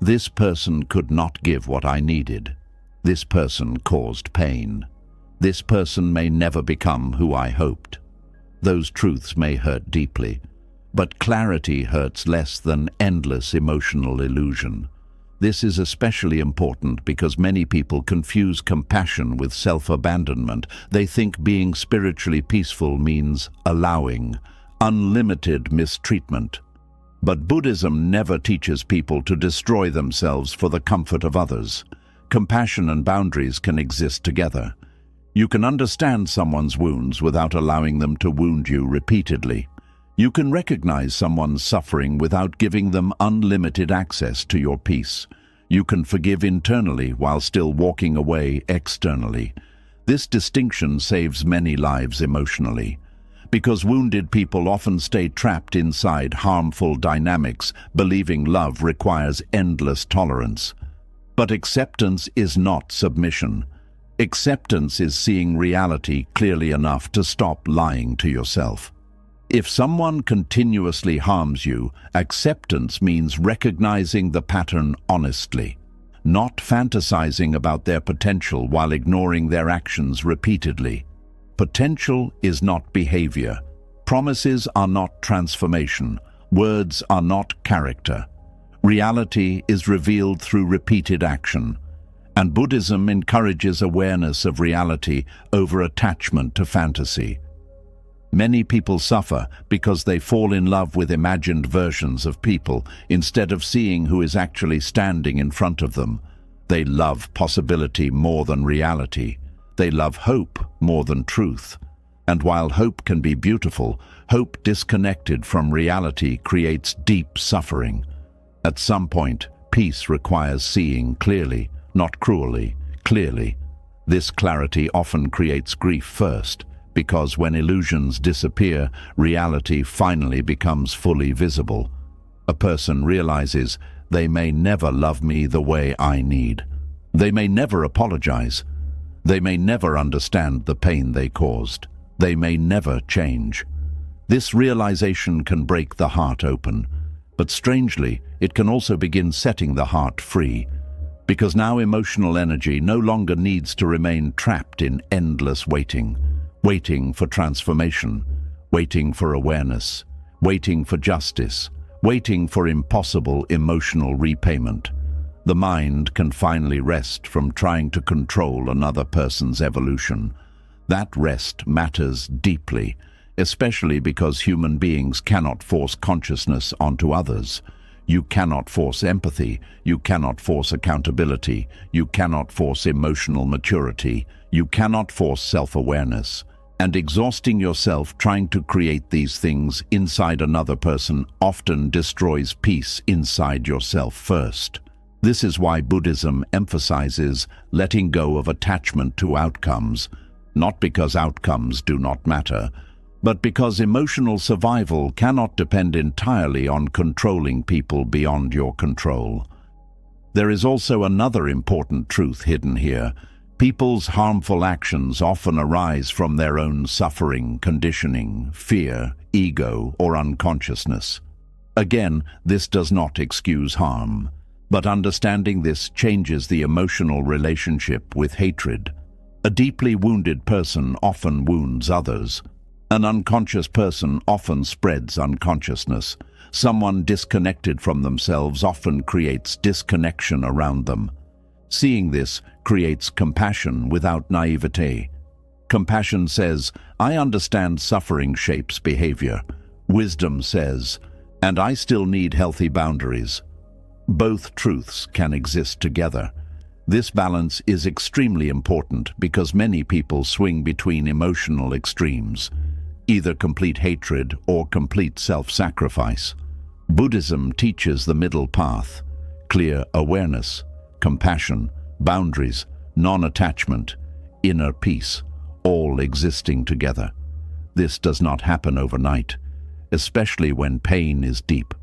This person could not give what I needed. This person caused pain. This person may never become who I hoped. Those truths may hurt deeply, but clarity hurts less than endless emotional illusion. This is especially important because many people confuse compassion with self-abandonment. They think being spiritually peaceful means allowing unlimited mistreatment. But Buddhism never teaches people to destroy themselves for the comfort of others. Compassion and boundaries can exist together. You can understand someone's wounds without allowing them to wound you repeatedly. You can recognize someone's suffering without giving them unlimited access to your peace. You can forgive internally while still walking away externally. This distinction saves many lives emotionally. Because wounded people often stay trapped inside harmful dynamics, believing love requires endless tolerance. But acceptance is not submission. Acceptance is seeing reality clearly enough to stop lying to yourself. If someone continuously harms you, acceptance means recognizing the pattern honestly, not fantasizing about their potential while ignoring their actions repeatedly. Potential is not behavior. Promises are not transformation. Words are not character. Reality is revealed through repeated action. And Buddhism encourages awareness of reality over attachment to fantasy. Many people suffer because they fall in love with imagined versions of people instead of seeing who is actually standing in front of them. They love possibility more than reality. They love hope more than truth. And while hope can be beautiful, hope disconnected from reality creates deep suffering. At some point, peace requires seeing clearly, not cruelly, clearly. This clarity often creates grief first, because when illusions disappear, reality finally becomes fully visible. A person realizes they may never love me the way I need. They may never apologize. They may never understand the pain they caused. They may never change. This realization can break the heart open, but strangely, it can also begin setting the heart free, because now emotional energy no longer needs to remain trapped in endless waiting. Waiting for transformation, waiting for awareness, waiting for justice, waiting for impossible emotional repayment. The mind can finally rest from trying to control another person's evolution. That rest matters deeply, especially because human beings cannot force consciousness onto others. You cannot force empathy, you cannot force accountability, you cannot force emotional maturity, you cannot force self-awareness. And exhausting yourself trying to create these things inside another person often destroys peace inside yourself first. This is why Buddhism emphasizes letting go of attachment to outcomes, not because outcomes do not matter, but because emotional survival cannot depend entirely on controlling people beyond your control. There is also another important truth hidden here. People's harmful actions often arise from their own suffering, conditioning, fear, ego, or unconsciousness. Again, this does not excuse harm, but understanding this changes the emotional relationship with hatred. A deeply wounded person often wounds others. An unconscious person often spreads unconsciousness. Someone disconnected from themselves often creates disconnection around them. Seeing this creates compassion without naivete. Compassion says, I understand suffering shapes behavior. Wisdom says, and I still need healthy boundaries. Both truths can exist together. This balance is extremely important because many people swing between emotional extremes, either complete hatred or complete self-sacrifice. Buddhism teaches the middle path, clear awareness, compassion, boundaries, non-attachment, inner peace, all existing together. This does not happen overnight, especially when pain is deep.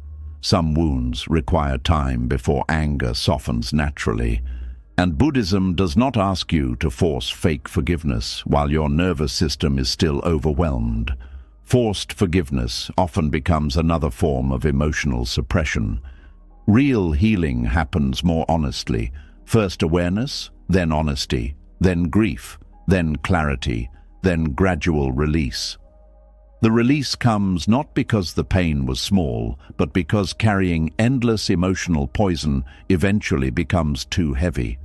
Some wounds require time before anger softens naturally, and Buddhism does not ask you to force fake forgiveness while your nervous system is still overwhelmed. Forced forgiveness often becomes another form of emotional suppression. Real healing happens more honestly. First awareness, then honesty, then grief, then clarity, then gradual release. The release comes not because the pain was small, but because carrying endless emotional poison eventually becomes too heavy.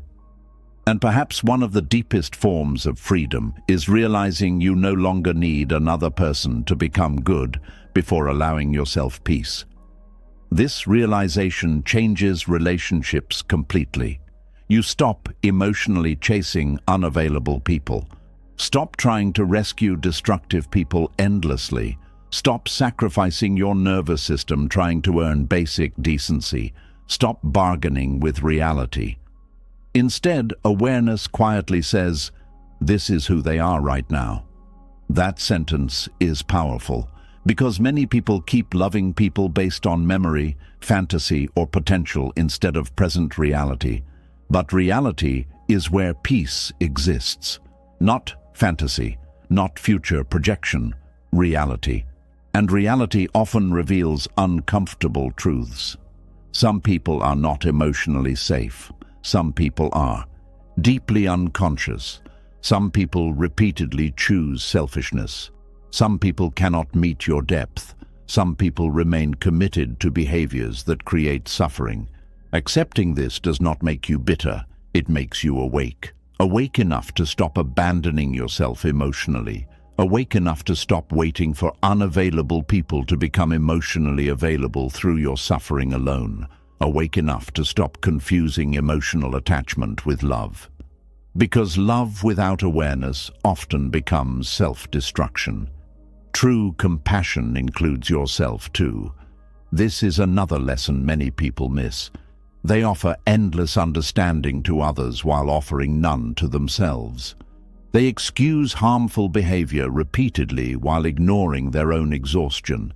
And perhaps one of the deepest forms of freedom is realizing you no longer need another person to become good before allowing yourself peace. This realization changes relationships completely. You stop emotionally chasing unavailable people. Stop trying to rescue destructive people endlessly. Stop sacrificing your nervous system trying to earn basic decency. Stop bargaining with reality. Instead, awareness quietly says, "This is who they are right now." That sentence is powerful, because many people keep loving people based on memory, fantasy, or potential instead of present reality. But reality is where peace exists. Not fantasy, not future projection, reality. And reality often reveals uncomfortable truths. Some people are not emotionally safe. Some people are deeply unconscious. Some people repeatedly choose selfishness. Some people cannot meet your depth. Some people remain committed to behaviors that create suffering. Accepting this does not make you bitter, it makes you awake. Awake enough to stop abandoning yourself emotionally. Awake enough to stop waiting for unavailable people to become emotionally available through your suffering alone. Awake enough to stop confusing emotional attachment with love. Because love without awareness often becomes self-destruction. True compassion includes yourself too. This is another lesson many people miss. They offer endless understanding to others while offering none to themselves. They excuse harmful behavior repeatedly while ignoring their own exhaustion.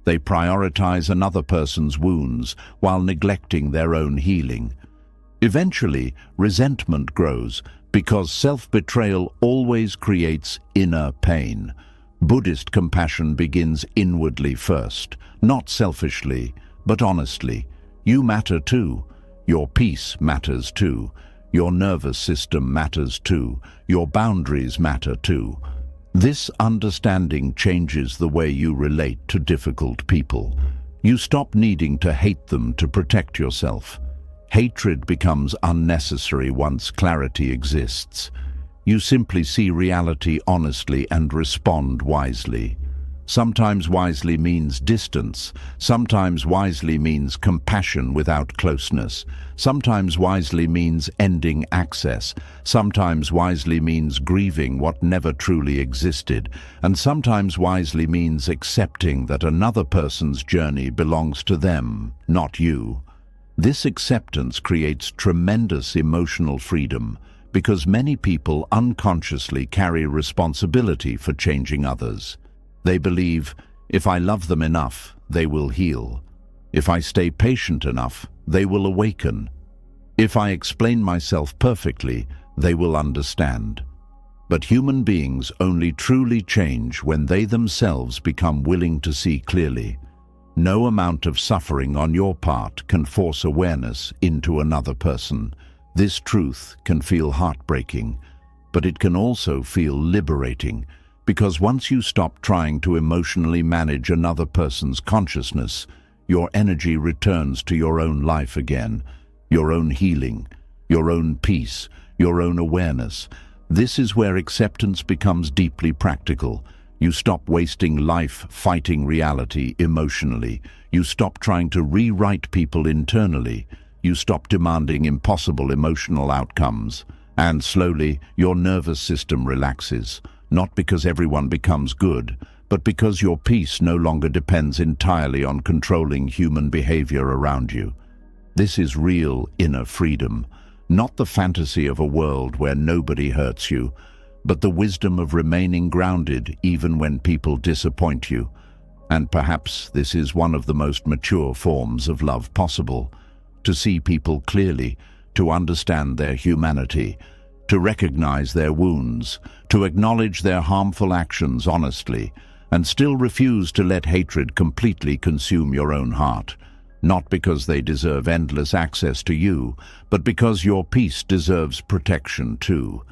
They prioritize another person's wounds while neglecting their own healing. Eventually, resentment grows because self-betrayal always creates inner pain. Buddhist compassion begins inwardly first, not selfishly, but honestly. You matter too. Your peace matters too. Your nervous system matters too. Your boundaries matter too. This understanding changes the way you relate to difficult people. You stop needing to hate them to protect yourself. Hatred becomes unnecessary once clarity exists. You simply see reality honestly and respond wisely. Sometimes wisely means distance. Sometimes wisely means compassion without closeness. Sometimes wisely means ending access. Sometimes wisely means grieving what never truly existed. And sometimes wisely means accepting that another person's journey belongs to them, not you. This acceptance creates tremendous emotional freedom, because many people unconsciously carry responsibility for changing others. They believe, if I love them enough, they will heal. If I stay patient enough, they will awaken. If I explain myself perfectly, they will understand. But human beings only truly change when they themselves become willing to see clearly. No amount of suffering on your part can force awareness into another person. This truth can feel heartbreaking, but it can also feel liberating, because once you stop trying to emotionally manage another person's consciousness, your energy returns to your own life again, your own healing, your own peace, your own awareness. This is where acceptance becomes deeply practical. You stop wasting life fighting reality emotionally. You stop trying to rewrite people internally. You stop demanding impossible emotional outcomes. And slowly, your nervous system relaxes, not because everyone becomes good, but because your peace no longer depends entirely on controlling human behavior around you. This is real inner freedom, not the fantasy of a world where nobody hurts you, but the wisdom of remaining grounded even when people disappoint you. And perhaps this is one of the most mature forms of love possible. To see people clearly, to understand their humanity, to recognize their wounds, to acknowledge their harmful actions honestly, and still refuse to let hatred completely consume your own heart. Not because they deserve endless access to you, but because your peace deserves protection too.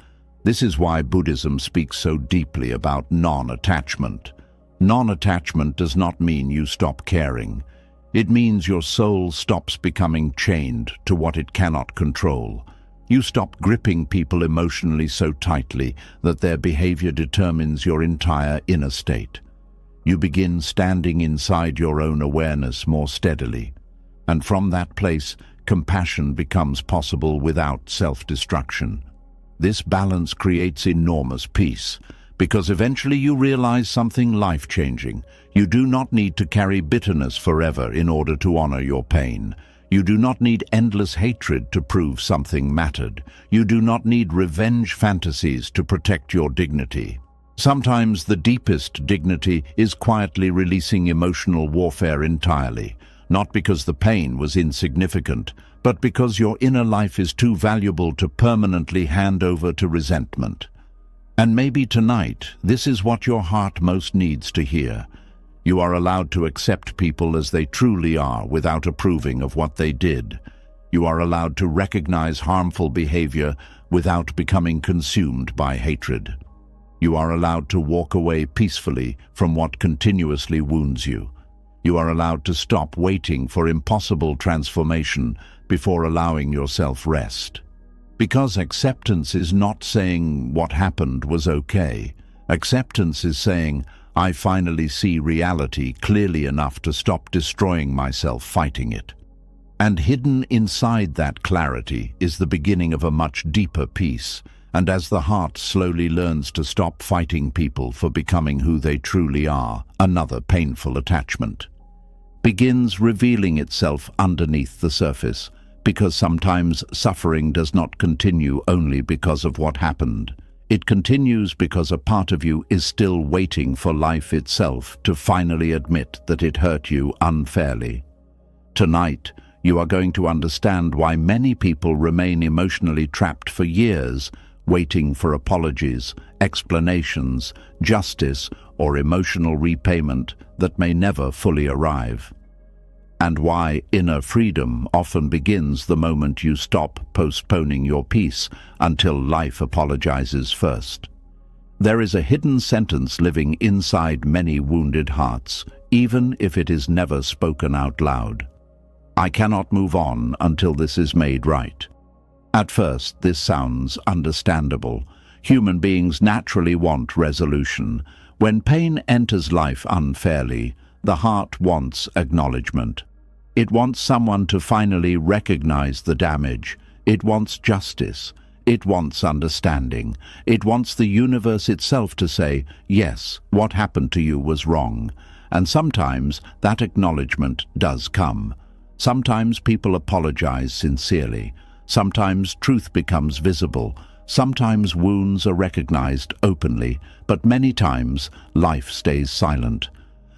This is why Buddhism speaks so deeply about non-attachment. Non-attachment does not mean you stop caring. It means your soul stops becoming chained to what it cannot control. You stop gripping people emotionally so tightly that their behavior determines your entire inner state. You begin standing inside your own awareness more steadily. And from that place, compassion becomes possible without self-destruction. This balance creates enormous peace, because eventually you realize something life-changing. You do not need to carry bitterness forever in order to honor your pain. You do not need endless hatred to prove something mattered. You do not need revenge fantasies to protect your dignity. Sometimes the deepest dignity is quietly releasing emotional warfare entirely, not because the pain was insignificant, but because your inner life is too valuable to permanently hand over to resentment. And maybe tonight, this is what your heart most needs to hear. You are allowed to accept people as they truly are without approving of what they did. You are allowed to recognize harmful behavior without becoming consumed by hatred. You are allowed to walk away peacefully from what continuously wounds you. You are allowed to stop waiting for impossible transformation before allowing yourself rest. Because acceptance is not saying what happened was okay. Acceptance is saying, I finally see reality clearly enough to stop destroying myself fighting it. And hidden inside that clarity is the beginning of a much deeper peace. And as the heart slowly learns to stop fighting people for becoming who they truly are, another painful attachment begins revealing itself underneath the surface, because sometimes suffering does not continue only because of what happened. It continues because a part of you is still waiting for life itself to finally admit that it hurt you unfairly. Tonight, you are going to understand why many people remain emotionally trapped for years, waiting for apologies, explanations, justice, or emotional repayment that may never fully arrive. And why inner freedom often begins the moment you stop postponing your peace until life apologizes first. There is a hidden sentence living inside many wounded hearts, even if it is never spoken out loud. I cannot move on until this is made right. At first, this sounds understandable. Human beings naturally want resolution. When pain enters life unfairly, the heart wants acknowledgement. It wants someone to finally recognize the damage. It wants justice. It wants understanding. It wants the universe itself to say, yes, what happened to you was wrong. And sometimes that acknowledgement does come. Sometimes people apologize sincerely. Sometimes truth becomes visible. Sometimes wounds are recognized openly, but many times life stays silent.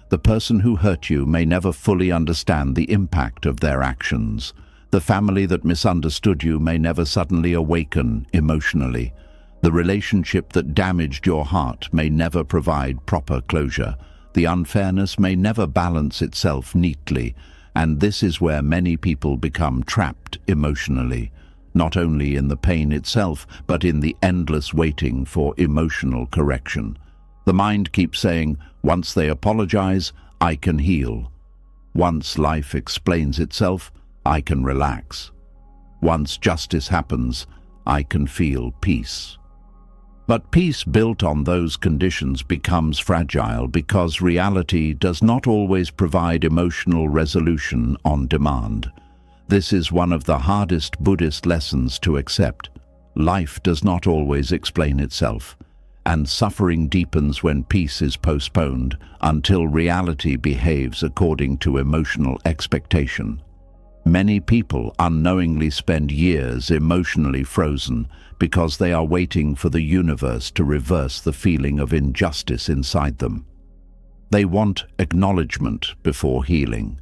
The person who hurt you may never fully understand the impact of their actions. The family that misunderstood you may never suddenly awaken emotionally. The relationship that damaged your heart may never provide proper closure. The unfairness may never balance itself neatly, and this is where many people become trapped emotionally, not only in the pain itself, but in the endless waiting for emotional correction. The mind keeps saying, once they apologize, I can heal. Once life explains itself, I can relax. Once justice happens, I can feel peace. But peace built on those conditions becomes fragile because reality does not always provide emotional resolution on demand. This is one of the hardest Buddhist lessons to accept. Life does not always explain itself, and suffering deepens when peace is postponed until reality behaves according to emotional expectation. Many people unknowingly spend years emotionally frozen because they are waiting for the universe to reverse the feeling of injustice inside them. They want acknowledgement before healing,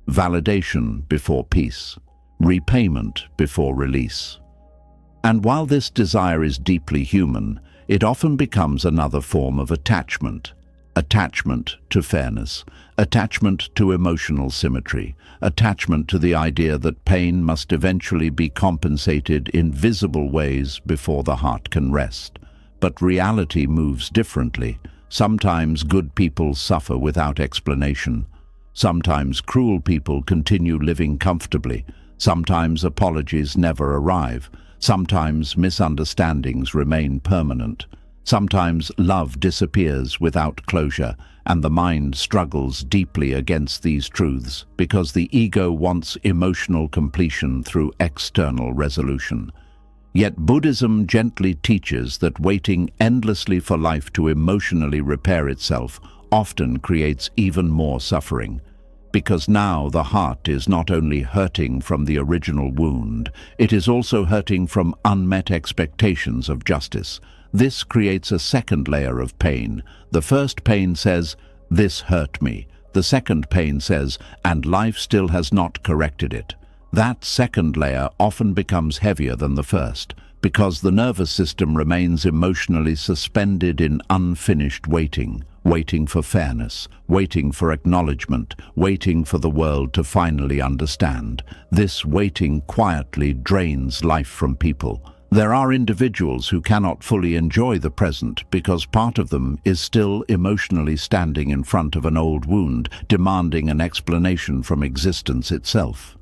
validation before peace, repayment before release. And while this desire is deeply human, it often becomes another form of attachment. Attachment to fairness, attachment to emotional symmetry, attachment to the idea that pain must eventually be compensated in visible ways before the heart can rest. But reality moves differently. Sometimes good people suffer without explanation. Sometimes cruel people continue living comfortably. Sometimes apologies never arrive. Sometimes misunderstandings remain permanent. Sometimes love disappears without closure, and the mind struggles deeply against these truths because the ego wants emotional completion through external resolution. Yet Buddhism gently teaches that waiting endlessly for life to emotionally repair itself often creates even more suffering. Because now the heart is not only hurting from the original wound, it is also hurting from unmet expectations of justice. This creates a second layer of pain. The first pain says, "This hurt me." The second pane says, and life still has not corrected it. That second layer often becomes heavier than the first, because the nervous system remains emotionally suspended in unfinished waiting, waiting for fairness, waiting for acknowledgement, waiting for the world to finally understand. This waiting quietly drains life from people. There are individuals who cannot fully enjoy the present because part of them is still emotionally standing in front of an old wound, demanding an explanation from existence itself.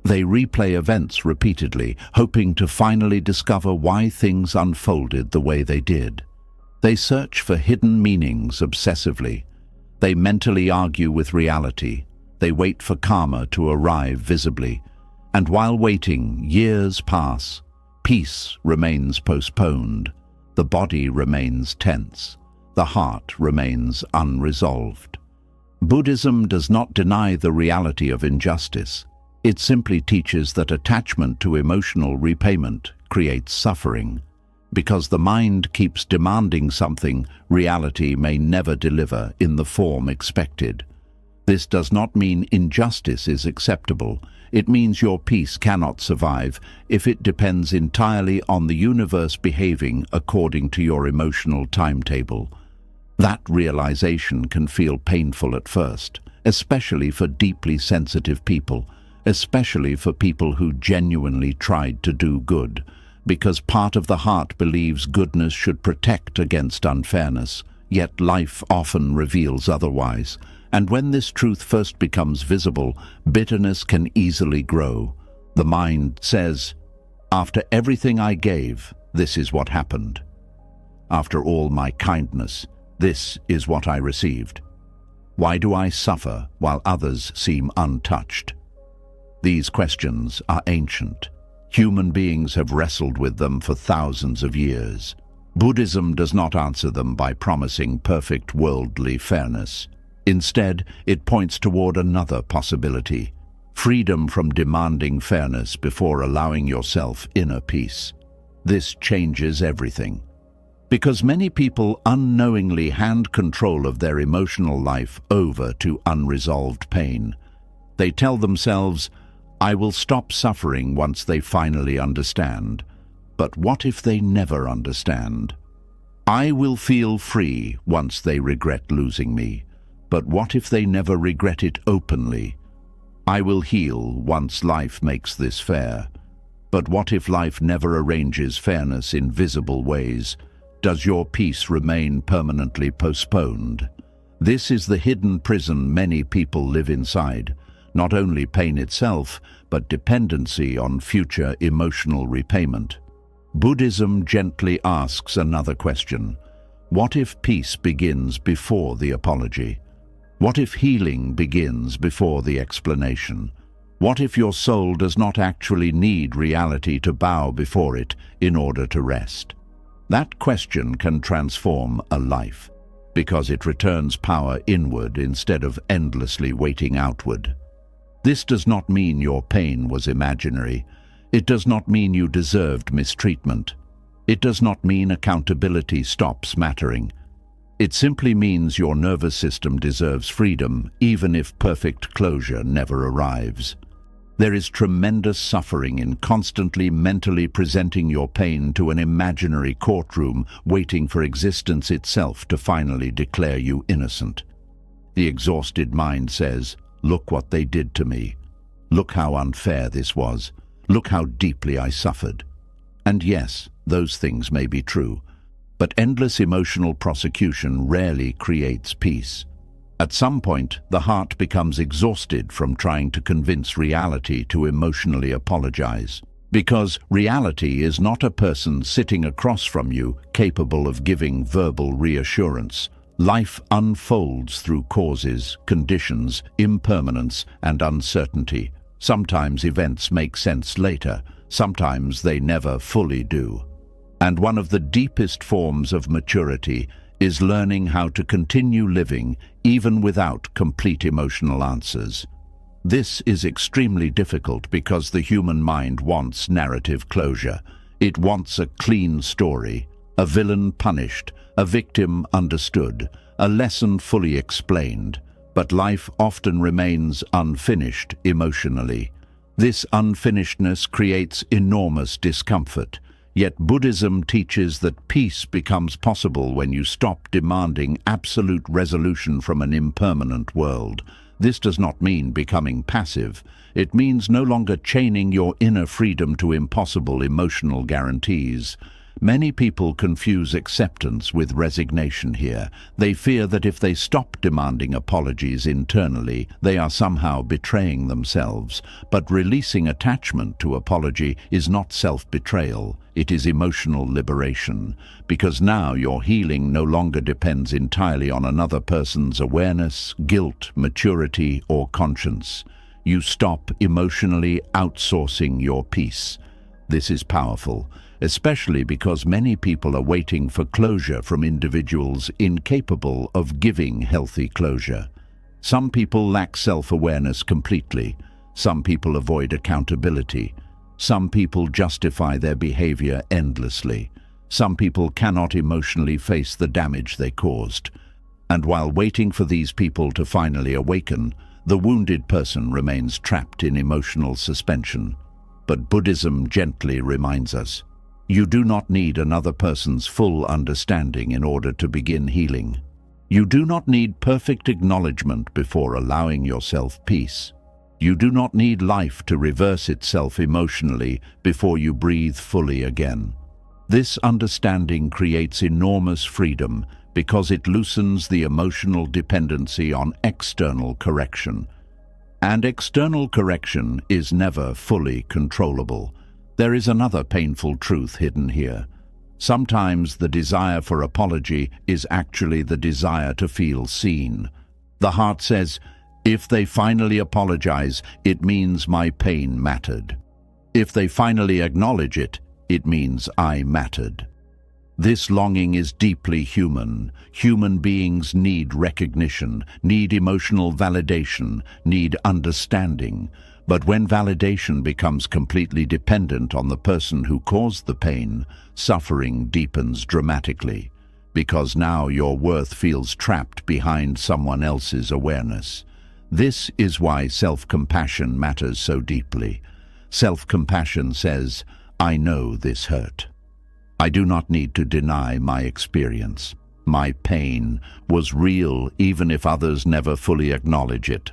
They replay events repeatedly, hoping to finally discover why things unfolded the way they did. They search for hidden meanings obsessively. They mentally argue with reality. They wait for karma to arrive visibly. And while waiting, years pass. Peace remains postponed. The body remains tense. The heart remains unresolved. Buddhism does not deny the reality of injustice. It simply teaches that attachment to emotional repayment creates suffering. Because the mind keeps demanding something, reality may never deliver in the form expected. This does not mean injustice is acceptable. It means your peace cannot survive if it depends entirely on the universe behaving according to your emotional timetable. That realization can feel painful at first, especially for deeply sensitive people, especially for people who genuinely tried to do good, because part of the heart believes goodness should protect against unfairness, yet life often reveals otherwise. And when this truth first becomes visible, bitterness can easily grow. The mind says, after everything I gave, this is what happened. After all my kindness, this is what I received. Why do I suffer while others seem untouched? These questions are ancient. Human beings have wrestled with them for thousands of years. Buddhism does not answer them by promising perfect worldly fairness. Instead, it points toward another possibility: freedom from demanding fairness before allowing yourself inner peace. This changes everything. Because many people unknowingly hand control of their emotional life over to unresolved pain. They tell themselves, I will stop suffering once they finally understand. But what if they never understand? I will feel free once they regret losing me. But what if they never regret it openly? I will heal once life makes this fair. But what if life never arranges fairness in visible ways? Does your peace remain permanently postponed? This is the hidden prison many people live inside. Not only pain itself, but dependency on future emotional repayment. Buddhism gently asks another question. What if peace begins before the apology? What if healing begins before the explanation? What if your soul does not actually need reality to bow before it in order to rest? That question can transform a life, because it returns power inward instead of endlessly waiting outward. This does not mean your pain was imaginary. It does not mean you deserved mistreatment. It does not mean accountability stops mattering. It simply means your nervous system deserves freedom, even if perfect closure never arrives. There is tremendous suffering in constantly mentally presenting your pain to an imaginary courtroom, waiting for existence itself to finally declare you innocent. The exhausted mind says, look what they did to me. Look how unfair this was. Look how deeply I suffered. And yes, those things may be true. But endless emotional prosecution rarely creates peace. At some point, the heart becomes exhausted from trying to convince reality to emotionally apologize. Because reality is not a person sitting across from you capable of giving verbal reassurance. Life unfolds through causes, conditions, impermanence, and uncertainty. Sometimes events make sense later. Sometimes they never fully do. And one of the deepest forms of maturity is learning how to continue living even without complete emotional answers. This is extremely difficult because the human mind wants narrative closure. It wants a clean story, a villain punished, a victim understood, a lesson fully explained. but life often remains unfinished emotionally. This unfinishedness creates enormous discomfort. Yet Buddhism teaches that peace becomes possible when you stop demanding absolute resolution from an impermanent world. This does not mean becoming passive. It means no longer chaining your inner freedom to impossible emotional guarantees. Many people confuse acceptance with resignation here. They fear that if they stop demanding apologies internally, they are somehow betraying themselves. But releasing attachment to apology is not self-betrayal. It is emotional liberation, because now your healing no longer depends entirely on another person's awareness, guilt, maturity, or conscience. You stop emotionally outsourcing your peace. This is powerful, especially because many people are waiting for closure from individuals incapable of giving healthy closure. Some people lack self-awareness completely. Some people avoid accountability. Some people justify their behavior endlessly. Some people cannot emotionally face the damage they caused. And while waiting for these people to finally awaken, the wounded person remains trapped in emotional suspension. But Buddhism gently reminds us, you do not need another person's full understanding in order to begin healing. You do not need perfect acknowledgement before allowing yourself peace. You do not need life to reverse itself emotionally before you breathe fully again. This understanding creates enormous freedom because it loosens the emotional dependency on external correction. And external correction is never fully controllable. There is another painful truth hidden here. Sometimes the desire for apology is actually the desire to feel seen. The heart says, if they finally apologize, it means my pain mattered. If they finally acknowledge it, it means I mattered. This longing is deeply human. Human beings need recognition, need emotional validation, need understanding. But when validation becomes completely dependent on the person who caused the pain, suffering deepens dramatically, because now your worth feels trapped behind someone else's awareness. This is why self-compassion matters so deeply. Self-compassion says, I know this hurt. I do not need to deny my experience. My pain was real even if others never fully acknowledge it.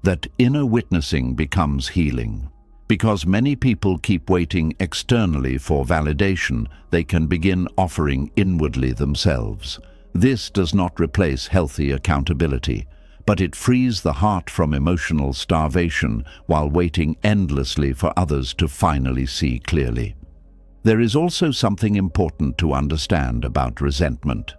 That inner witnessing becomes healing. Because many people keep waiting externally for validation, they can begin offering inwardly themselves. This does not replace healthy accountability, but it frees the heart from emotional starvation while waiting endlessly for others to finally see clearly. There is also something important to understand about resentment.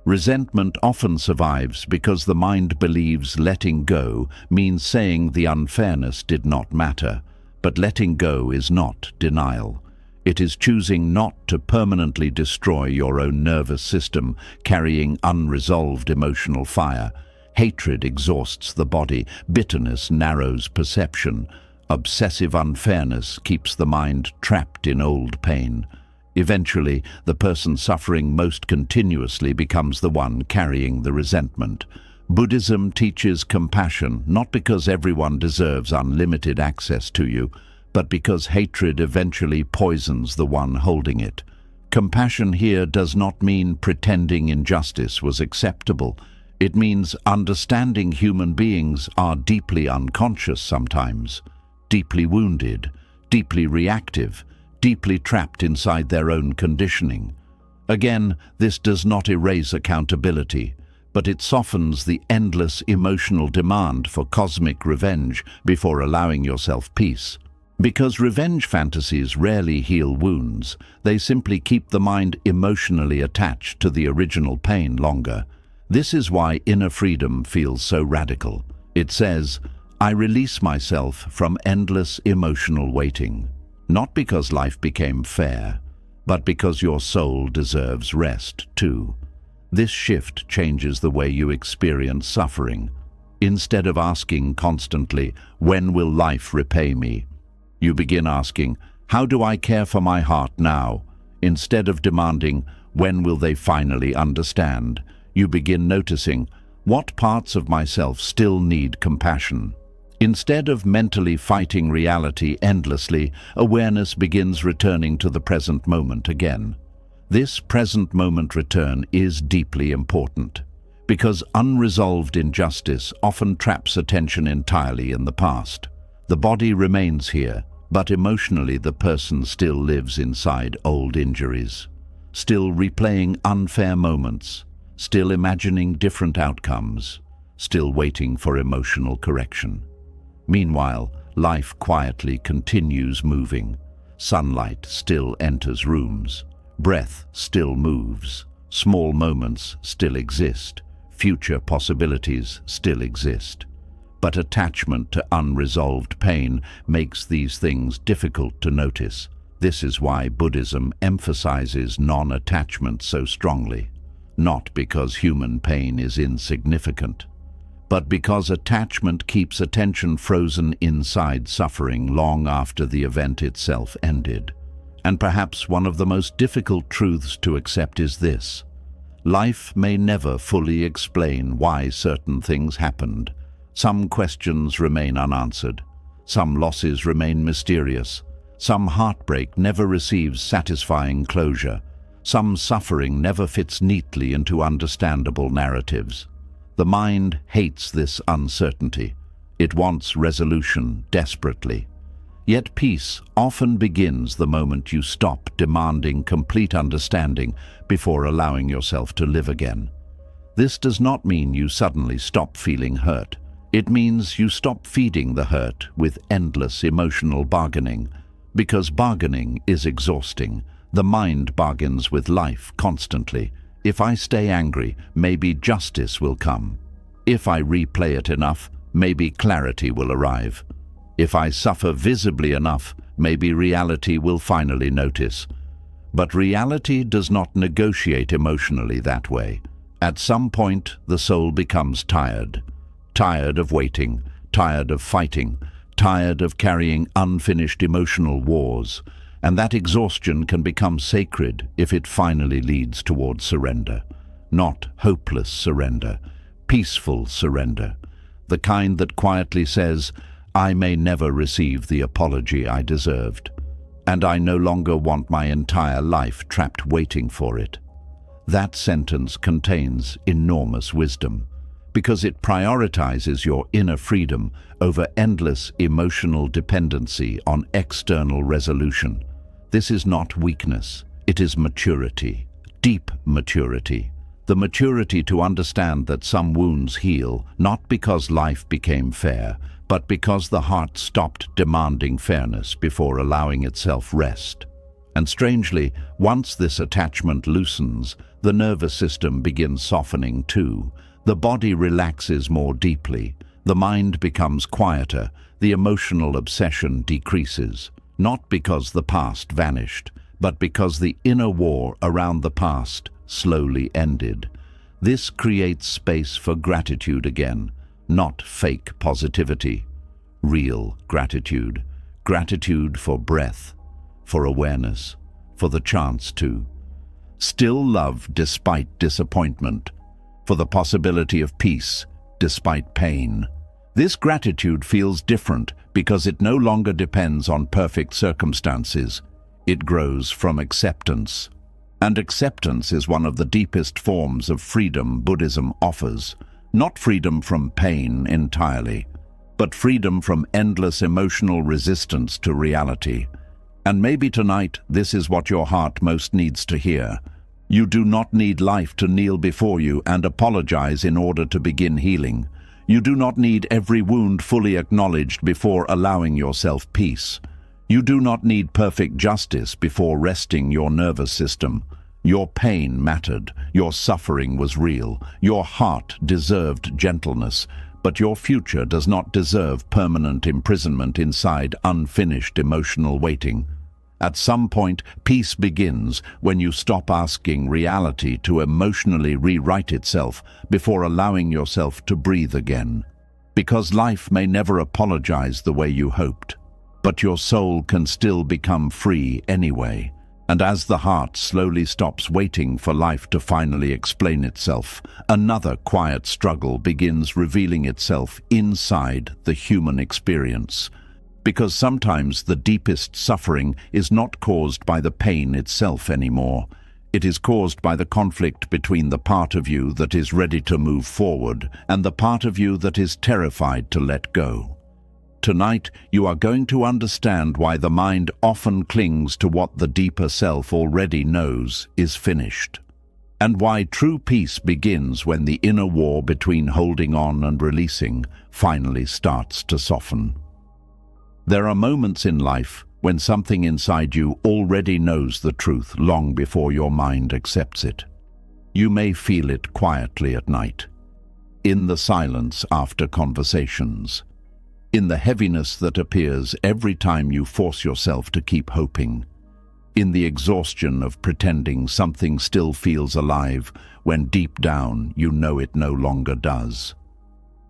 Resentment often survives because the mind believes letting go means saying the unfairness did not matter. But letting go is not denial. It is choosing not to permanently destroy your own nervous system, carrying unresolved emotional fire. Hatred exhausts the body, bitterness narrows perception. Obsessive unfairness keeps the mind trapped in old pain. Eventually, the person suffering most continuously becomes the one carrying the resentment. Buddhism teaches compassion not because everyone deserves unlimited access to you, but because hatred eventually poisons the one holding it. Compassion here does not mean pretending injustice was acceptable. It means understanding human beings are deeply unconscious sometimes, deeply wounded, deeply reactive, deeply trapped inside their own conditioning. Again, this does not erase accountability, but it softens the endless emotional demand for cosmic revenge before allowing yourself peace. Because revenge fantasies rarely heal wounds, they simply keep the mind emotionally attached to the original pain longer. This is why inner freedom feels so radical. It says, I release myself from endless emotional waiting. Not because life became fair, but because your soul deserves rest too. This shift changes the way you experience suffering. Instead of asking constantly, when will life repay me? You begin asking, how do I care for my heart now? Instead of demanding, when will they finally understand? You begin noticing, What parts of myself still need compassion? Instead of mentally fighting reality endlessly, awareness begins returning to the present moment again. This present moment return is deeply important, because unresolved injustice often traps attention entirely in the past. The body remains here, but emotionally the person still lives inside old injuries, still replaying unfair moments, still imagining different outcomes, still waiting for emotional correction. Meanwhile, life quietly continues moving. Sunlight still enters rooms. Breath still moves. Small moments still exist. Future possibilities still exist. But attachment to unresolved pain makes these things difficult to notice. This is why Buddhism emphasizes non-attachment so strongly. Not because human pain is insignificant, but because attachment keeps attention frozen inside suffering long after the event itself ended. And perhaps one of the most difficult truths to accept is this: life may never fully explain why certain things happened. Some questions remain unanswered. Some losses remain mysterious. Some heartbreak never receives satisfying closure. Some suffering never fits neatly into understandable narratives. The mind hates this uncertainty. It wants resolution desperately. Yet peace often begins the moment you stop demanding complete understanding before allowing yourself to live again. This does not mean you suddenly stop feeling hurt. It means you stop feeding the hurt with endless emotional bargaining, because bargaining is exhausting. The mind bargains with life constantly. If I stay angry, maybe justice will come. If I replay it enough, maybe clarity will arrive. If I suffer visibly enough, maybe reality will finally notice. But reality does not negotiate emotionally that way. At some point, the soul becomes tired. Tired of waiting, tired of fighting, tired of carrying unfinished emotional wars. And that exhaustion can become sacred if it finally leads toward surrender. Not hopeless surrender, peaceful surrender. The kind that quietly says, I may never receive the apology I deserved, and I no longer want my entire life trapped waiting for it. That sentence contains enormous wisdom, because it prioritizes your inner freedom over endless emotional dependency on external resolution. This is not weakness, it is maturity, deep maturity. The maturity to understand that some wounds heal, not because life became fair, but because the heart stopped demanding fairness before allowing itself rest. And strangely, once this attachment loosens, the nervous system begins softening too. The body relaxes more deeply, the mind becomes quieter, the emotional obsession decreases. Not because the past vanished, but because the inner war around the past slowly ended. This creates space for gratitude again, not fake positivity. Real gratitude. Gratitude for breath, for awareness, for the chance to still love despite disappointment, for the possibility of peace despite pain. This gratitude feels different because it no longer depends on perfect circumstances. It grows from acceptance. And acceptance is one of the deepest forms of freedom Buddhism offers. Not freedom from pain entirely, but freedom from endless emotional resistance to reality. And maybe tonight this is what your heart most needs to hear. You do not need life to kneel before you and apologize in order to begin healing. You do not need every wound fully acknowledged before allowing yourself peace. You do not need perfect justice before resting your nervous system. Your pain mattered, your suffering was real, your heart deserved gentleness, but your future does not deserve permanent imprisonment inside unfinished emotional waiting. At some point, peace begins when you stop asking reality to emotionally rewrite itself before allowing yourself to breathe again. Because life may never apologize the way you hoped, but your soul can still become free anyway. And as the heart slowly stops waiting for life to finally explain itself, another quiet struggle begins revealing itself inside the human experience. Because sometimes the deepest suffering is not caused by the pain itself anymore. It is caused by the conflict between the part of you that is ready to move forward and the part of you that is terrified to let go. Tonight, you are going to understand why the mind often clings to what the deeper self already knows is finished, and why true peace begins when the inner war between holding on and releasing finally starts to soften. There are moments in life when something inside you already knows the truth long before your mind accepts it. You may feel it quietly at night, in the silence after conversations, in the heaviness that appears every time you force yourself to keep hoping, in the exhaustion of pretending something still feels alive when deep down you know it no longer does.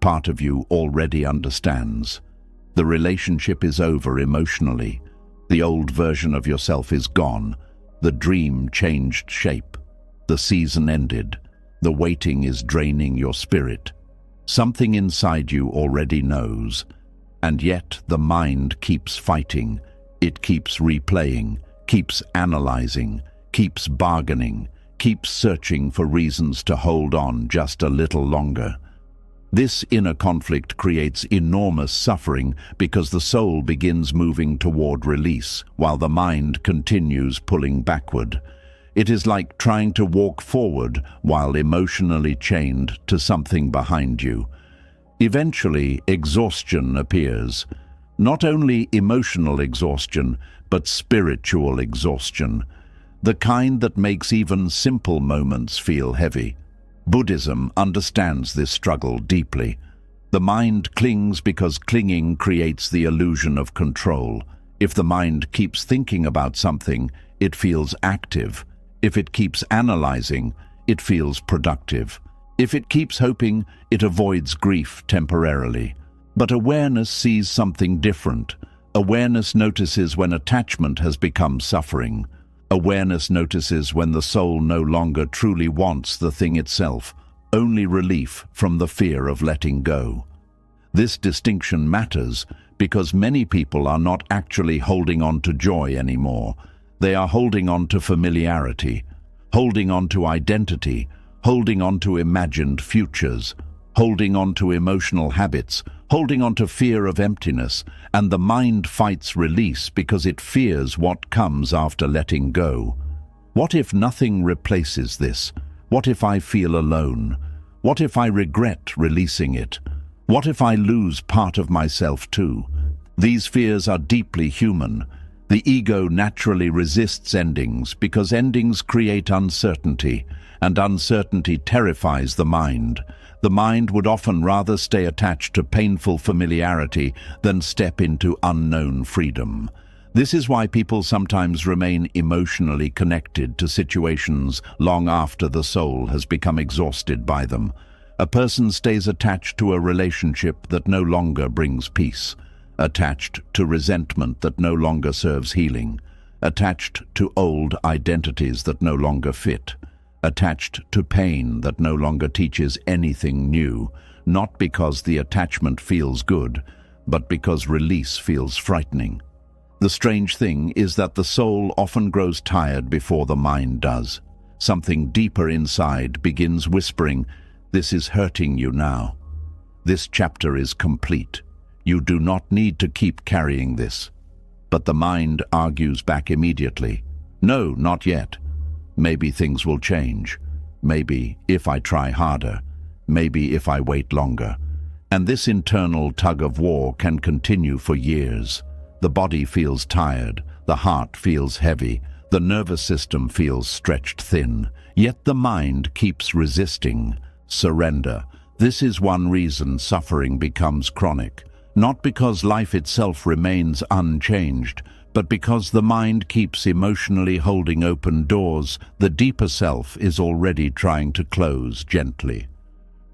Part of you already understands. The relationship is over emotionally. The old version of yourself is gone. The dream changed shape. The season ended. The waiting is draining your spirit. Something inside you already knows. And yet the mind keeps fighting. It keeps replaying, keeps analyzing, keeps bargaining, keeps searching for reasons to hold on just a little longer. This inner conflict creates enormous suffering because the soul begins moving toward release while the mind continues pulling backward. It is like trying to walk forward while emotionally chained to something behind you. Eventually, exhaustion appears. Not only emotional exhaustion, but spiritual exhaustion. The kind that makes even simple moments feel heavy. Buddhism understands this struggle deeply. The mind clings because clinging creates the illusion of control. If the mind keeps thinking about something, it feels active. If it keeps analyzing, it feels productive. If it keeps hoping, it avoids grief temporarily. But awareness sees something different. Awareness notices when attachment has become suffering. Awareness notices when the soul no longer truly wants the thing itself, only relief from the fear of letting go. This distinction matters because many people are not actually holding on to joy anymore. They are holding on to familiarity, holding on to identity, holding on to imagined futures, holding on to emotional habits, holding on to fear of emptiness, and the mind fights release because it fears what comes after letting go. What if nothing replaces this? What if I feel alone? What if I regret releasing it? What if I lose part of myself too? These fears are deeply human. The ego naturally resists endings because endings create uncertainty, and uncertainty terrifies the mind. The mind would often rather stay attached to painful familiarity than step into unknown freedom. This is why people sometimes remain emotionally connected to situations long after the soul has become exhausted by them. A person stays attached to a relationship that no longer brings peace, attached to resentment that no longer serves healing, attached to old identities that no longer fit, attached to pain that no longer teaches anything new, not because the attachment feels good, but because release feels frightening. The strange thing is that the soul often grows tired before the mind does. Something deeper inside begins whispering, "This is hurting you now. This chapter is complete. You do not need to keep carrying this." But the mind argues back immediately, "No, not yet. Maybe things will change. Maybe if I try harder. Maybe if I wait longer." And this internal tug-of-war can continue for years. The body feels tired, the heart feels heavy, the nervous system feels stretched thin. Yet the mind keeps resisting. Surrender. This is one reason suffering becomes chronic. Not because life itself remains unchanged, but because the mind keeps emotionally holding open doors the deeper self is already trying to close gently.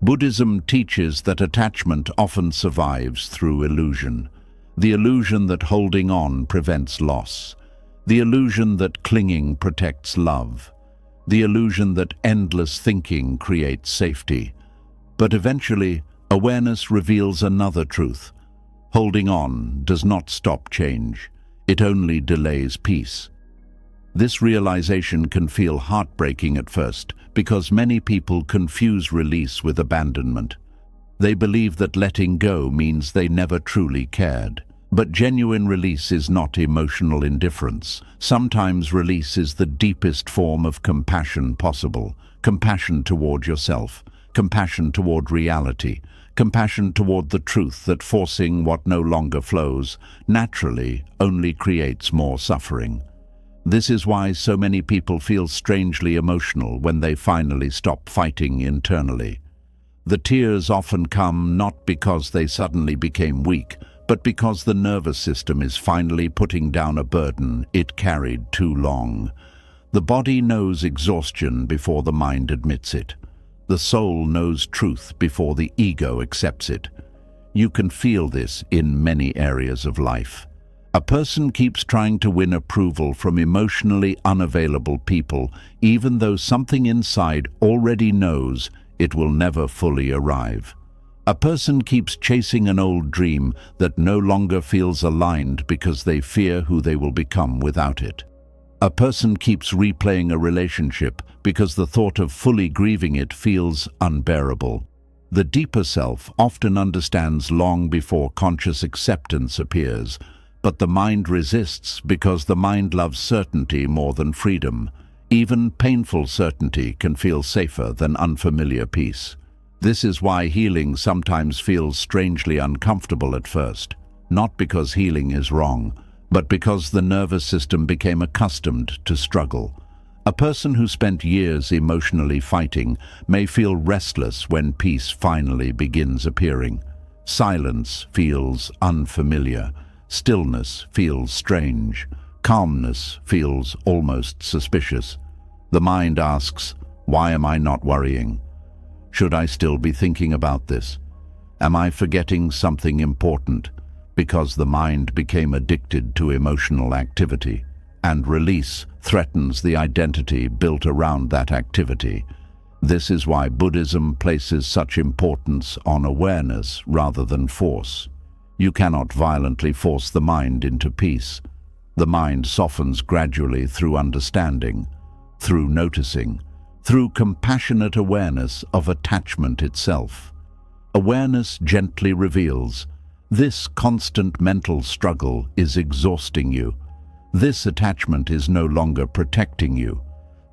Buddhism teaches that attachment often survives through illusion. The illusion that holding on prevents loss. The illusion that clinging protects love. The illusion that endless thinking creates safety. But eventually, awareness reveals another truth. Holding on does not stop change. It only delays peace. This realization can feel heartbreaking at first because many people confuse release with abandonment. They believe that letting go means they never truly cared. But genuine release is not emotional indifference. Sometimes release is the deepest form of compassion possible. Compassion toward yourself, compassion toward reality, compassion toward the truth that forcing what no longer flows naturally only creates more suffering. This is why so many people feel strangely emotional when they finally stop fighting internally. The tears often come not because they suddenly became weak, but because the nervous system is finally putting down a burden it carried too long. The body knows exhaustion before the mind admits it. The soul knows truth before the ego accepts it. You can feel this in many areas of life. A person keeps trying to win approval from emotionally unavailable people, even though something inside already knows it will never fully arrive. A person keeps chasing an old dream that no longer feels aligned because they fear who they will become without it. A person keeps replaying a relationship because the thought of fully grieving it feels unbearable. The deeper self often understands long before conscious acceptance appears, but the mind resists because the mind loves certainty more than freedom. Even painful certainty can feel safer than unfamiliar peace. This is why healing sometimes feels strangely uncomfortable at first, not because healing is wrong, but because the nervous system became accustomed to struggle. A person who spent years emotionally fighting may feel restless when peace finally begins appearing. Silence feels unfamiliar. Stillness feels strange. Calmness feels almost suspicious. The mind asks, why am I not worrying? Should I still be thinking about this? Am I forgetting something important? Because the mind became addicted to emotional activity, and release threatens the identity built around that activity. This is why Buddhism places such importance on awareness rather than force. You cannot violently force the mind into peace. The mind softens gradually through understanding, through noticing, through compassionate awareness of attachment itself. Awareness gently reveals, this constant mental struggle is exhausting you. This attachment is no longer protecting you.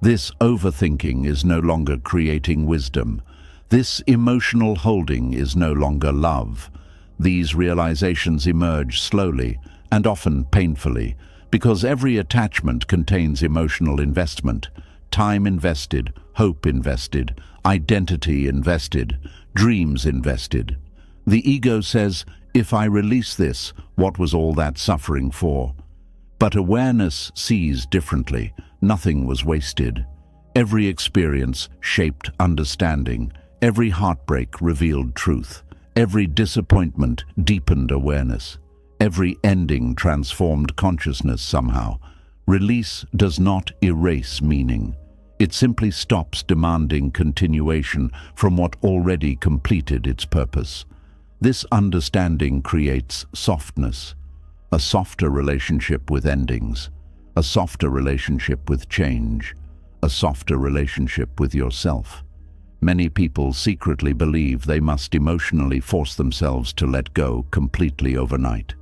This overthinking is no longer creating wisdom. This emotional holding is no longer love. These realizations emerge slowly and often painfully because every attachment contains emotional investment, time invested, hope invested, identity invested, dreams invested. The ego says, if I release this, what was all that suffering for? But awareness sees differently. Nothing was wasted. Every experience shaped understanding. Every heartbreak revealed truth. Every disappointment deepened awareness. Every ending transformed consciousness somehow. Release does not erase meaning. It simply stops demanding continuation from what already completed its purpose. This understanding creates softness, a softer relationship with endings, a softer relationship with change, a softer relationship with yourself. Many people secretly believe they must emotionally force themselves to let go completely overnight.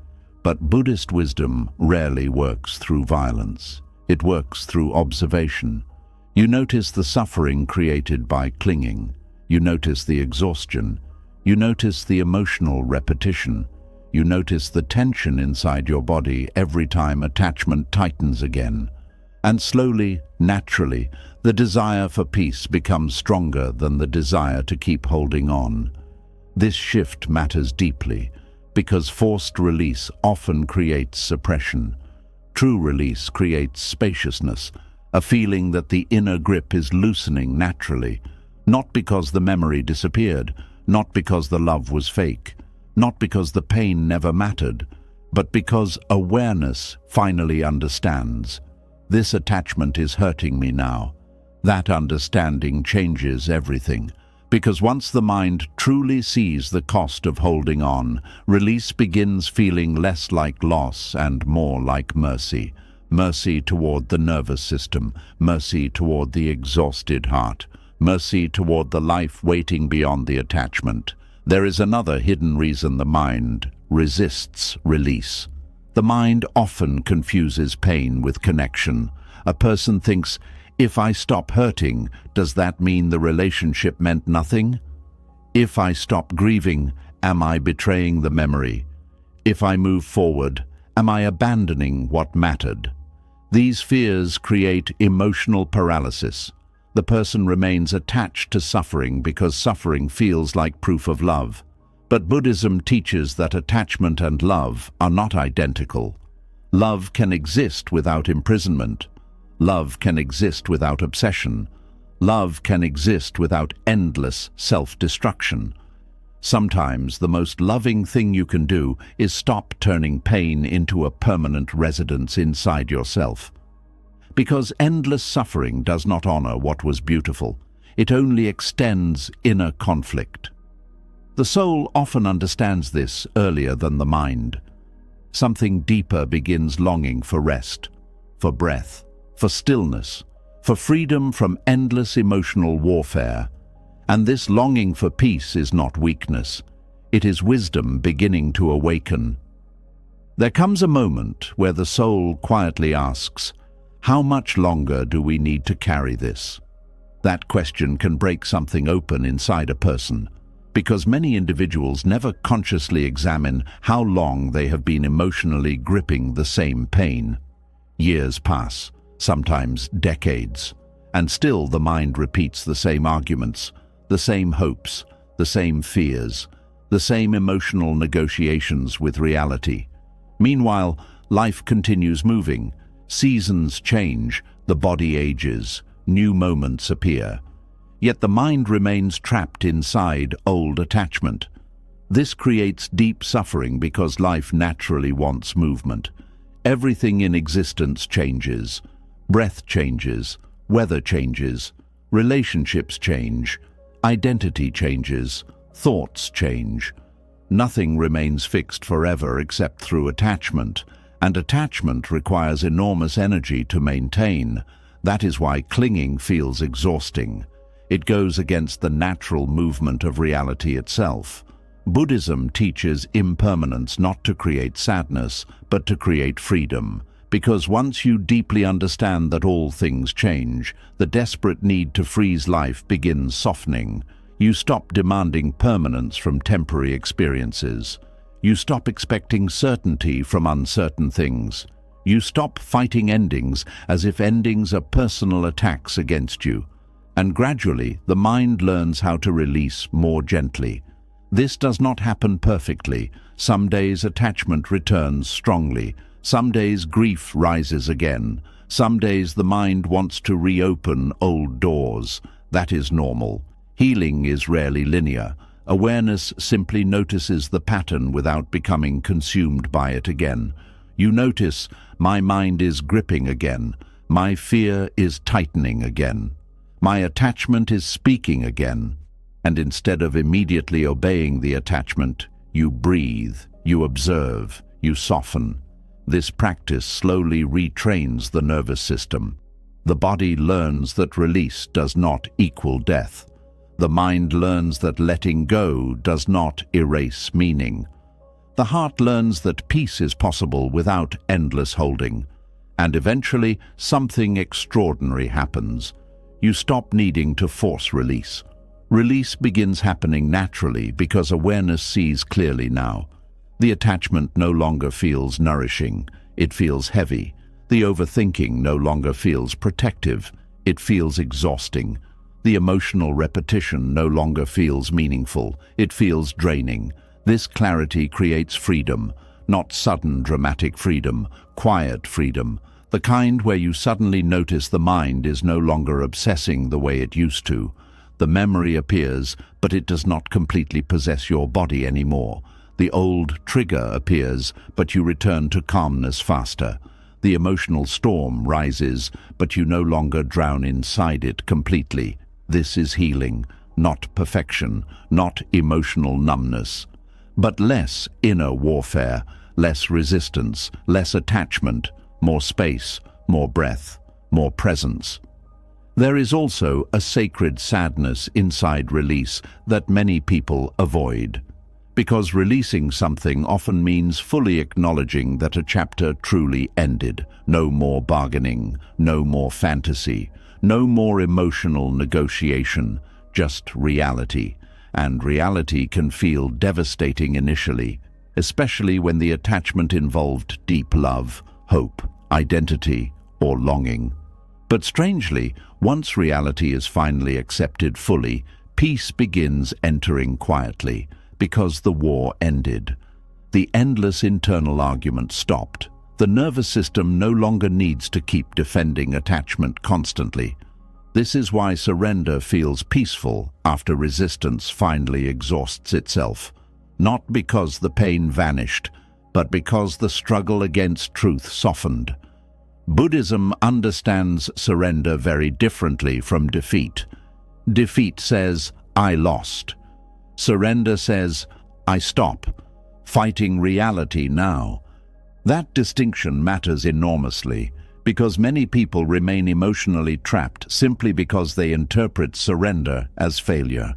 But Buddhist wisdom rarely works through violence. It works through observation. You notice the suffering created by clinging. You notice the exhaustion. You notice the emotional repetition. You notice the tension inside your body every time attachment tightens again. And slowly, naturally, the desire for peace becomes stronger than the desire to keep holding on. This shift matters deeply because forced release often creates suppression. True release creates spaciousness, a feeling that the inner grip is loosening naturally, not because the memory disappeared, not because the love was fake, not because the pain never mattered, but because awareness finally understands. This attachment is hurting me now. That understanding changes everything. Because once the mind truly sees the cost of holding on, release begins feeling less like loss and more like mercy. Mercy toward the nervous system, mercy toward the exhausted heart, mercy toward the life waiting beyond the attachment. There is another hidden reason the mind resists release. The mind often confuses pain with connection. A person thinks, if I stop hurting, does that mean the relationship meant nothing? If I stop grieving, am I betraying the memory? If I move forward, am I abandoning what mattered? These fears create emotional paralysis. The person remains attached to suffering because suffering feels like proof of love. But Buddhism teaches that attachment and love are not identical. Love can exist without imprisonment. Love can exist without obsession. Love can exist without endless self-destruction. Sometimes the most loving thing you can do is stop turning pain into a permanent residence inside yourself. Because endless suffering does not honor what was beautiful. It only extends inner conflict. The soul often understands this earlier than the mind. Something deeper begins longing for rest, for breath, for stillness, for freedom from endless emotional warfare. And this longing for peace is not weakness. It is wisdom beginning to awaken. There comes a moment where the soul quietly asks, how much longer do we need to carry this? That question can break something open inside a person, because many individuals never consciously examine how long they have been emotionally gripping the same pain. Years pass, sometimes decades, and still the mind repeats the same arguments, the same hopes, the same fears, the same emotional negotiations with reality. Meanwhile, life continues moving. Seasons change, the body ages, new moments appear. Yet the mind remains trapped inside old attachment. This creates deep suffering because life naturally wants movement. Everything in existence changes. Breath changes, weather changes, relationships change, identity changes, thoughts change. Nothing remains fixed forever except through attachment, and attachment requires enormous energy to maintain. That is why clinging feels exhausting. It goes against the natural movement of reality itself. Buddhism teaches impermanence not to create sadness, but to create freedom. Because once you deeply understand that all things change, the desperate need to freeze life begins softening. You stop demanding permanence from temporary experiences. You stop expecting certainty from uncertain things. You stop fighting endings as if endings are personal attacks against you. And gradually, the mind learns how to release more gently. This does not happen perfectly. Some days attachment returns strongly. Some days grief rises again. Some days the mind wants to reopen old doors. That is normal. Healing is rarely linear. Awareness simply notices the pattern without becoming consumed by it again. You notice, my mind is gripping again. My fear is tightening again. My attachment is speaking again. And instead of immediately obeying the attachment, you breathe, you observe, you soften. This practice slowly retrains the nervous system. The body learns that release does not equal death. The mind learns that letting go does not erase meaning. The heart learns that peace is possible without endless holding. And eventually, something extraordinary happens. You stop needing to force release. Release begins happening naturally because awareness sees clearly now. The attachment no longer feels nourishing. It feels heavy. The overthinking no longer feels protective. It feels exhausting. The emotional repetition no longer feels meaningful. It feels draining. This clarity creates freedom, not sudden dramatic freedom, quiet freedom, the kind where you suddenly notice the mind is no longer obsessing the way it used to. The memory appears, but it does not completely possess your body anymore. The old trigger appears, but you return to calmness faster. The emotional storm rises, but you no longer drown inside it completely. This is healing, not perfection, not emotional numbness, but less inner warfare, less resistance, less attachment, more space, more breath, more presence. There is also a sacred sadness inside release that many people avoid, because releasing something often means fully acknowledging that a chapter truly ended. No more bargaining, no more fantasy, no more emotional negotiation, just reality. And reality can feel devastating initially, especially when the attachment involved deep love, hope, identity, or longing. But strangely, once reality is finally accepted fully, peace begins entering quietly, because the war ended. The endless internal argument stopped. The nervous system no longer needs to keep defending attachment constantly. This is why surrender feels peaceful after resistance finally exhausts itself. Not because the pain vanished, but because the struggle against truth softened. Buddhism understands surrender very differently from defeat. Defeat says, "I lost." Surrender says, "I stop, fighting reality now." That distinction matters enormously, because many people remain emotionally trapped simply because they interpret surrender as failure.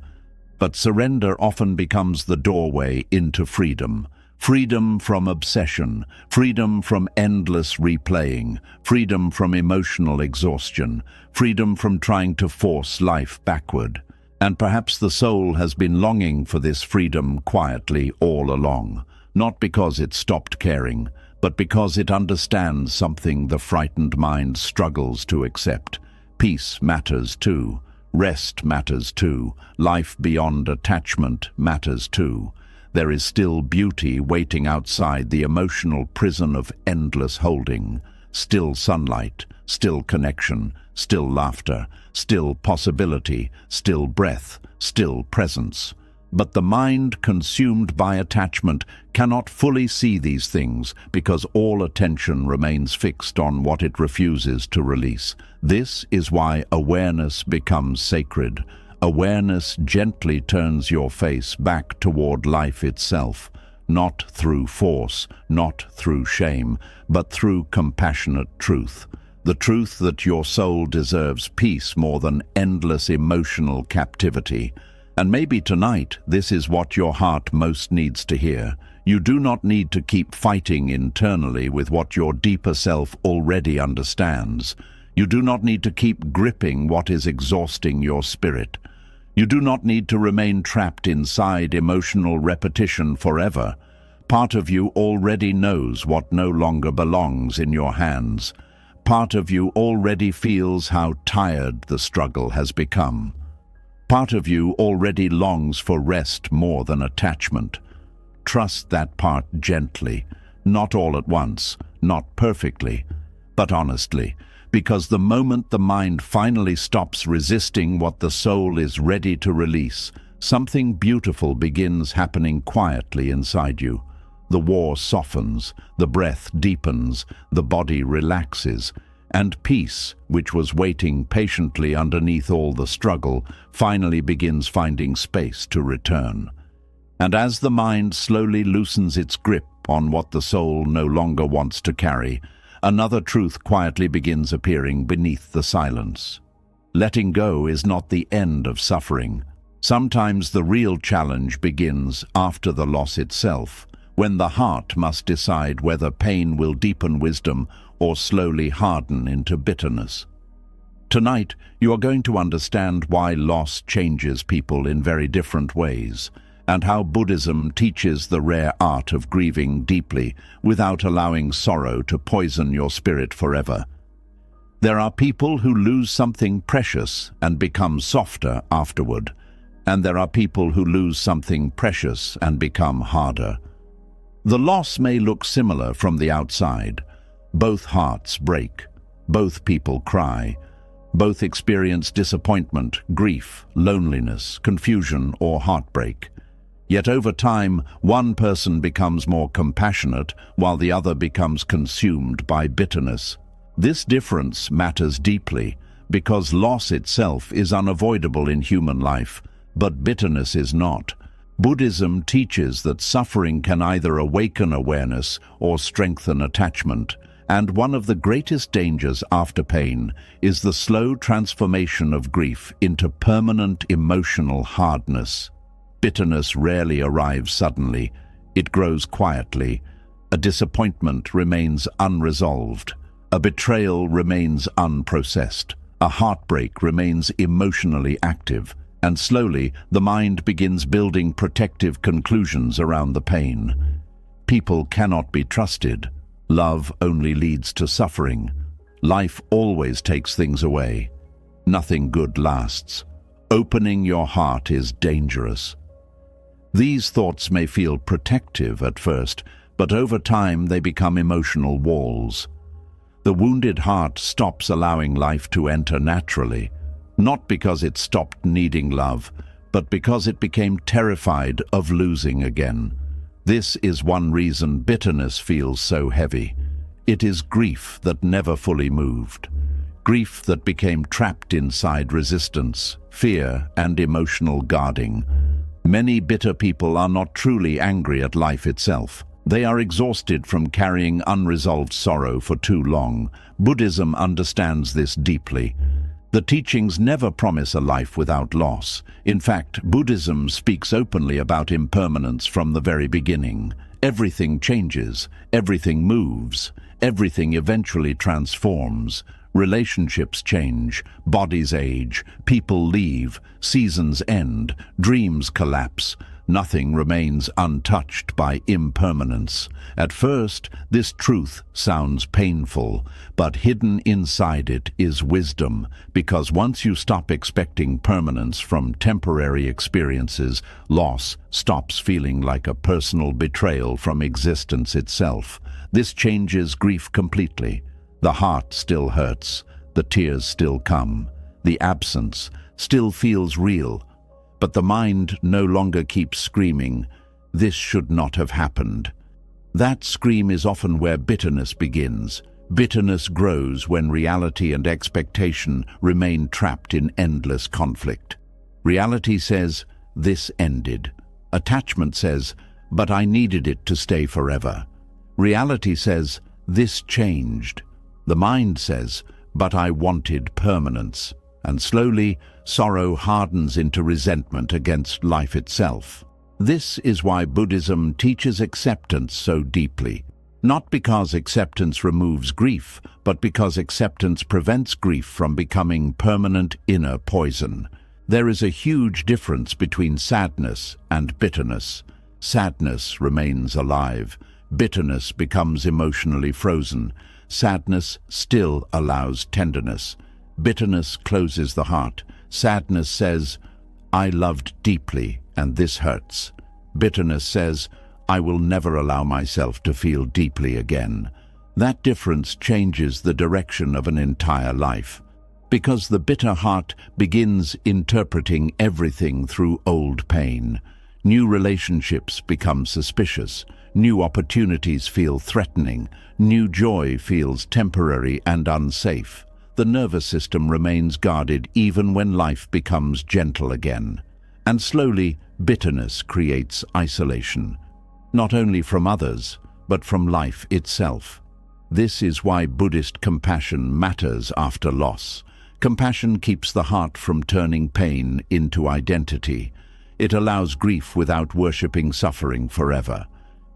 But surrender often becomes the doorway into freedom. Freedom from obsession, freedom from endless replaying, freedom from emotional exhaustion, freedom from trying to force life backward. And perhaps the soul has been longing for this freedom quietly all along, not because it stopped caring, but because it understands something the frightened mind struggles to accept. Peace matters too. Rest matters too. Life beyond attachment matters too. There is still beauty waiting outside the emotional prison of endless holding. Still sunlight, still connection, still laughter, still possibility, still breath, still presence. But the mind consumed by attachment cannot fully see these things because all attention remains fixed on what it refuses to release. This is why awareness becomes sacred. Awareness gently turns your face back toward life itself, not through force, not through shame, but through compassionate truth. The truth that your soul deserves peace more than endless emotional captivity. And maybe tonight, this is what your heart most needs to hear. You do not need to keep fighting internally with what your deeper self already understands. You do not need to keep gripping what is exhausting your spirit. You do not need to remain trapped inside emotional repetition forever. Part of you already knows what no longer belongs in your hands. Part of you already feels how tired the struggle has become. Part of you already longs for rest more than attachment. Trust that part gently, not all at once, not perfectly, but honestly, because the moment the mind finally stops resisting what the soul is ready to release, something beautiful begins happening quietly inside you. The war softens, the breath deepens, the body relaxes, and peace, which was waiting patiently underneath all the struggle, finally begins finding space to return. And as the mind slowly loosens its grip on what the soul no longer wants to carry, another truth quietly begins appearing beneath the silence. Letting go is not the end of suffering. Sometimes the real challenge begins after the loss itself, when the heart must decide whether pain will deepen wisdom or slowly harden into bitterness. Tonight, you are going to understand why loss changes people in very different ways, and how Buddhism teaches the rare art of grieving deeply without allowing sorrow to poison your spirit forever. There are people who lose something precious and become softer afterward, and there are people who lose something precious and become harder. The loss may look similar from the outside. Both hearts break, both people cry, both experience disappointment, grief, loneliness, confusion, or heartbreak. Yet over time, one person becomes more compassionate while the other becomes consumed by bitterness. This difference matters deeply because loss itself is unavoidable in human life, but bitterness is not. Buddhism teaches that suffering can either awaken awareness or strengthen attachment, and one of the greatest dangers after pain is the slow transformation of grief into permanent emotional hardness. Bitterness rarely arrives suddenly. It grows quietly. A disappointment remains unresolved. A betrayal remains unprocessed. A heartbreak remains emotionally active. And slowly, the mind begins building protective conclusions around the pain. People cannot be trusted. Love only leads to suffering. Life always takes things away. Nothing good lasts. Opening your heart is dangerous. These thoughts may feel protective at first, but over time they become emotional walls. The wounded heart stops allowing life to enter naturally, not because it stopped needing love, but because it became terrified of losing again. This is one reason bitterness feels so heavy. It is grief that never fully moved. Grief that became trapped inside resistance, fear, and emotional guarding. Many bitter people are not truly angry at life itself. They are exhausted from carrying unresolved sorrow for too long. Buddhism understands this deeply. The teachings never promise a life without loss. In fact, Buddhism speaks openly about impermanence from the very beginning. Everything changes, everything moves, everything eventually transforms. Relationships change, bodies age, people leave, seasons end, dreams collapse. Nothing remains untouched by impermanence. At first, this truth sounds painful, but hidden inside it is wisdom, because once you stop expecting permanence from temporary experiences, loss stops feeling like a personal betrayal from existence itself. This changes grief completely. The heart still hurts, the tears still come, the absence still feels real, but the mind no longer keeps screaming, "This should not have happened." That scream is often where bitterness begins. Bitterness grows when reality and expectation remain trapped in endless conflict. Reality says, "This ended." Attachment says, "But I needed it to stay forever." Reality says, "This changed." The mind says, "But I wanted permanence." And slowly, sorrow hardens into resentment against life itself. This is why Buddhism teaches acceptance so deeply. Not because acceptance removes grief, but because acceptance prevents grief from becoming permanent inner poison. There is a huge difference between sadness and bitterness. Sadness remains alive. Bitterness becomes emotionally frozen. Sadness still allows tenderness. Bitterness closes the heart. Sadness says, "I loved deeply, and this hurts." Bitterness says, "I will never allow myself to feel deeply again." That difference changes the direction of an entire life. Because the bitter heart begins interpreting everything through old pain. New relationships become suspicious. New opportunities feel threatening. New joy feels temporary and unsafe. The nervous system remains guarded even when life becomes gentle again. And slowly, bitterness creates isolation, not only from others, but from life itself. This is why Buddhist compassion matters after loss. Compassion keeps the heart from turning pain into identity. It allows grief without worshipping suffering forever.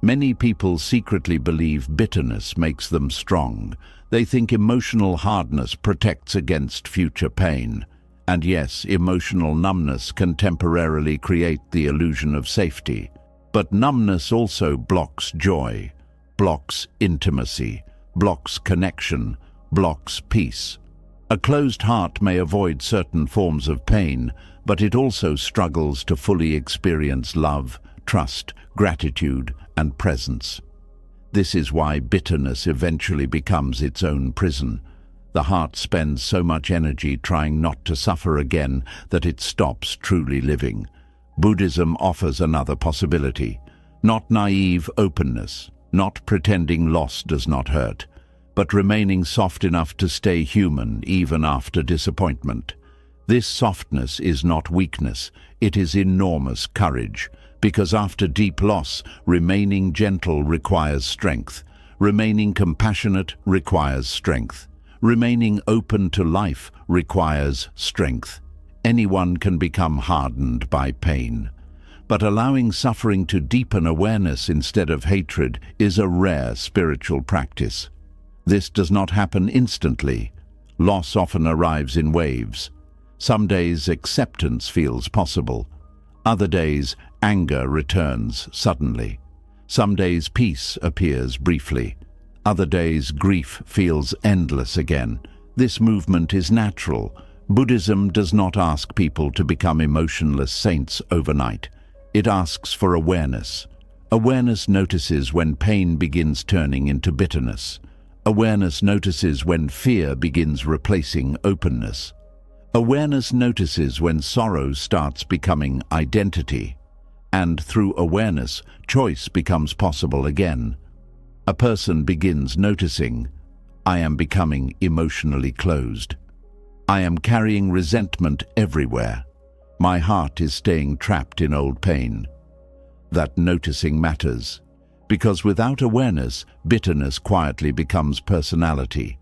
Many people secretly believe bitterness makes them strong. They think emotional hardness protects against future pain. And yes, emotional numbness can temporarily create the illusion of safety. But numbness also blocks joy, blocks intimacy, blocks connection, blocks peace. A closed heart may avoid certain forms of pain, but it also struggles to fully experience love, trust, gratitude, and presence. This is why bitterness eventually becomes its own prison. The heart spends so much energy trying not to suffer again that it stops truly living. Buddhism offers another possibility. Not naive openness, not pretending loss does not hurt, but remaining soft enough to stay human even after disappointment. This softness is not weakness, it is enormous courage, because after deep loss, remaining gentle requires strength. Remaining compassionate requires strength. Remaining open to life requires strength. Anyone can become hardened by pain. But allowing suffering to deepen awareness instead of hatred is a rare spiritual practice. This does not happen instantly. Loss often arrives in waves. Some days acceptance feels possible. Other days anger returns suddenly. Some days peace appears briefly. Other days grief feels endless again. This movement is natural. Buddhism does not ask people to become emotionless saints overnight. It asks for awareness. Awareness notices when pain begins turning into bitterness. Awareness notices when fear begins replacing openness. Awareness notices when sorrow starts becoming identity. And through awareness, choice becomes possible again. A person begins noticing, I am becoming emotionally closed. I am carrying resentment everywhere. My heart is staying trapped in old pain. That noticing matters, because without awareness, bitterness quietly becomes personality.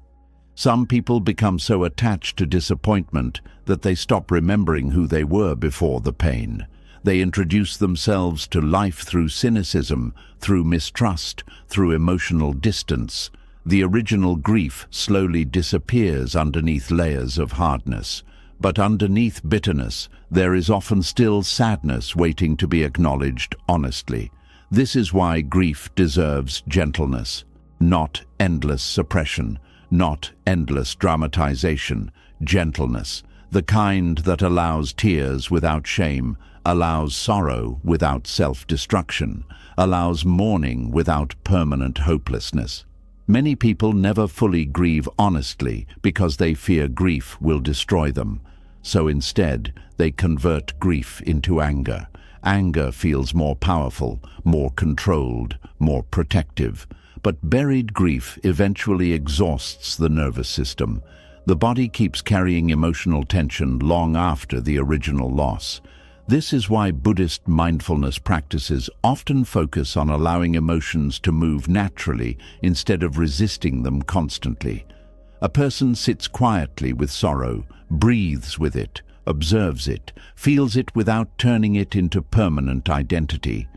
Some people become so attached to disappointment that they stop remembering who they were before the pain. They introduce themselves to life through cynicism, through mistrust, through emotional distance. The original grief slowly disappears underneath layers of hardness. But underneath bitterness, there is often still sadness waiting to be acknowledged honestly. This is why grief deserves gentleness, not endless suppression, not endless dramatization, gentleness, the kind that allows tears without shame, allows sorrow without self-destruction, allows mourning without permanent hopelessness. Many people never fully grieve honestly because they fear grief will destroy them. So instead, they convert grief into anger. Anger feels more powerful, more controlled, more protective. But buried grief eventually exhausts the nervous system. The body keeps carrying emotional tension long after the original loss. This is why Buddhist mindfulness practices often focus on allowing emotions to move naturally instead of resisting them constantly. A person sits quietly with sorrow, breathes with it, observes it, feels it without turning it into permanent identity.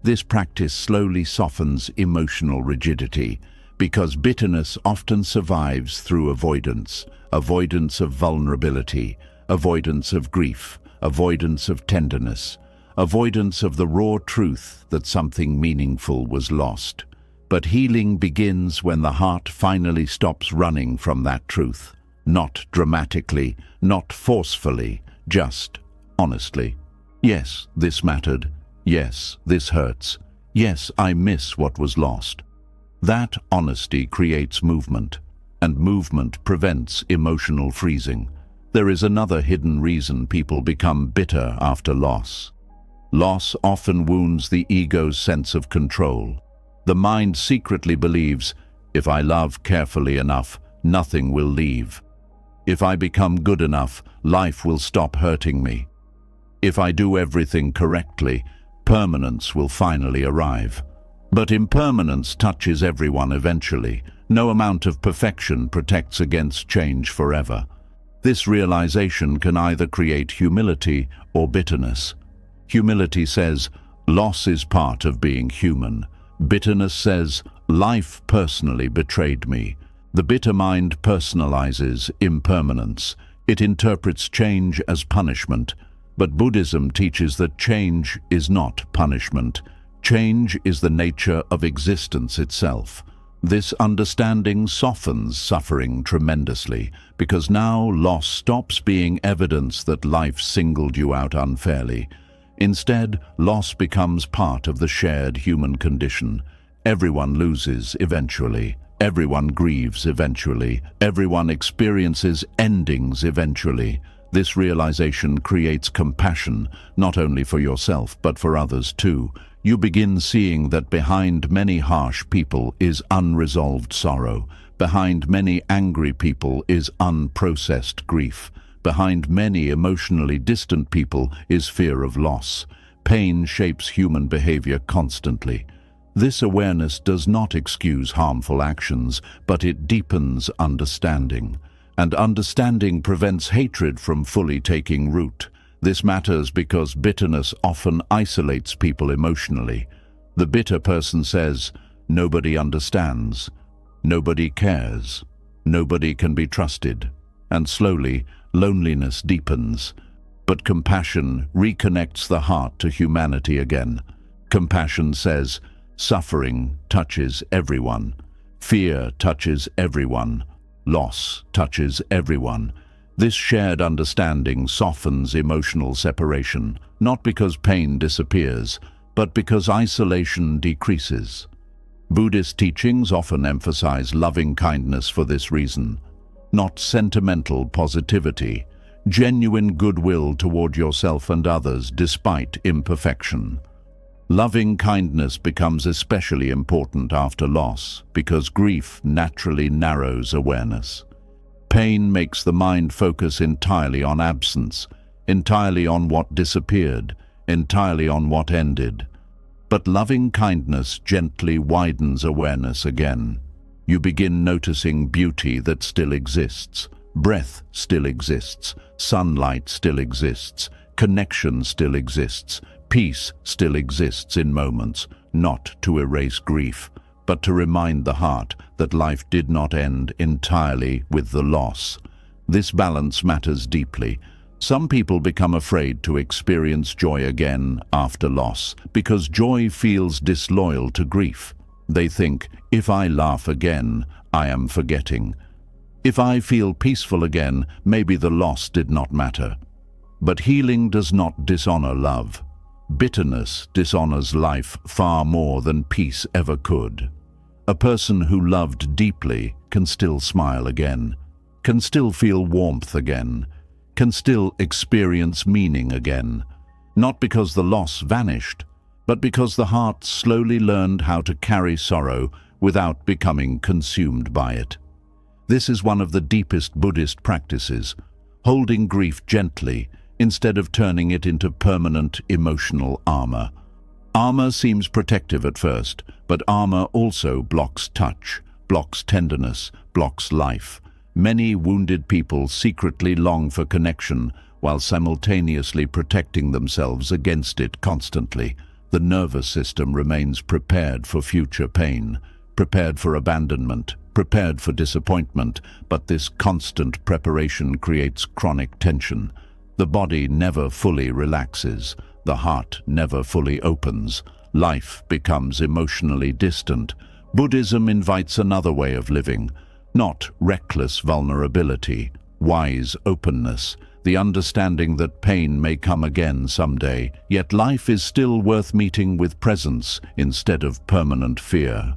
This practice slowly softens emotional rigidity, because bitterness often survives through avoidance, avoidance of vulnerability, avoidance of grief, avoidance of tenderness, avoidance of the raw truth that something meaningful was lost. But healing begins when the heart finally stops running from that truth. Not dramatically, not forcefully, just honestly. Yes, this mattered. Yes, this hurts. Yes, I miss what was lost. That honesty creates movement, and movement prevents emotional freezing. There is another hidden reason people become bitter after loss. Loss often wounds the ego's sense of control. The mind secretly believes, if I love carefully enough, nothing will leave. If I become good enough, life will stop hurting me. If I do everything correctly, permanence will finally arrive. But impermanence touches everyone eventually. No amount of perfection protects against change forever. This realization can either create humility or bitterness. Humility says, loss is part of being human. Bitterness says, life personally betrayed me. The bitter mind personalizes impermanence. It interprets change as punishment. But Buddhism teaches that change is not punishment. Change is the nature of existence itself. This understanding softens suffering tremendously, because now loss stops being evidence that life singled you out unfairly. Instead, loss becomes part of the shared human condition. Everyone loses eventually. Everyone grieves eventually. Everyone experiences endings eventually. This realization creates compassion, not only for yourself, but for others too. You begin seeing that behind many harsh people is unresolved sorrow. Behind many angry people is unprocessed grief. Behind many emotionally distant people is fear of loss. Pain shapes human behavior constantly. This awareness does not excuse harmful actions, but it deepens understanding. And understanding prevents hatred from fully taking root. This matters because bitterness often isolates people emotionally. The bitter person says, "Nobody understands. Nobody cares. Nobody can be trusted." And slowly, loneliness deepens. But compassion reconnects the heart to humanity again. Compassion says, suffering touches everyone. Fear touches everyone. Loss touches everyone. This shared understanding softens emotional separation, not because pain disappears, but because isolation decreases. Buddhist teachings often emphasize loving kindness for this reason. Not sentimental positivity, genuine goodwill toward yourself and others despite imperfection. Loving kindness becomes especially important after loss because grief naturally narrows awareness. Pain makes the mind focus entirely on absence, entirely on what disappeared, entirely on what ended. But loving kindness gently widens awareness again. You begin noticing beauty that still exists. Breath still exists. Sunlight still exists. Connection still exists. Peace still exists in moments, not to erase grief, but to remind the heart that life did not end entirely with the loss. This balance matters deeply. Some people become afraid to experience joy again after loss because joy feels disloyal to grief. They think, if I laugh again, I am forgetting. If I feel peaceful again, maybe the loss did not matter. But healing does not dishonor love. Bitterness dishonors life far more than peace ever could. A person who loved deeply can still smile again, can still feel warmth again, can still experience meaning again, not because the loss vanished, but because the heart slowly learned how to carry sorrow without becoming consumed by it. This is one of the deepest Buddhist practices, holding grief gently instead of turning it into permanent emotional armor. Armor seems protective at first, but armor also blocks touch, blocks tenderness, blocks life. Many wounded people secretly long for connection while simultaneously protecting themselves against it constantly. The nervous system remains prepared for future pain, prepared for abandonment, prepared for disappointment, but this constant preparation creates chronic tension. The body never fully relaxes, the heart never fully opens, life becomes emotionally distant. Buddhism invites another way of living, not reckless vulnerability, wise openness, the understanding that pain may come again someday, yet life is still worth meeting with presence instead of permanent fear.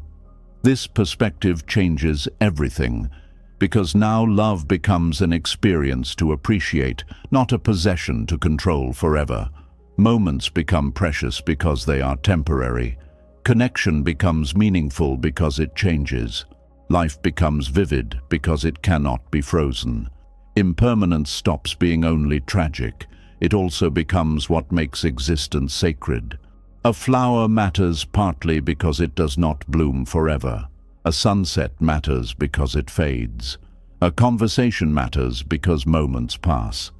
This perspective changes everything, because now love becomes an experience to appreciate, not a possession to control forever. Moments become precious because they are temporary. Connection becomes meaningful because it changes. Life becomes vivid because it cannot be frozen. Impermanence stops being only tragic. It also becomes what makes existence sacred. A flower matters partly because it does not bloom forever. A sunset matters because it fades. A conversation matters because moments pass.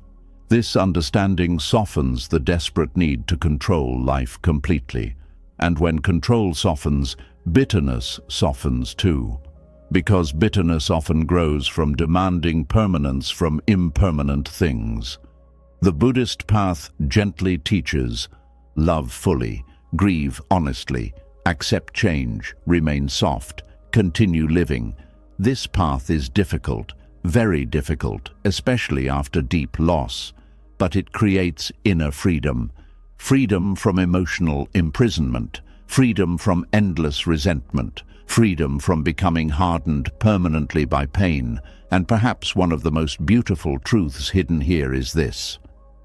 This understanding softens the desperate need to control life completely. And when control softens, bitterness softens too. Because bitterness often grows from demanding permanence from impermanent things. The Buddhist path gently teaches, love fully, grieve honestly, accept change, remain soft, continue living. This path is difficult, very difficult, especially after deep loss, but it creates inner freedom. Freedom from emotional imprisonment, freedom from endless resentment, freedom from becoming hardened permanently by pain, and perhaps one of the most beautiful truths hidden here is this: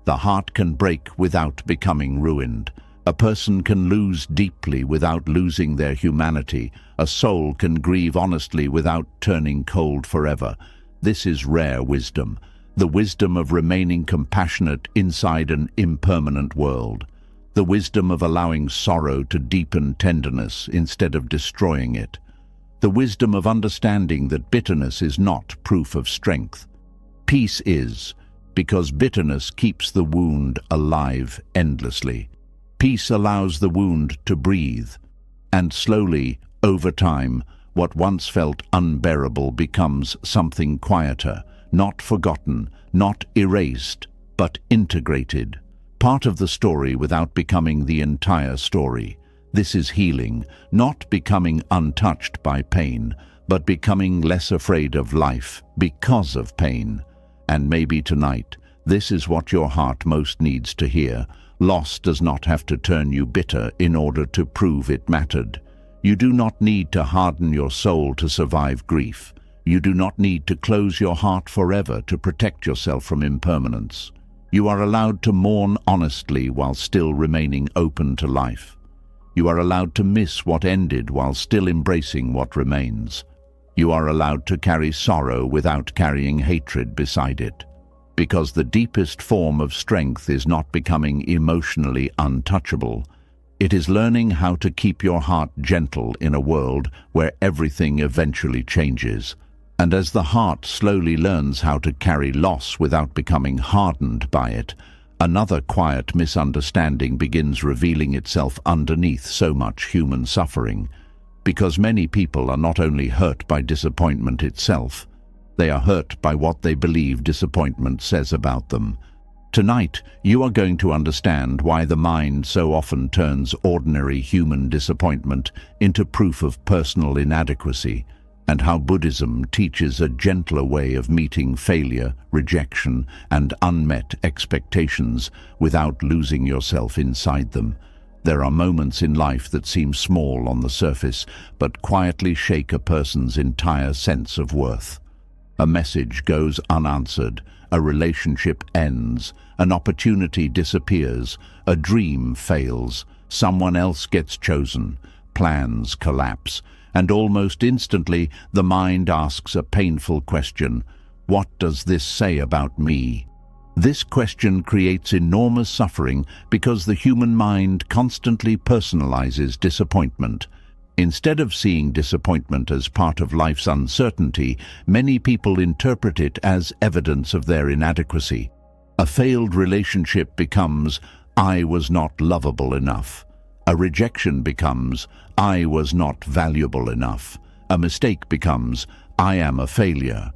the heart can break without becoming ruined. A person can lose deeply without losing their humanity. A soul can grieve honestly without turning cold forever. This is rare wisdom, the wisdom of remaining compassionate inside an impermanent world, the wisdom of allowing sorrow to deepen tenderness instead of destroying it, the wisdom of understanding that bitterness is not proof of strength. Peace is, because bitterness keeps the wound alive endlessly. Peace allows the wound to breathe, and slowly, over time, what once felt unbearable becomes something quieter, not forgotten, not erased, but integrated. Part of the story without becoming the entire story. This is healing, not becoming untouched by pain, but becoming less afraid of life because of pain. And maybe tonight, this is what your heart most needs to hear. Loss does not have to turn you bitter in order to prove it mattered. You do not need to harden your soul to survive grief. You do not need to close your heart forever to protect yourself from impermanence. You are allowed to mourn honestly while still remaining open to life. You are allowed to miss what ended while still embracing what remains. You are allowed to carry sorrow without carrying hatred beside it. Because the deepest form of strength is not becoming emotionally untouchable. It is learning how to keep your heart gentle in a world where everything eventually changes. And as the heart slowly learns how to carry loss without becoming hardened by it, another quiet misunderstanding begins revealing itself underneath so much human suffering. Because many people are not only hurt by disappointment itself, they are hurt by what they believe disappointment says about them. Tonight, you are going to understand why the mind so often turns ordinary human disappointment into proof of personal inadequacy, and how Buddhism teaches a gentler way of meeting failure, rejection, and unmet expectations without losing yourself inside them. There are moments in life that seem small on the surface, but quietly shake a person's entire sense of worth. A message goes unanswered, a relationship ends, an opportunity disappears, a dream fails, someone else gets chosen, plans collapse, and almost instantly the mind asks a painful question: what does this say about me? This question creates enormous suffering because the human mind constantly personalizes disappointment. Instead of seeing disappointment as part of life's uncertainty, many people interpret it as evidence of their inadequacy. A failed relationship becomes, "I was not lovable enough." A rejection becomes, "I was not valuable enough." A mistake becomes, "I am a failure."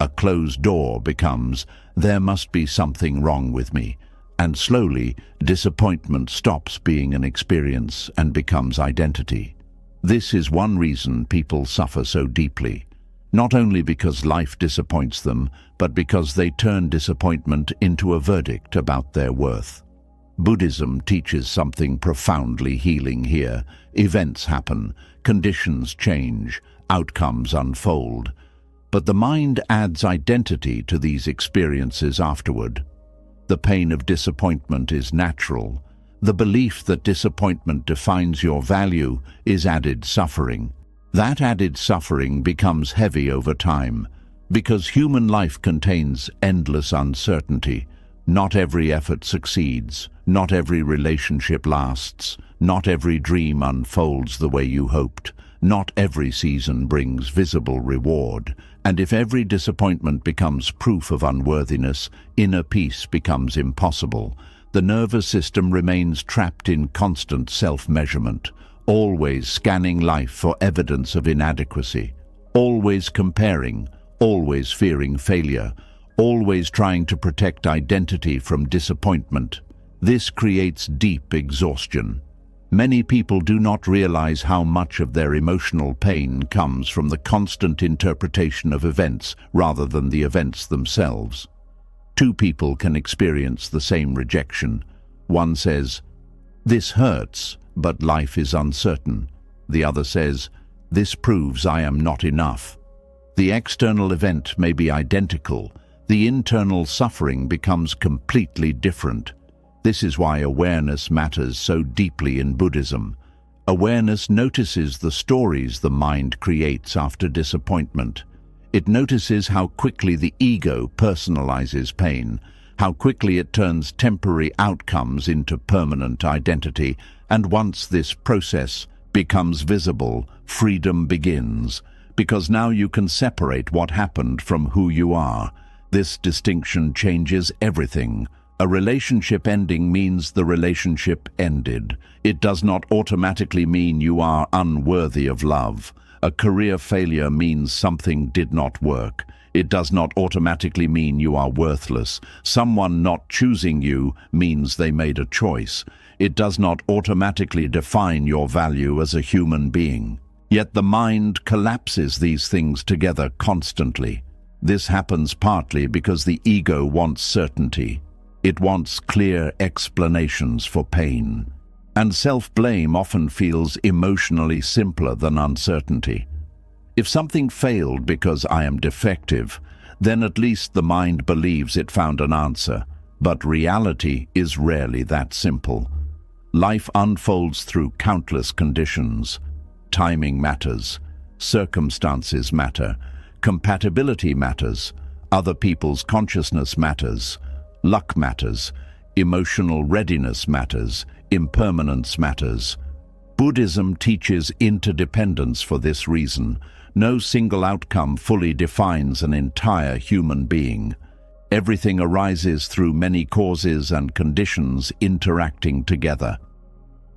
A closed door becomes, "There must be something wrong with me." And slowly, disappointment stops being an experience and becomes identity. This is one reason people suffer so deeply, not only because life disappoints them, but because they turn disappointment into a verdict about their worth. Buddhism teaches something profoundly healing here. Events happen, conditions change, outcomes unfold, but the mind adds identity to these experiences afterward. The pain of disappointment is natural. The belief that disappointment defines your value is added suffering. That added suffering becomes heavy over time, because human life contains endless uncertainty. Not every effort succeeds, not every relationship lasts, not every dream unfolds the way you hoped, not every season brings visible reward. And if every disappointment becomes proof of unworthiness, inner peace becomes impossible. The nervous system remains trapped in constant self-measurement, always scanning life for evidence of inadequacy, always comparing, always fearing failure, always trying to protect identity from disappointment. This creates deep exhaustion. Many people do not realize how much of their emotional pain comes from the constant interpretation of events rather than the events themselves. Two people can experience the same rejection. One says, "This hurts," but life is uncertain. The other says, "This proves I am not enough." The external event may be identical. The internal suffering becomes completely different. This is why awareness matters so deeply in Buddhism. Awareness notices the stories the mind creates after disappointment. It notices how quickly the ego personalizes pain, how quickly it turns temporary outcomes into permanent identity, and once this process becomes visible, freedom begins, because now you can separate what happened from who you are. This distinction changes everything. A relationship ending means the relationship ended. It does not automatically mean you are unworthy of love. A career failure means something did not work. It does not automatically mean you are worthless. Someone not choosing you means they made a choice. It does not automatically define your value as a human being. Yet the mind collapses these things together constantly. This happens partly because the ego wants certainty. It wants clear explanations for pain. And self-blame often feels emotionally simpler than uncertainty. If something failed because I am defective, then at least the mind believes it found an answer. But reality is rarely that simple. Life unfolds through countless conditions. Timing matters. Circumstances matter. Compatibility matters. Other people's consciousness matters. Luck matters. Emotional readiness matters. Impermanence matters. Buddhism teaches interdependence for this reason. No single outcome fully defines an entire human being. Everything arises through many causes and conditions interacting together.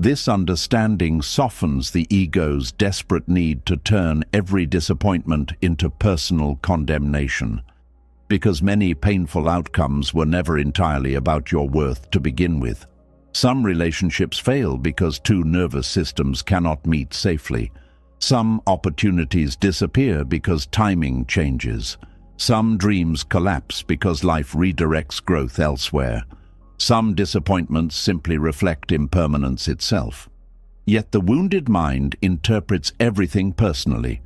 This understanding softens the ego's desperate need to turn every disappointment into personal condemnation. Because many painful outcomes were never entirely about your worth to begin with. Some relationships fail because two nervous systems cannot meet safely. Some opportunities disappear because timing changes. Some dreams collapse because life redirects growth elsewhere. Some disappointments simply reflect impermanence itself. Yet the wounded mind interprets everything personally.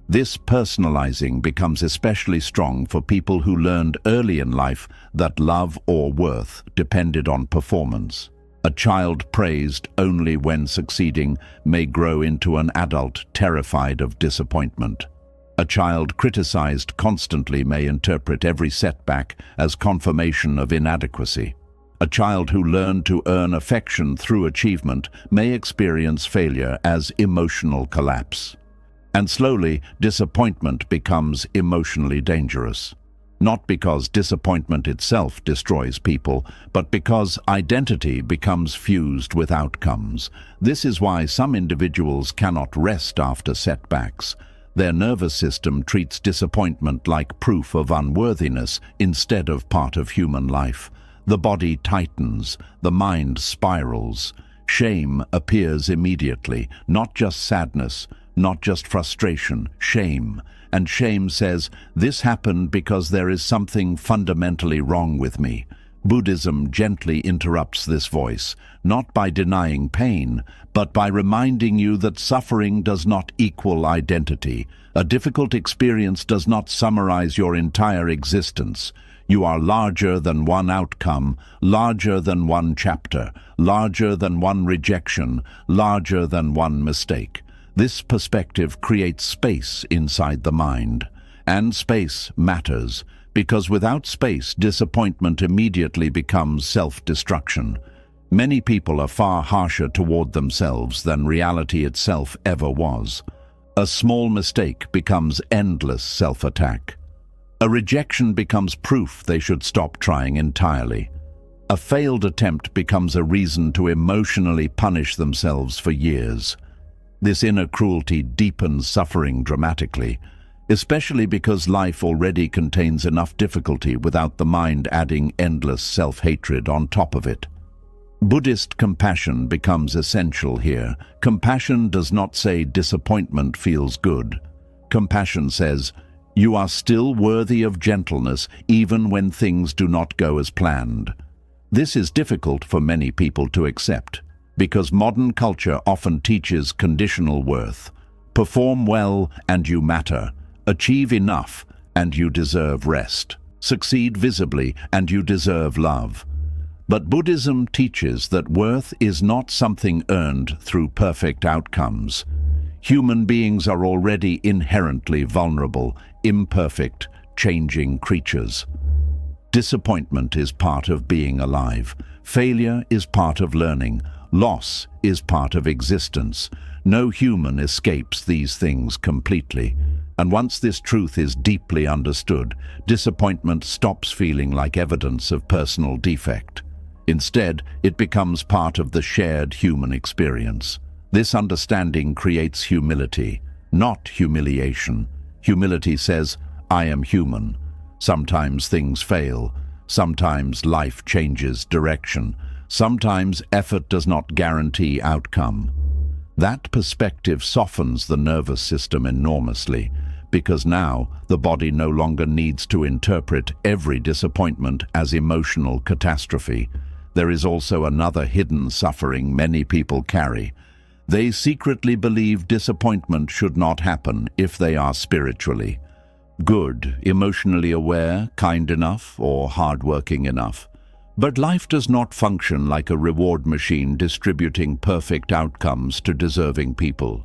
This personalizing becomes especially strong for people who learned early in life that love or worth depended on performance. A child praised only when succeeding may grow into an adult terrified of disappointment. A child criticized constantly may interpret every setback as confirmation of inadequacy. A child who learned to earn affection through achievement may experience failure as emotional collapse. And slowly, disappointment becomes emotionally dangerous. Not because disappointment itself destroys people, but because identity becomes fused with outcomes. This is why some individuals cannot rest after setbacks. Their nervous system treats disappointment like proof of unworthiness instead of part of human life. The body tightens, the mind spirals. Shame appears immediately, not just sadness, not just frustration, shame. And shame says, this happened because there is something fundamentally wrong with me. Buddhism gently interrupts this voice, not by denying pain, but by reminding you that suffering does not equal identity. A difficult experience does not summarize your entire existence. You are larger than one outcome, larger than one chapter, larger than one rejection, larger than one mistake. This perspective creates space inside the mind. And space matters, because without space, disappointment immediately becomes self-destruction. Many people are far harsher toward themselves than reality itself ever was. A small mistake becomes endless self-attack. A rejection becomes proof they should stop trying entirely. A failed attempt becomes a reason to emotionally punish themselves for years. This inner cruelty deepens suffering dramatically, especially because life already contains enough difficulty without the mind adding endless self-hatred on top of it. Buddhist compassion becomes essential here. Compassion does not say disappointment feels good. Compassion says, you are still worthy of gentleness even when things do not go as planned. This is difficult for many people to accept. Because modern culture often teaches conditional worth. Perform well and you matter. Achieve enough and you deserve rest. Succeed visibly and you deserve love. But Buddhism teaches that worth is not something earned through perfect outcomes. Human beings are already inherently vulnerable, imperfect, changing creatures. Disappointment is part of being alive. Failure is part of learning. Loss is part of existence. No human escapes these things completely. And once this truth is deeply understood, disappointment stops feeling like evidence of personal defect. Instead, it becomes part of the shared human experience. This understanding creates humility, not humiliation. Humility says, I am human. Sometimes things fail. Sometimes life changes direction. Sometimes effort does not guarantee outcome. That perspective softens the nervous system enormously, because now the body no longer needs to interpret every disappointment as emotional catastrophe. There is also another hidden suffering many people carry. They secretly believe disappointment should not happen if they are spiritually good, emotionally aware, kind enough, or hardworking enough. But life does not function like a reward machine distributing perfect outcomes to deserving people.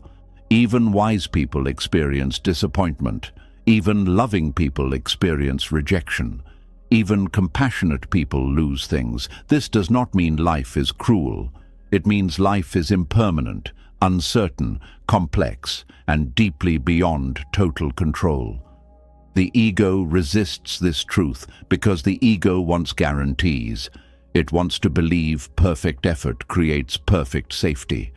Even wise people experience disappointment. Even loving people experience rejection. Even compassionate people lose things. This does not mean life is cruel. It means life is impermanent, uncertain, complex, and deeply beyond total control. The ego resists this truth because the ego wants guarantees. It wants to believe perfect effort creates perfect safety.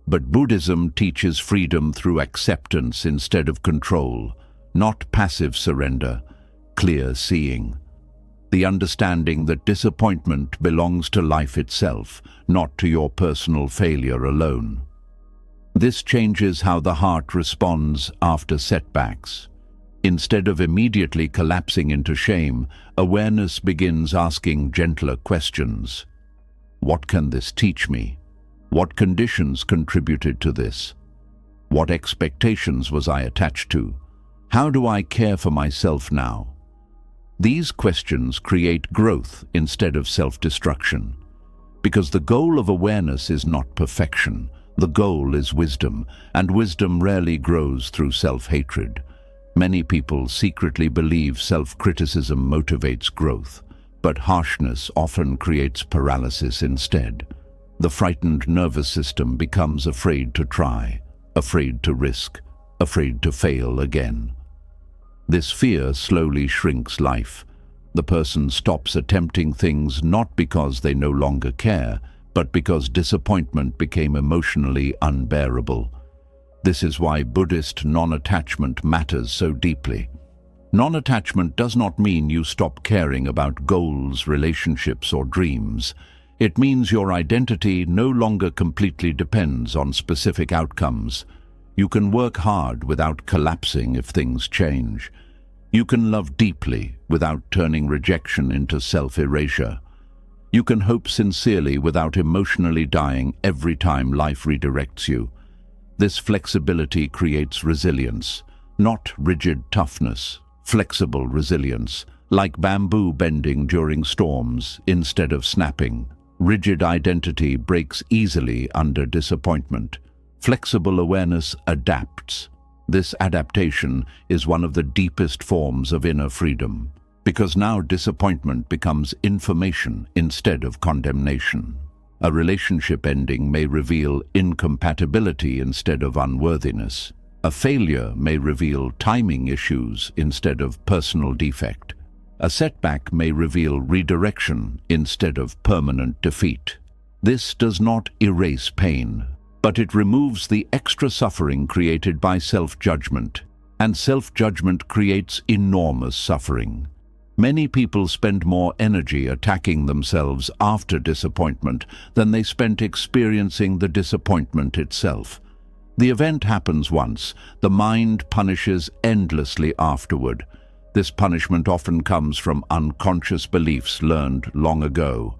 But Buddhism teaches freedom through acceptance instead of control, not passive surrender, clear seeing. The understanding that disappointment belongs to life itself, not to your personal failure alone. This changes how the heart responds after setbacks. Instead of immediately collapsing into shame, awareness begins asking gentler questions. What can this teach me? What conditions contributed to this? What expectations was I attached to? How do I care for myself now? These questions create growth instead of self-destruction. Because the goal of awareness is not perfection. The goal is wisdom, and wisdom rarely grows through self-hatred. Many people secretly believe self-criticism motivates growth, but harshness often creates paralysis instead. The frightened nervous system becomes afraid to try, afraid to risk, afraid to fail again. This fear slowly shrinks life. The person stops attempting things not because they no longer care, but because disappointment became emotionally unbearable. This is why Buddhist non-attachment matters so deeply. Non-attachment does not mean you stop caring about goals, relationships, or dreams. It means your identity no longer completely depends on specific outcomes. You can work hard without collapsing if things change. You can love deeply without turning rejection into self-erasure. You can hope sincerely without emotionally dying every time life redirects you. This flexibility creates resilience, not rigid toughness, flexible resilience, like bamboo bending during storms instead of snapping. Rigid identity breaks easily under disappointment. Flexible awareness adapts. This adaptation is one of the deepest forms of inner freedom, because now disappointment becomes information instead of condemnation. A relationship ending may reveal incompatibility instead of unworthiness. A failure may reveal timing issues instead of personal defect. A setback may reveal redirection instead of permanent defeat. This does not erase pain, but it removes the extra suffering created by self-judgment, and self-judgment creates enormous suffering. Many people spend more energy attacking themselves after disappointment than they spent experiencing the disappointment itself. The event happens once, the mind punishes endlessly afterward. This punishment often comes from unconscious beliefs learned long ago.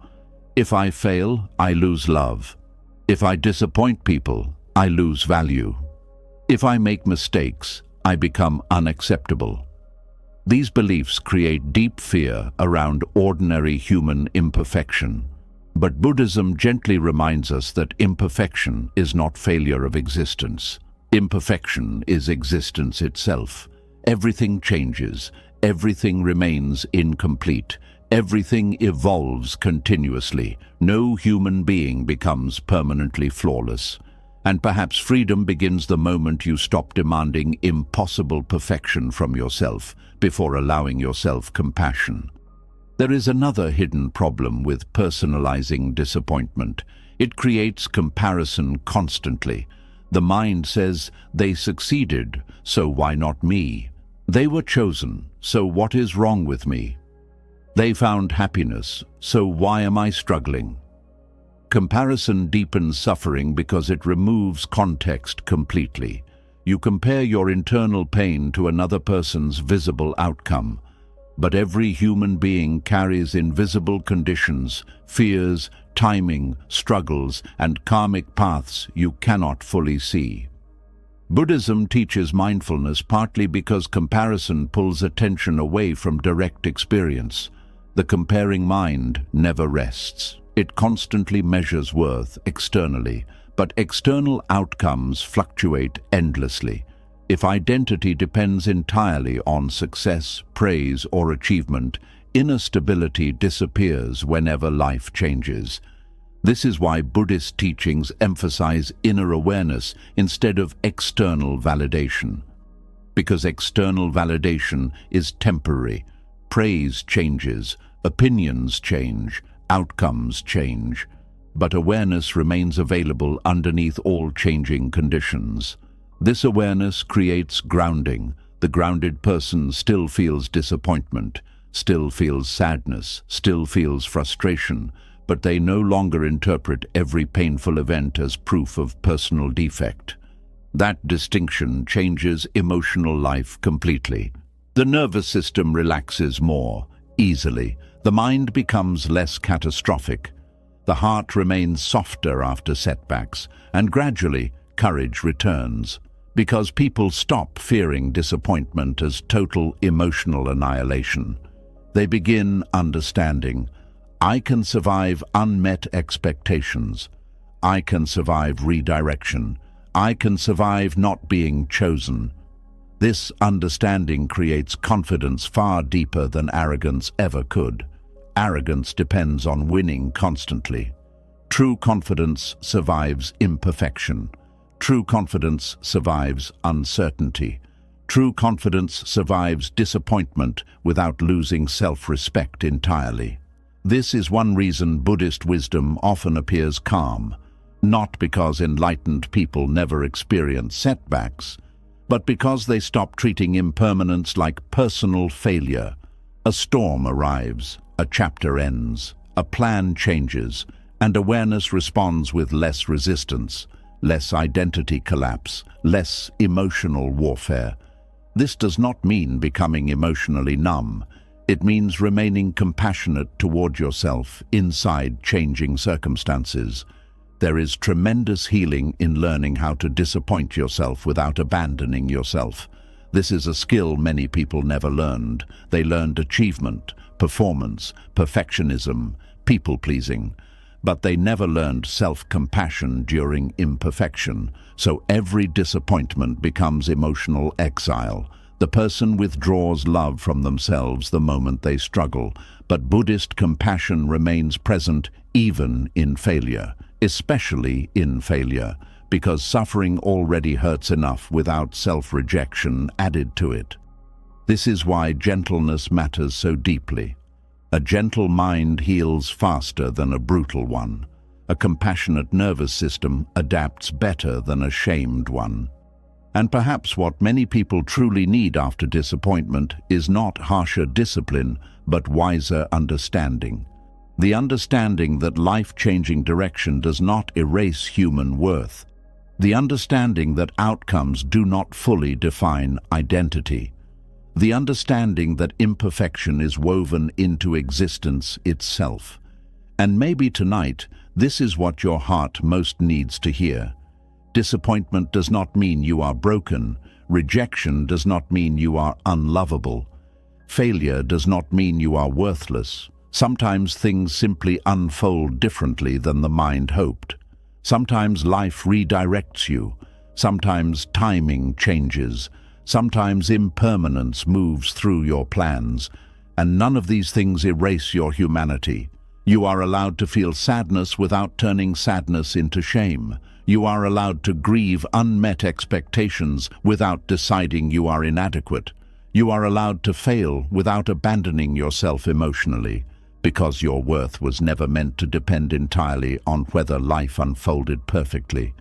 If I fail, I lose love. If I disappoint people, I lose value. If I make mistakes, I become unacceptable. These beliefs create deep fear around ordinary human imperfection. But Buddhism gently reminds us that imperfection is not failure of existence. Imperfection is existence itself. Everything changes, everything remains incomplete, everything evolves continuously. No human being becomes permanently flawless. And perhaps freedom begins the moment you stop demanding impossible perfection from yourself before allowing yourself compassion. There is another hidden problem with personalizing disappointment. It creates comparison constantly. The mind says, they succeeded, so why not me? They were chosen, so what is wrong with me? They found happiness, so why am I struggling? Comparison deepens suffering because it removes context completely. You compare your internal pain to another person's visible outcome. But every human being carries invisible conditions, fears, timing, struggles, and karmic paths you cannot fully see. Buddhism teaches mindfulness partly because comparison pulls attention away from direct experience. The comparing mind never rests. It constantly measures worth externally, but external outcomes fluctuate endlessly. If identity depends entirely on success, praise, or achievement, inner stability disappears whenever life changes. This is why Buddhist teachings emphasize inner awareness instead of external validation. Because external validation is temporary. Praise changes, opinions change, outcomes change, but awareness remains available underneath all changing conditions. This awareness creates grounding. The grounded person still feels disappointment, still feels sadness, still feels frustration, but they no longer interpret every painful event as proof of personal defect. That distinction changes emotional life completely. The nervous system relaxes more easily. The mind becomes less catastrophic. The heart remains softer after setbacks, and gradually courage returns, because people stop fearing disappointment as total emotional annihilation. They begin understanding, I can survive unmet expectations. I can survive redirection. I can survive not being chosen. This understanding creates confidence far deeper than arrogance ever could. Arrogance depends on winning constantly. True confidence survives imperfection. True confidence survives uncertainty. True confidence survives disappointment without losing self-respect entirely. This is one reason Buddhist wisdom often appears calm, not because enlightened people never experience setbacks, but because they stop treating impermanence like personal failure. A storm arrives, a chapter ends, a plan changes, and awareness responds with less resistance, less identity collapse, less emotional warfare. This does not mean becoming emotionally numb. It means remaining compassionate toward yourself inside changing circumstances. There is tremendous healing in learning how to disappoint yourself without abandoning yourself. This is a skill many people never learned. They learned achievement, performance, perfectionism, people-pleasing, but they never learned self-compassion during imperfection, so every disappointment becomes emotional exile. The person withdraws love from themselves the moment they struggle, but Buddhist compassion remains present even in failure, especially in failure, because suffering already hurts enough without self-rejection added to it. This is why gentleness matters so deeply. A gentle mind heals faster than a brutal one. A compassionate nervous system adapts better than a shamed one. And perhaps what many people truly need after disappointment is not harsher discipline, but wiser understanding. The understanding that life-changing direction does not erase human worth. The understanding that outcomes do not fully define identity. The understanding that imperfection is woven into existence itself. And maybe tonight, This is what your heart most needs to hear. Disappointment does not mean you are broken. Rejection does not mean you are unlovable. Failure does not mean you are worthless. Sometimes things simply unfold differently than the mind hoped. Sometimes life redirects you. Sometimes timing changes. Sometimes impermanence moves through your plans. And none of these things erase your humanity. You are allowed to feel sadness without turning sadness into shame. You are allowed to grieve unmet expectations without deciding you are inadequate. You are allowed to fail without abandoning yourself emotionally, because your worth was never meant to depend entirely on whether life unfolded perfectly.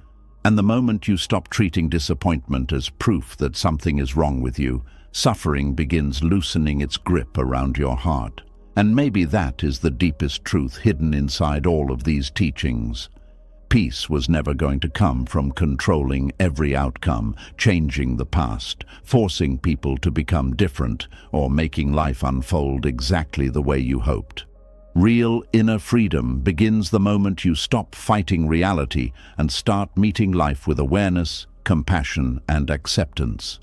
And the moment you stop treating disappointment as proof that something is wrong with you, suffering begins loosening its grip around your heart. And maybe that is the deepest truth hidden inside all of these teachings. Peace was never going to come from controlling every outcome, changing the past, forcing people to become different, or making life unfold exactly the way you hoped. Real inner freedom begins the moment you stop fighting reality and start meeting life with awareness, compassion, and acceptance.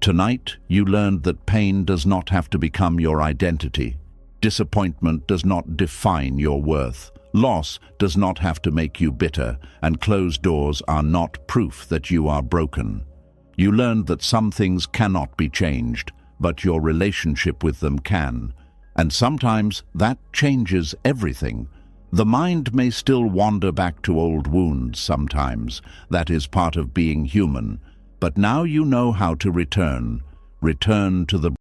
Tonight, you learned that pain does not have to become your identity. Disappointment does not define your worth. Loss does not have to make you bitter, and closed doors are not proof that you are broken. You learned that some things cannot be changed, but your relationship with them can. And sometimes that changes everything. The mind may still wander back to old wounds sometimes. That is part of being human. But now you know how to return to the